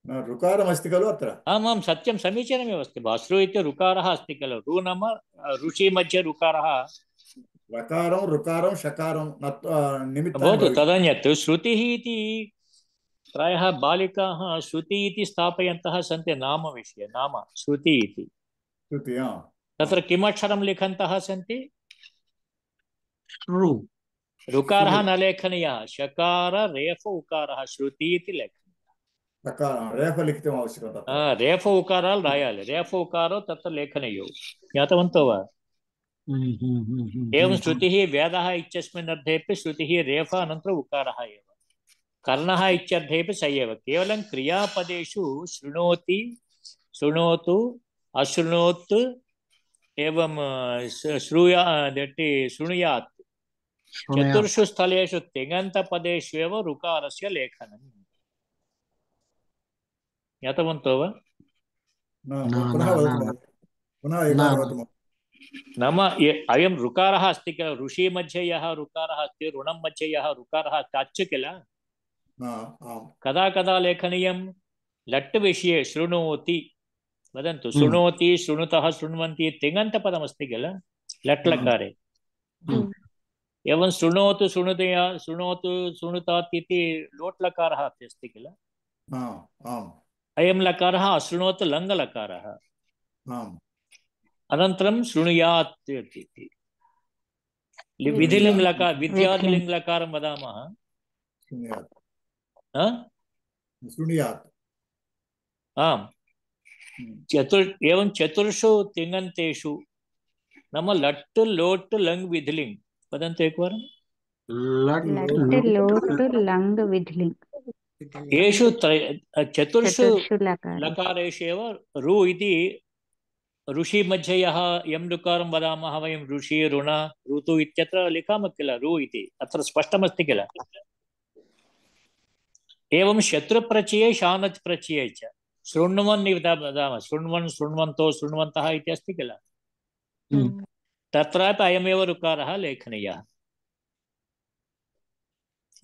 ऋकारमस्ति खलु अत्र? आमां सत्यं समीचीनमेव अस्ति। अश्रु इति ऋकारः अस्ति खलु? ऋ नाम ऋषि मध्ये ऋकारः। रकारं ऋकारं शकारं भवतु तदन्यत्। श्रुतिः इति प्रायः बालिकाः श्रुति इति स्थापयन्तः सन्ति नामविषये। नाम श्रुति इति तत्र किमक्षरं लिखन्तः सन्ति? ऋकारः न लेखनीयः। शकार रेफ उकारः श्रुति इति लेखनीयः। रेफ लिखितुम् आवश्यकं। रेफ उकाराल् रायालि। रेफ उकारो तत्र लेखनीयो। ज्ञातवन्तो वा? एवं श्रुतिः वेदः इत्यस्मिन् अर्थेऽपि श्रुतिः रेफ अनन्तरम् उकारः एव। कर्णः इत्यर्थेऽपि स एव। केवलं क्रियापदेषु शृणोति शृणोतु अशृणोत् एवं शृणुयात् चतुर्षु स्थलेषु तिङन्तपदेषु एव ऋकारस्य लेखनम्। ज्ञातवन्तो वा? नाम अयं ऋकारः अस्ति किल? ऋषि मध्ये यः ऋकारः अस्ति ऋणं मध्ये यः ऋकारः अस्ति किल? कदा कदा लेखनीयं? लट् विषये शृणोति वदन्तु। शृणोति शृणुतः शृण्वन्ति तिङन्तपदमस्ति किल लट् लकारे। एवं शृणोतु शृणुतया शृणोतु शृणुतात् इति लोट् लकारः अपि अस्ति किल? अयं लकारः अशृणोत् लङ्गलकारः। अनन्तरं शृणुयात् इति विधिलिङ् लकार विद्यादिलिङ् लकारं वदामः। आम् एवं चतुर्षु तिङन्तेषु नाम लट् लोट् लङ् विधिलिङ् वदन्तु एकवारं। लट् लोट् लङ् विधिलिङ् येषु चतुर्षु लकारेषु एव ऋ इति ऋषि मध्ये यः यं ऋकारं वदामः वयं ऋषि ऋण ऋतु इत्यत्र लिखामः किल? ऋ इति अत्र स्पष्टमस्ति किल? एवं शत्रुप्रत्यये शानच् प्रत्यये च शृण्वन् वदामः। शृण्वन् शृण्वन्तो शृण्वन्तः इति अस्ति किल? तत्रापि अयमेव ऋकारः लेखनीयः।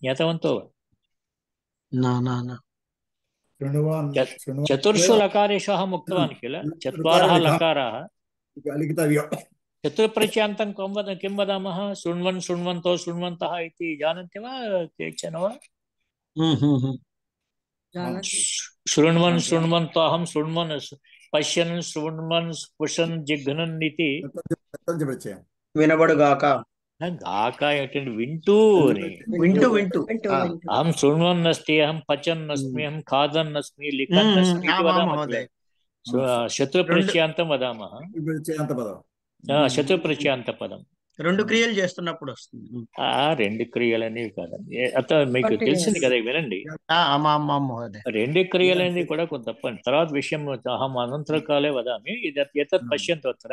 ज्ञातवन्तो वा? शृण्वान् चतुर्षु लकारेषु अहम् उक्तवान् किल चत्वारः लकाराः लिखितव्य चतुर्प्रत्यान्तं किं वदामः शृण्वन् शृण्वन्तो शृण्वन्तः इति जानन्ति वा केचन वा शृण्वन् शृण्वन्तो अहं शृण्वन् पश्यन् शृण्वन् स्पृशन् जिघ्नन् इति వినబడుగాక गाका ఏంటంటే వింటూ వింటూ వింటూ अहं शृण्वन् अस्मि अहं पचन् अस्मि अहं खादन् अस्मि लिखन् अस्मि इति वदामः शत्रुप्रत्यान्तं वदामः శత్రుప్రత్యాంతపదం రెండు క్రియలు చేస్తున్నప్పుడు వస్తుంది. రెండు క్రియలు అనేవి కాదండి అత మీకు తెలిసింది కదా వినండి రెండు క్రియలు అనేది కూడా కొంత తప్పండి తర్వాత విషయం అహం అనంతరకాలే వదామి ఎతత్ పశ్యంతి అత్ర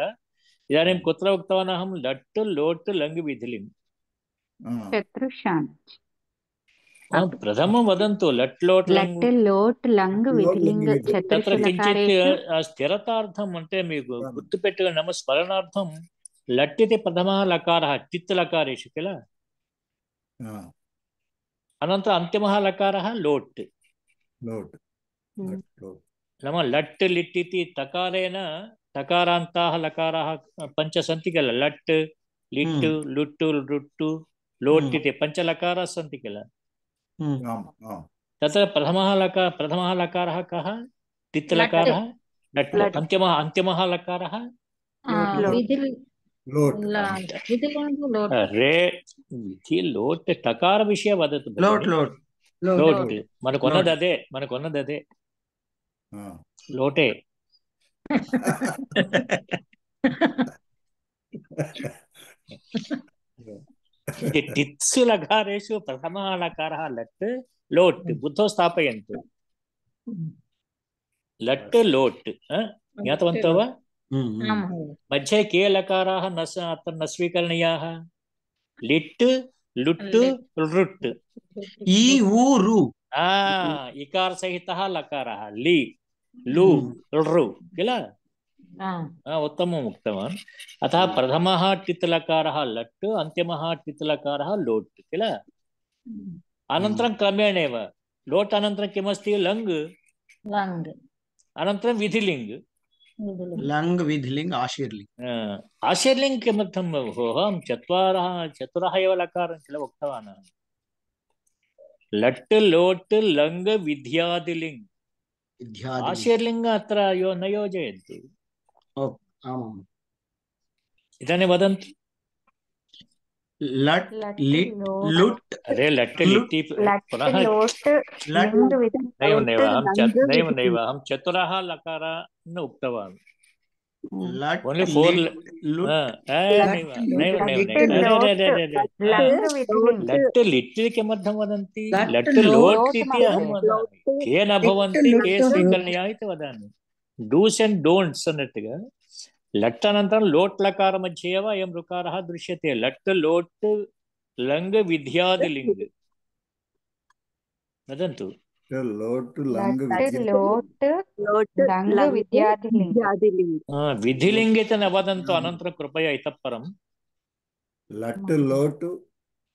ఇదాनीं కుత్ర ఉక్తవాన్ అహం లట్టు లోటు లంగ్ విధిలింగ్ ప్రథమం వదంతు లట్ లోట్ లంగ్ తత్ర కించిత్ స్థిరతార్థం అంటే మీకు గుర్తు పెట్టుకున్న స్మరణార్థం లట్ ఇది ప్రథమः లకారः టిత్ లకారేషు किल అనంతరం అంతిమः లకారः లోట్ नाम लट् लिट् इति तकारेण तकारान्ताः लकाराः पञ्च सन्ति किल लट् लिट् लुट् लुट् लोट् इति पञ्चलकाराः सन्ति किल तत्र प्रथमः लकारः कः टित् लकारः लट् अन्तिमः लकारः रे विधि लोट् टकार विषये वदतु लोट् मनकुन्नदे लोटे टित्सु लकारेषु प्रथमः लकारः लट् लोट् बुद्धौ स्थापयन्तु लट् लोट् ज्ञातवन्तो वा मध्ये के लकाराः न स्वीकरणीयाः लिट् लुट् लृट् ई ऊ रु इकार सहितः लकारः लि लु लृ किल उत्तमम् उक्तवान् अतः प्रथमः टित् लकारः लट् अन्तिमः टित् लकारः लोट् किल अनन्तरं क्रमेणैव लोट् अनन्तरं किमस्ति लङ् अनन्तरं विधिलिङ्ग् लङ् विधिलिङ्ग् आशीर्लिङ्ग् आशीर्लिङ्ग् किमर्थं भोः अहं चतुरः एव लकारं किल उक्तवान् लट् लोट् लङ् विद्यादिलिङ्ग् आशीर्लिङ्ग् अत्र न योजयन्तु इदानीं वदन्तु लट् लिट् लुट् अरे लट् लिट् पुनः नैव अहं चतुरः लकारान् उक्तवान् ओन्ली फोर लट् लिट् किमर्थं वदन्ति लट् लोट् इति अहं वदामि के न भवन्ति के स्वीकरणीयाः इति वदामि डूस् एण्ड् डोण्ट्स् अన్నట్టుగా लट् अनन्तरं लोट् लकार मध्ये एव अयं ऋकारः दृश्यते लट् लोट् लङ् विद्यादिलिङ्ग् वदन्तु विधिलिङ्ग् इति न वदन्तु अनन्तरं कृपया इतः परं लट् लोट्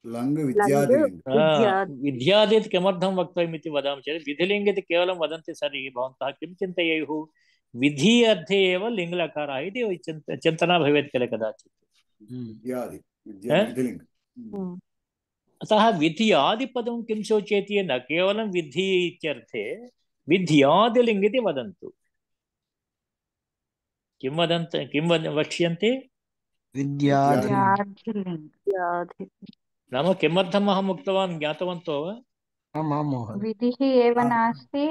लङ् विद्यादिलिङ्ग् विद्यादि इति किमर्थं वक्तव्यम् इति वदामि चेत् विधिलिङ्ग् इति केवलं वदन्ति सरि भवन्तः किं चिन्तयेयुः विधि अर्थे एव लिङ्ग् लकारः इति चिन्तना भवेत् किल कदाचित् अतः विधि आदिपदं किं सूचयति न केवलं विधि इत्यर्थे विद्यादिलिङ्ग् इति वदन्तु किं वक्ष्यन्ते नाम किमर्थम् अहम् उक्तवान् ज्ञातवन्तो वा विधिः एव नास्ति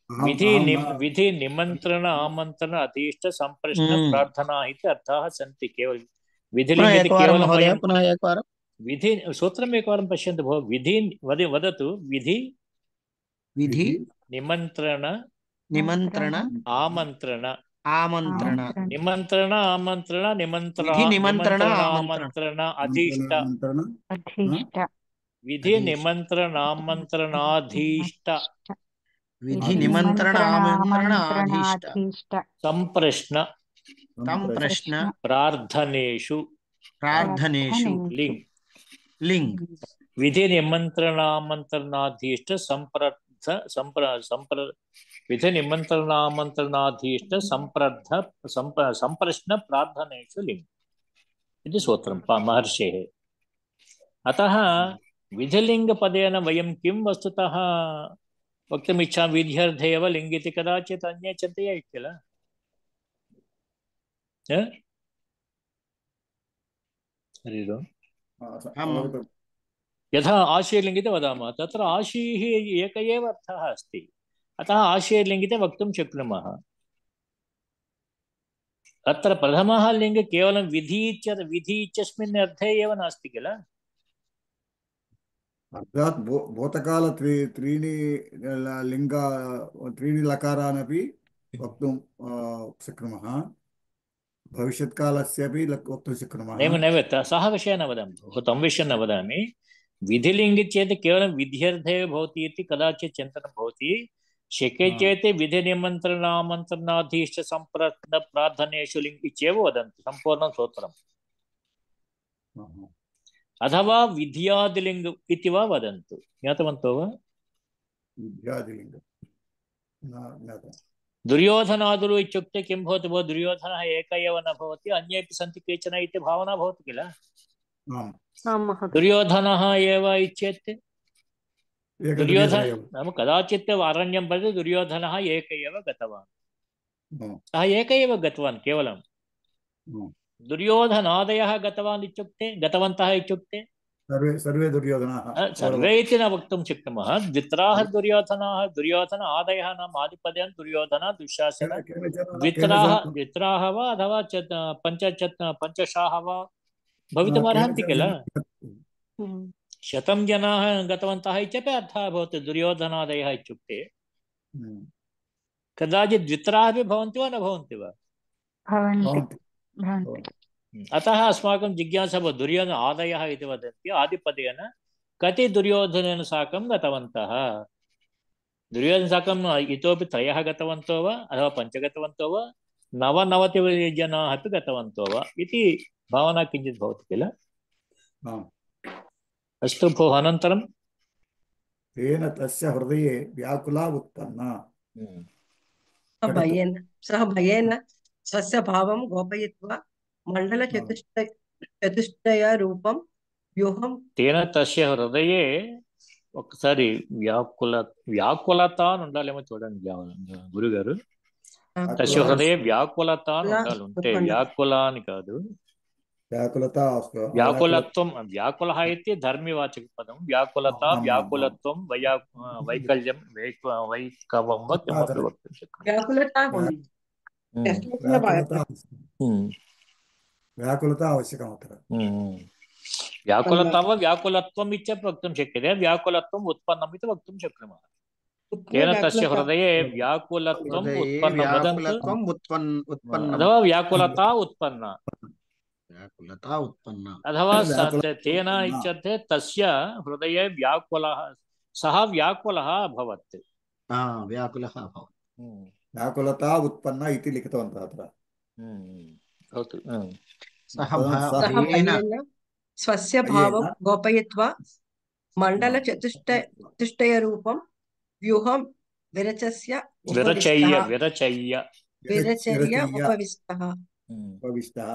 विधि निमन्त्रण आमन्त्रण अधीष्ट सम्प्रश्न प्रार्थना इति अर्थाः सन्ति केवलं विधिलिङ्ग् इति केवलं विधि सूत्रम् एकवारं पश्यन्तु भोः विधि वदतु विधि निमन्त्रण आमन्त्रण निमन्त्रण आमन्त्रण निमन्त्रण आमन्त्रण अधीष्ट विधि निमन्त्रण आमन्त्रणाधीष्ट विधि निमंत्रण आमंत्रणाधीष्ट संप्रश्न प्रार्थनेषु लिङ् लिङ् विधि निमन्त्रणामन्त्रणाधीष्ट విధి నిమంత్రణామంత్రణాధీష్ట సంప్రశ్న ప్రార్థనేషు లింగ్ ఇది సూత్రం మహర్షేः. అతः విధిలింగపదేన వయం కిం వస్తుతः వక్తుమిచ్చామి విధ్యర్థే एव लिङ्गिति कदाचित् अन्ये चिन्तयेत् किल. हरिः यथा आशीर्लिङ्गिते वदामः तत्र आशीः एक एव अर्थः अस्ति, अतः आशीर्लिङ्गिते वक्तुं शक्नुमः. अत्र प्रथमः लिङ्गः केवलं विधि इत्यस्मिन् अर्थे एव नास्ति किल. अर्थात् भूतकाल त्रीणि लिङ्ग त्रीणि लकारानपि वक्तुं शक्नुमः, भविष्यत्कालस्यापि वक्तुं शक्नुमः. नैव सः विषयः न वदामि, तं विषयं न वदामि. विधिलिङ्गि चेत् केवलं विध्यर्थे भवति इति कदाचित् चिन्तनं भवति. शक्ये चेत् विधिनिमन्त्रणामन्त्रणाधीष्ट सम्प्रार्थनेषु लिङ्गि चेव वदन्ति सम्पूर्णं सूत्रम्. अथवा विद्यादिलिङ्ग इति वा वदन्तु. ज्ञातवन्तो वा? विद्यादिलिङ्ग दुर्योधनादुरु इत्युक्ते किं भवति भो? दुर्योधनः एक एव न भवति, अन्येपि सन्ति केचन इति भावना भवति किल. दुर्योधनः एव इत्येत् दुर्योधन कदाचित् अरण्यं प्रति दुर्योधनः एक एव गतवान्. सः एक एव गतवान् केवलं. दुर्योधनादयः गतवन्तः इत्युक्ते सर्वे दुर्योधनाः सर्वे इति न वक्तुं शक्नुमः. द्वित्राः दुर्योधन आदयः नाम आदिपदं दुर्योधन दुःशासन द्वित्राः वा अथवा पञ्चशाः वा भवितुमर्हन्ति किल. 100 जनाः गतवन्तः इत्यपि अर्थः भवति दुर्योधनादयः इत्युक्ते. कदाचित् द्वित्राः अपि भवन्ति वा न भवन्ति वा? अतः अस्माकं जिज्ञासा भवति. दुर्योधन आदयः इति वदन्ति, आदिपदेन कति दुर्योधनेन साकं गतवन्तः? दुर्योधन साकम् इतोपि 3 गतवन्तो वा अथवा 5 गतवन्तो वा 99 जनाः अपि गतवन्तो वा इति भावना किञ्चित् भवति किल. अस्तु भोः, अनन्तरं तेन तस्य हृदये व्याकुला उत्पन्ना. सः भयेन स्वस्य भावं गोपयित्वा मण्डलचतुष्टयरूपं व्यूहं. तेन तस्य हृदये ఒకసారి వ్యాకులత అని ఉండాలేమో చూడండి గురుగారు. తస్య హృదయ వ్యాకులత అని ఉండాలి, ఉంటే వ్యాకుల అని కాదు. వ్యాకులత్వం వ్యాకుల అయితే ధర్మివాచక పదం. వ్యాకులత వ్యాకులత్వం వైకల్యం వైకవం व्याकुलता आवश्यकम् अत्र. व्याकुलता वा व्याकुलत्वम् इत्यपि वक्तुं शक्यते, व्याकुलत्वम् उत्पन्नम् इति वक्तुं शक्नुमः. तेन तस्य हृदये व्याकुलत्वम् उत्पन्नं वदन्तु अथवा व्याकुलता उत्पन्ना अथवा तेन इत्यर्थे तस्य हृदये व्याकुलः सः व्याकुलः अभवत्. व्याकुलता उत्पन्ना इति लिखितवन्तः अत्र. स्वस्य भावं गोपयित्वा मण्डलचतुष्टयरूपं व्यूहं विरचय्य उपविष्टः.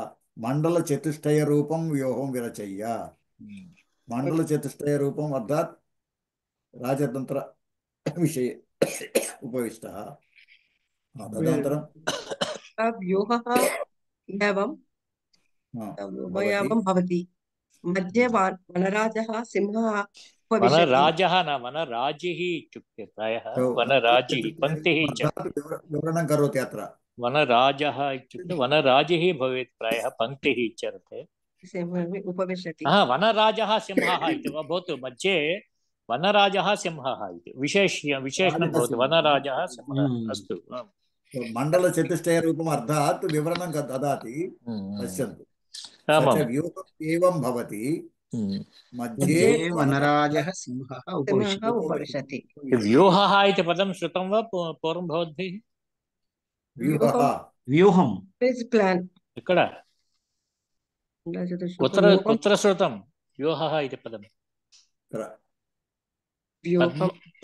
मण्डलचतुष्टयरूपं व्यूहं विरचय्य. मण्डलचतुष्टयरूपम् अर्थात् राजतन्त्र विषये उपविष्टः. तदनन्तरं व्यूहः एवं भवति. मध्ये वनराजः सिंहः वनराजः न वनराजिः इत्युक्ते प्रायः वनराजिः पङ्क्तिः विवरणं करोति अत्र. वनराजः इत्युक्ते वनराजिः भवेत् प्रायः पङ्क्तिः इत्यर्थे. उपविशति. वनराजः सिंहः इति वा भवतु, मध्ये वनराजः सिंहः इति विशेषणं भवति. वनराजः सिंहः. अस्तु. मण्डलचतुष्टयरूपम् अर्थात् विवरणं ददाति. पश्यन्तु, एवं भवति. मध्ये वनराजः सिंहः उपविशति. व्यूहः इति पदं श्रुतं वा पूर्वं भवद्भिः? व्यूहं ఇక్కడ कुत्र श्रुतं व्यूहः इति पदं?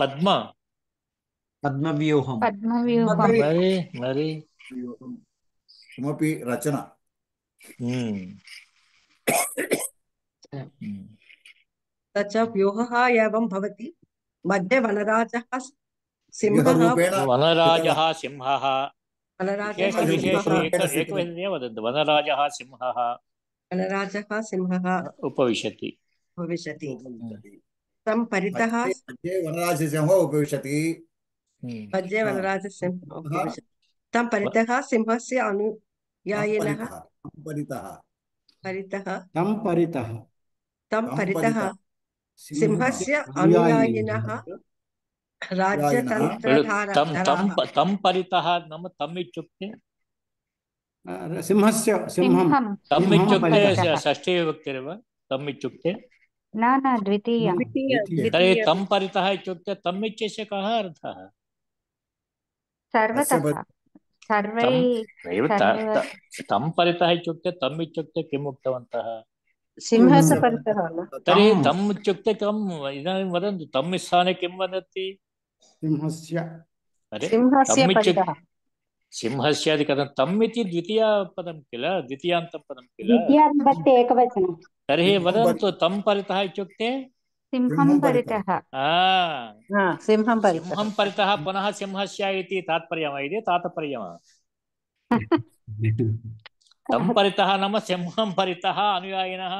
पद्म పద్మవ్యూహం. పద్మవ్యూహం. మరి किमपि रचना तच्च व्यूहः एवं भवति मध्ये वनराजः सिंहः व्यूहरूपेण वनराजः सिंहः वनराजः एकवचने वदन्तु वनराजः सिंहः वनराजः सिंहः उपविशति भविष्यति तं परितः मध्ये वनराजसिंहः उपविशति मध्ये वनराजसिंहः उपविशति तं परितः सिंहस्य अनुयायिनः तं परितः सिंहस्य अनुयायिनः राज्यतन्त्रधाराः तं परितः नाम तम् इत्युक्ते सिंहस्य सिंहं तम् इत्युक्ते षष्ठी विभक्तिरेव तम् इत्युक्ते न द्वितीया. तर्हि तं परितः इत्युक्ते तम् इत्यस्य कः अर्थः? सर्वतः तं परितः इत्युक्ते तम् इत्युक्ते किम् उक्तवन्तः? सिंहस्य परितः तर्हि तम् इत्युक्ते कम् इदानीं वदन्तु तम् स्थाने किं वदति? सिंहस्यादि कथं तम् इति द्वितीयपदं किल द्वितीयान्तं पदं किल एकवचनं तर्हि वदन्तु तं परितः इत्युक्ते सिंहं परितः. सिंहं परितः पुनः सिंहस्य इति तात्पर्यम् इति तात्पर्यम् तं परितः नाम सिंहं परितः अनुयायिनः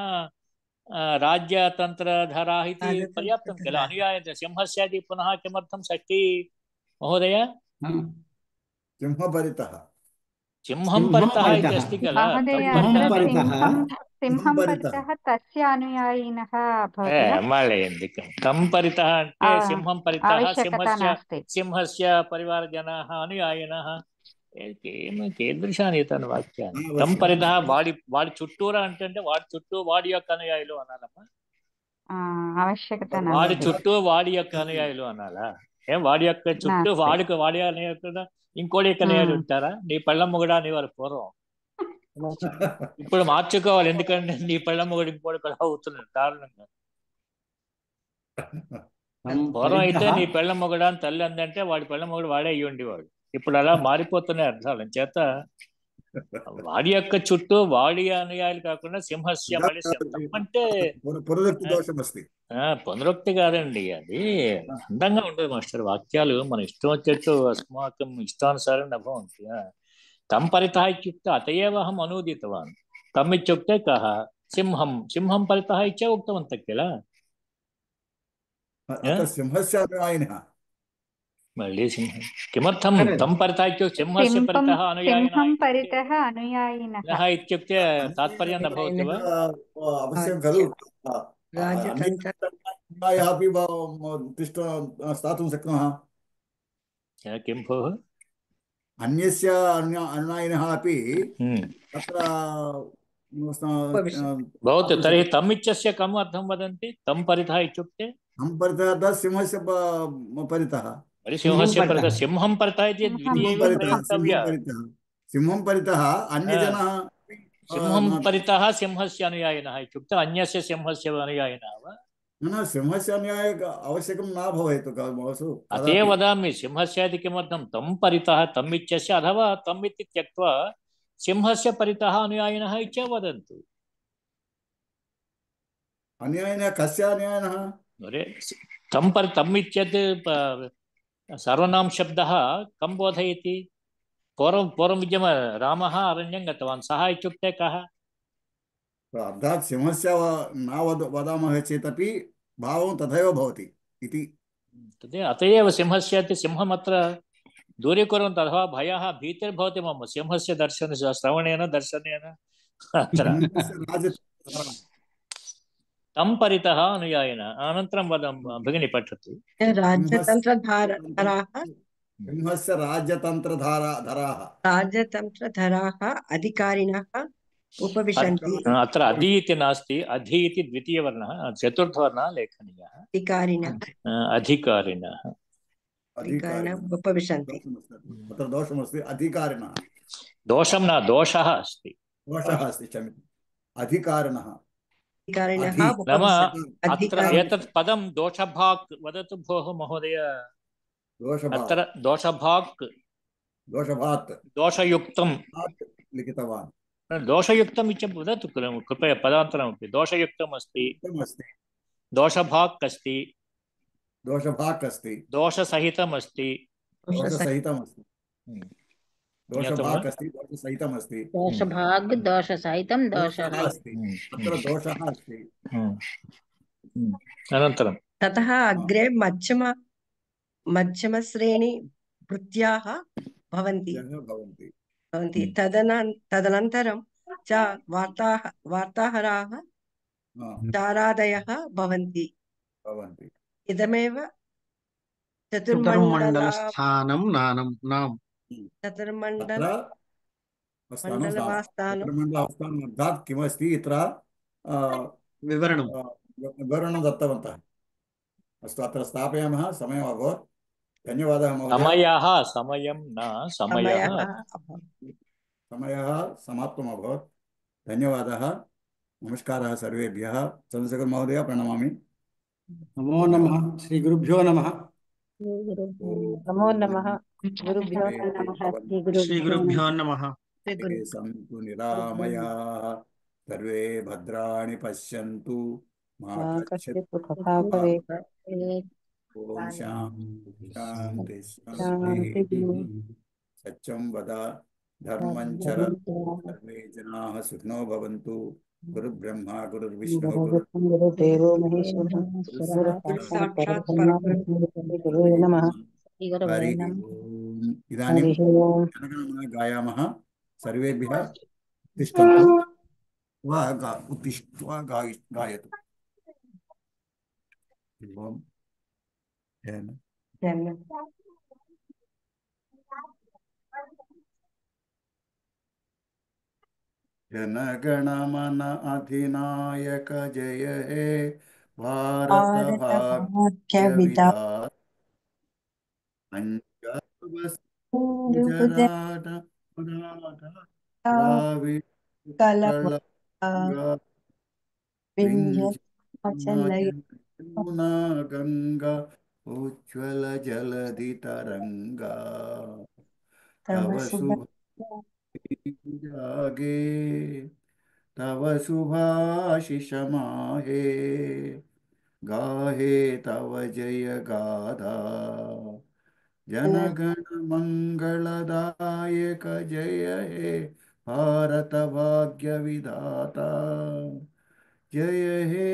राज्यतन्त्रधराः इति पर्याप्तं किल अनुयायिनः सिंहस्यादि पुनः किमर्थं षष्ठी महोदय? सिंहं परितः इति अस्ति किल सिंहं परितः तस्य अनुयायिनः तं परितः सिंहं परितः सिंहस्य परिवारजनाः अनुयायिनः कीदृशानि एतानि वाक्यानि? तं परितः వాడి చుట్టూరా అంటే వాడి చుట్టూ వాడి యొక్క అనుయాయులు అనాలమ్మా? ఆవశ్యకత వాడి చుట్టూ వాడి యొక్క అనుయాయులు అనాలా? వాడి యొక్క చుట్టూ వాడి అనుయాయులు ఇంకోటి యొక్క అనుయాయులు ఉంటారా? నీ పెళ్ళం మొగుడా అనేవారు పూర్వం. ఇప్పుడు మార్చుకోవాలి, ఎందుకంటే నీ పెళ్ళం మొగుడు ఇంకోటి కూడా అవుతున్నాడు దారుణంగా. పూర్వం అయితే నీ పెళ్ళం మొగుడా అని తల్లి అందంటే వాడి పెళ్ళం మొగుడు వాడే అయ్యి ఉండేవాడు. ఇప్పుడు అలా మారిపోతున్నాయి అర్థాలు. చేత వాడి యొక్క చుట్టూ వాడి అనుయాయులు కాకుండా సింహస్య అంటే పునరుక్తి కాదండి, అది అందంగా ఉండదు మాస్టర్. వాక్యాలు మన ఇష్టం వచ్చేట్టు అస్మాకం ఇష్టానుసారం నభవంతి. తం పరితः ఇత్యుక్తే అతయేవ అహం అనూదితవాన్, తమ్ ఇత్యుక్తే కः సింహం సింహం పరితः ఇత్య ఉక్తవంతः किल सिंहस्य अनुयायिनः మళ్ళీ సింహం కిమర్థం తం పరితः ఇత్యుక్తే సింహस्य परितः అనుయాయినः ఇత్యుక్తే తాత్పర్యం न भवति वा? अवश्यं खलु अपि स्थातुं शक्नुमः. किं भोः? अन्यस्य अनुयायिनः अपि तत्र भवतु. तर्हि तम् इत्यस्य कम् अर्थं वदन्ति? तं परितः इत्युक्ते तं परितः सिंहस्य परितः सिंहस्य परितः सिंहं परितः इति सिंहं परितः अन्यजनः सिंहं परितः सिंहस्य अनुयायिनः इत्युक्ते अन्यस्य सिंहस्य अनुयायिनः वा? न सिंहस्य अनुयायी आवश्यकं न भवेत्. अत एव वदामि सिंहस्य इति किमर्थं तं परितः तम् इत्यस्य अथवा तम् इति त्यक्त्वा सिंहस्य परितः अनुयायिनः इत्य वदन्तु. अनुयायिनः कस्य अनुयायिनः? तम् इत्यत् सर्वनाम शब्दः कं बोधयति? पूर्वं विद्यम रामः अरण्यं गतवान्, सः इत्युक्ते कः? अर्थात् सिंहस्य न वदामः चेदपि भावं तथैव भवति इति. अत एव सिंहस्य सिंहमत्र दूरीकुर्वन्तु, अथवा भयः भीतिर्भवति मम सिंहस्य दर्शनेन श्रवणेन दर्शनेन. तं परितः अनुयायिनः. अनन्तरं वदं भगिनी पठतु. सिंहस्य राज्यतन्त्रधराः अधिकारिणः उपविशन्ति. अत्र अधि इति नास्ति, अधि इति द्वितीयवर्णः, चतुर्थवर्णः लेखनीयः. अधिकारिणः उपविशन्ति. अत्र दोषमस्ति, अधिकारिणः. दोषं न, दोषः अस्ति. क्षम्यताम्. अधिकारिणः नाम अत्र एतत् पदं दोषभाक् वदतु भोः महोदय. दोषभाक् अत्र दोषभाक् दोषभात् दोषयुक्तं लिखितवान्। दोषयुक्तम् इति वदतु कृपया पदान्तरमपि दोषयुक्तम् अस्ति, दोषभाक् अस्ति, दोषभाक् अस्ति, दोषसहितम् अस्ति, दोषसहितम् अस्ति, ज्ञातं वा? दोषभाक् अस्ति, दोषसहितम् अस्ति, दोषभाग् दोषसहितं दोषः दोषरहितं। अस्ति, अत्र दोषः अस्ति। अनन्तरं ततः अग्रे मध्यमश्रेणी वृत्त्याः भवन्ति भवन्ति। तदनन्तरं च वार्ताहराः चारादयः भवन्ति। इदमेव चतुर्मण्डलस्थानं नाम चतुर्मण्डलवास्थानं अर्थात् किमस्ति इत्र विवरणं दत्तवन्तः। अस्तु, अत्र स्थापयामः। समयः अभवत्। धन्यवादः महोदय। समयः समाप्तम् अभवत्। धन्यवादः। नमस्कारः सर्वेभ्यः। चन्द्रशेखर महोदय प्रणमामि। नमो नमः। श्री गुरुभ्यो नमः। नमो नमः। गुरुभ्यो नमः। श्री गुरुभ्यो नमः। सन्तु निरामयाः, सर्वे भद्राणि पश्यन्तु, मा कश्चित् दुःखभाग् भवेत्। ॐ शान्ति शान्तिः। सत्यं वद, धर्मं चर, सर्वे जनाः सुखिनो भवन्तु। गुरुर्ब्रह्मा गुरुर्विष्णुः गुरुदेवो महेश्वरः, गुरुसाक्षात् परब्रह्म, गुरुवे नमः। हरि ओम्। इदानीं जनगणमन गायामः। सर्वेभ्यः तिष्ठन्तु वा उत्तिष्ठ्वा गायतु। ओम् जनगणमन अधिनायक जय हे भारत भाग्य विधाता गंगा उज्ज्वल जलधि तरंगा तव शुभ जागे तव शुभाशिष माहे गाहे तव जय गाथा जनगण मंगलदायक जय हे भारत भाग्य विधाता जय हे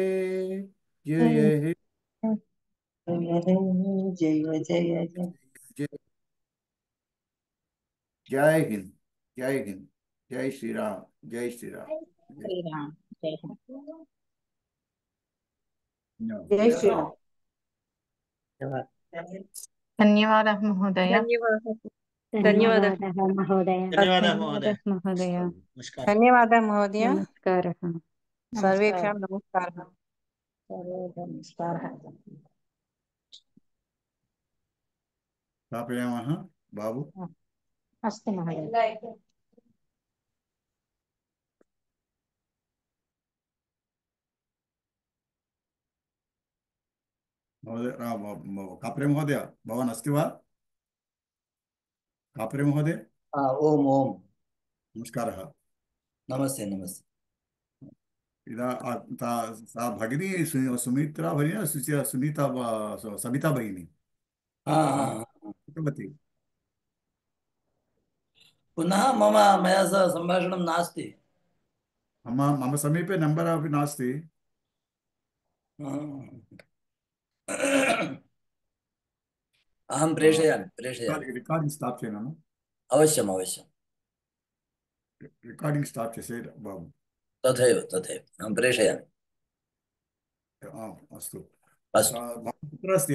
जय हे जय हिंद जय हिंद जय श्री राम जय श्री राम श्री राम जय हिंद जय श्री राम। धन्यवादः महोदय। धन्यवादः महोदय। धन्यवादः महोदय। धन्यवादः महोदय। नमस्कारः। सर्वेभ्यः नमस्कारः। नमस्कारः। स्थापयामः। बाबू अस्तु महोदय। महोदय कापरे महोदय भवान् अस्ति वा? कापरे महोदय। ओम ओम नमस्कारः। नमस्ते नमस्ते। सा भगिनी सुमित्रा भगिनी सुनीता सबिता भगिनी कृतवती। पुनः मया सह सम्भाषणं नास्ति। मम समीपे नम्बर् अपि नास्ति। अहं प्रेषयामि। रिकार्डिङ्ग् स्थाप्येन अवश्यम् अवश्यम्। रिकार्डिङ्ग् स्थाप्यसे बाबु। तथैव अहं प्रेषयामि। अस्तु। अस्तु। कुत्र अस्ति?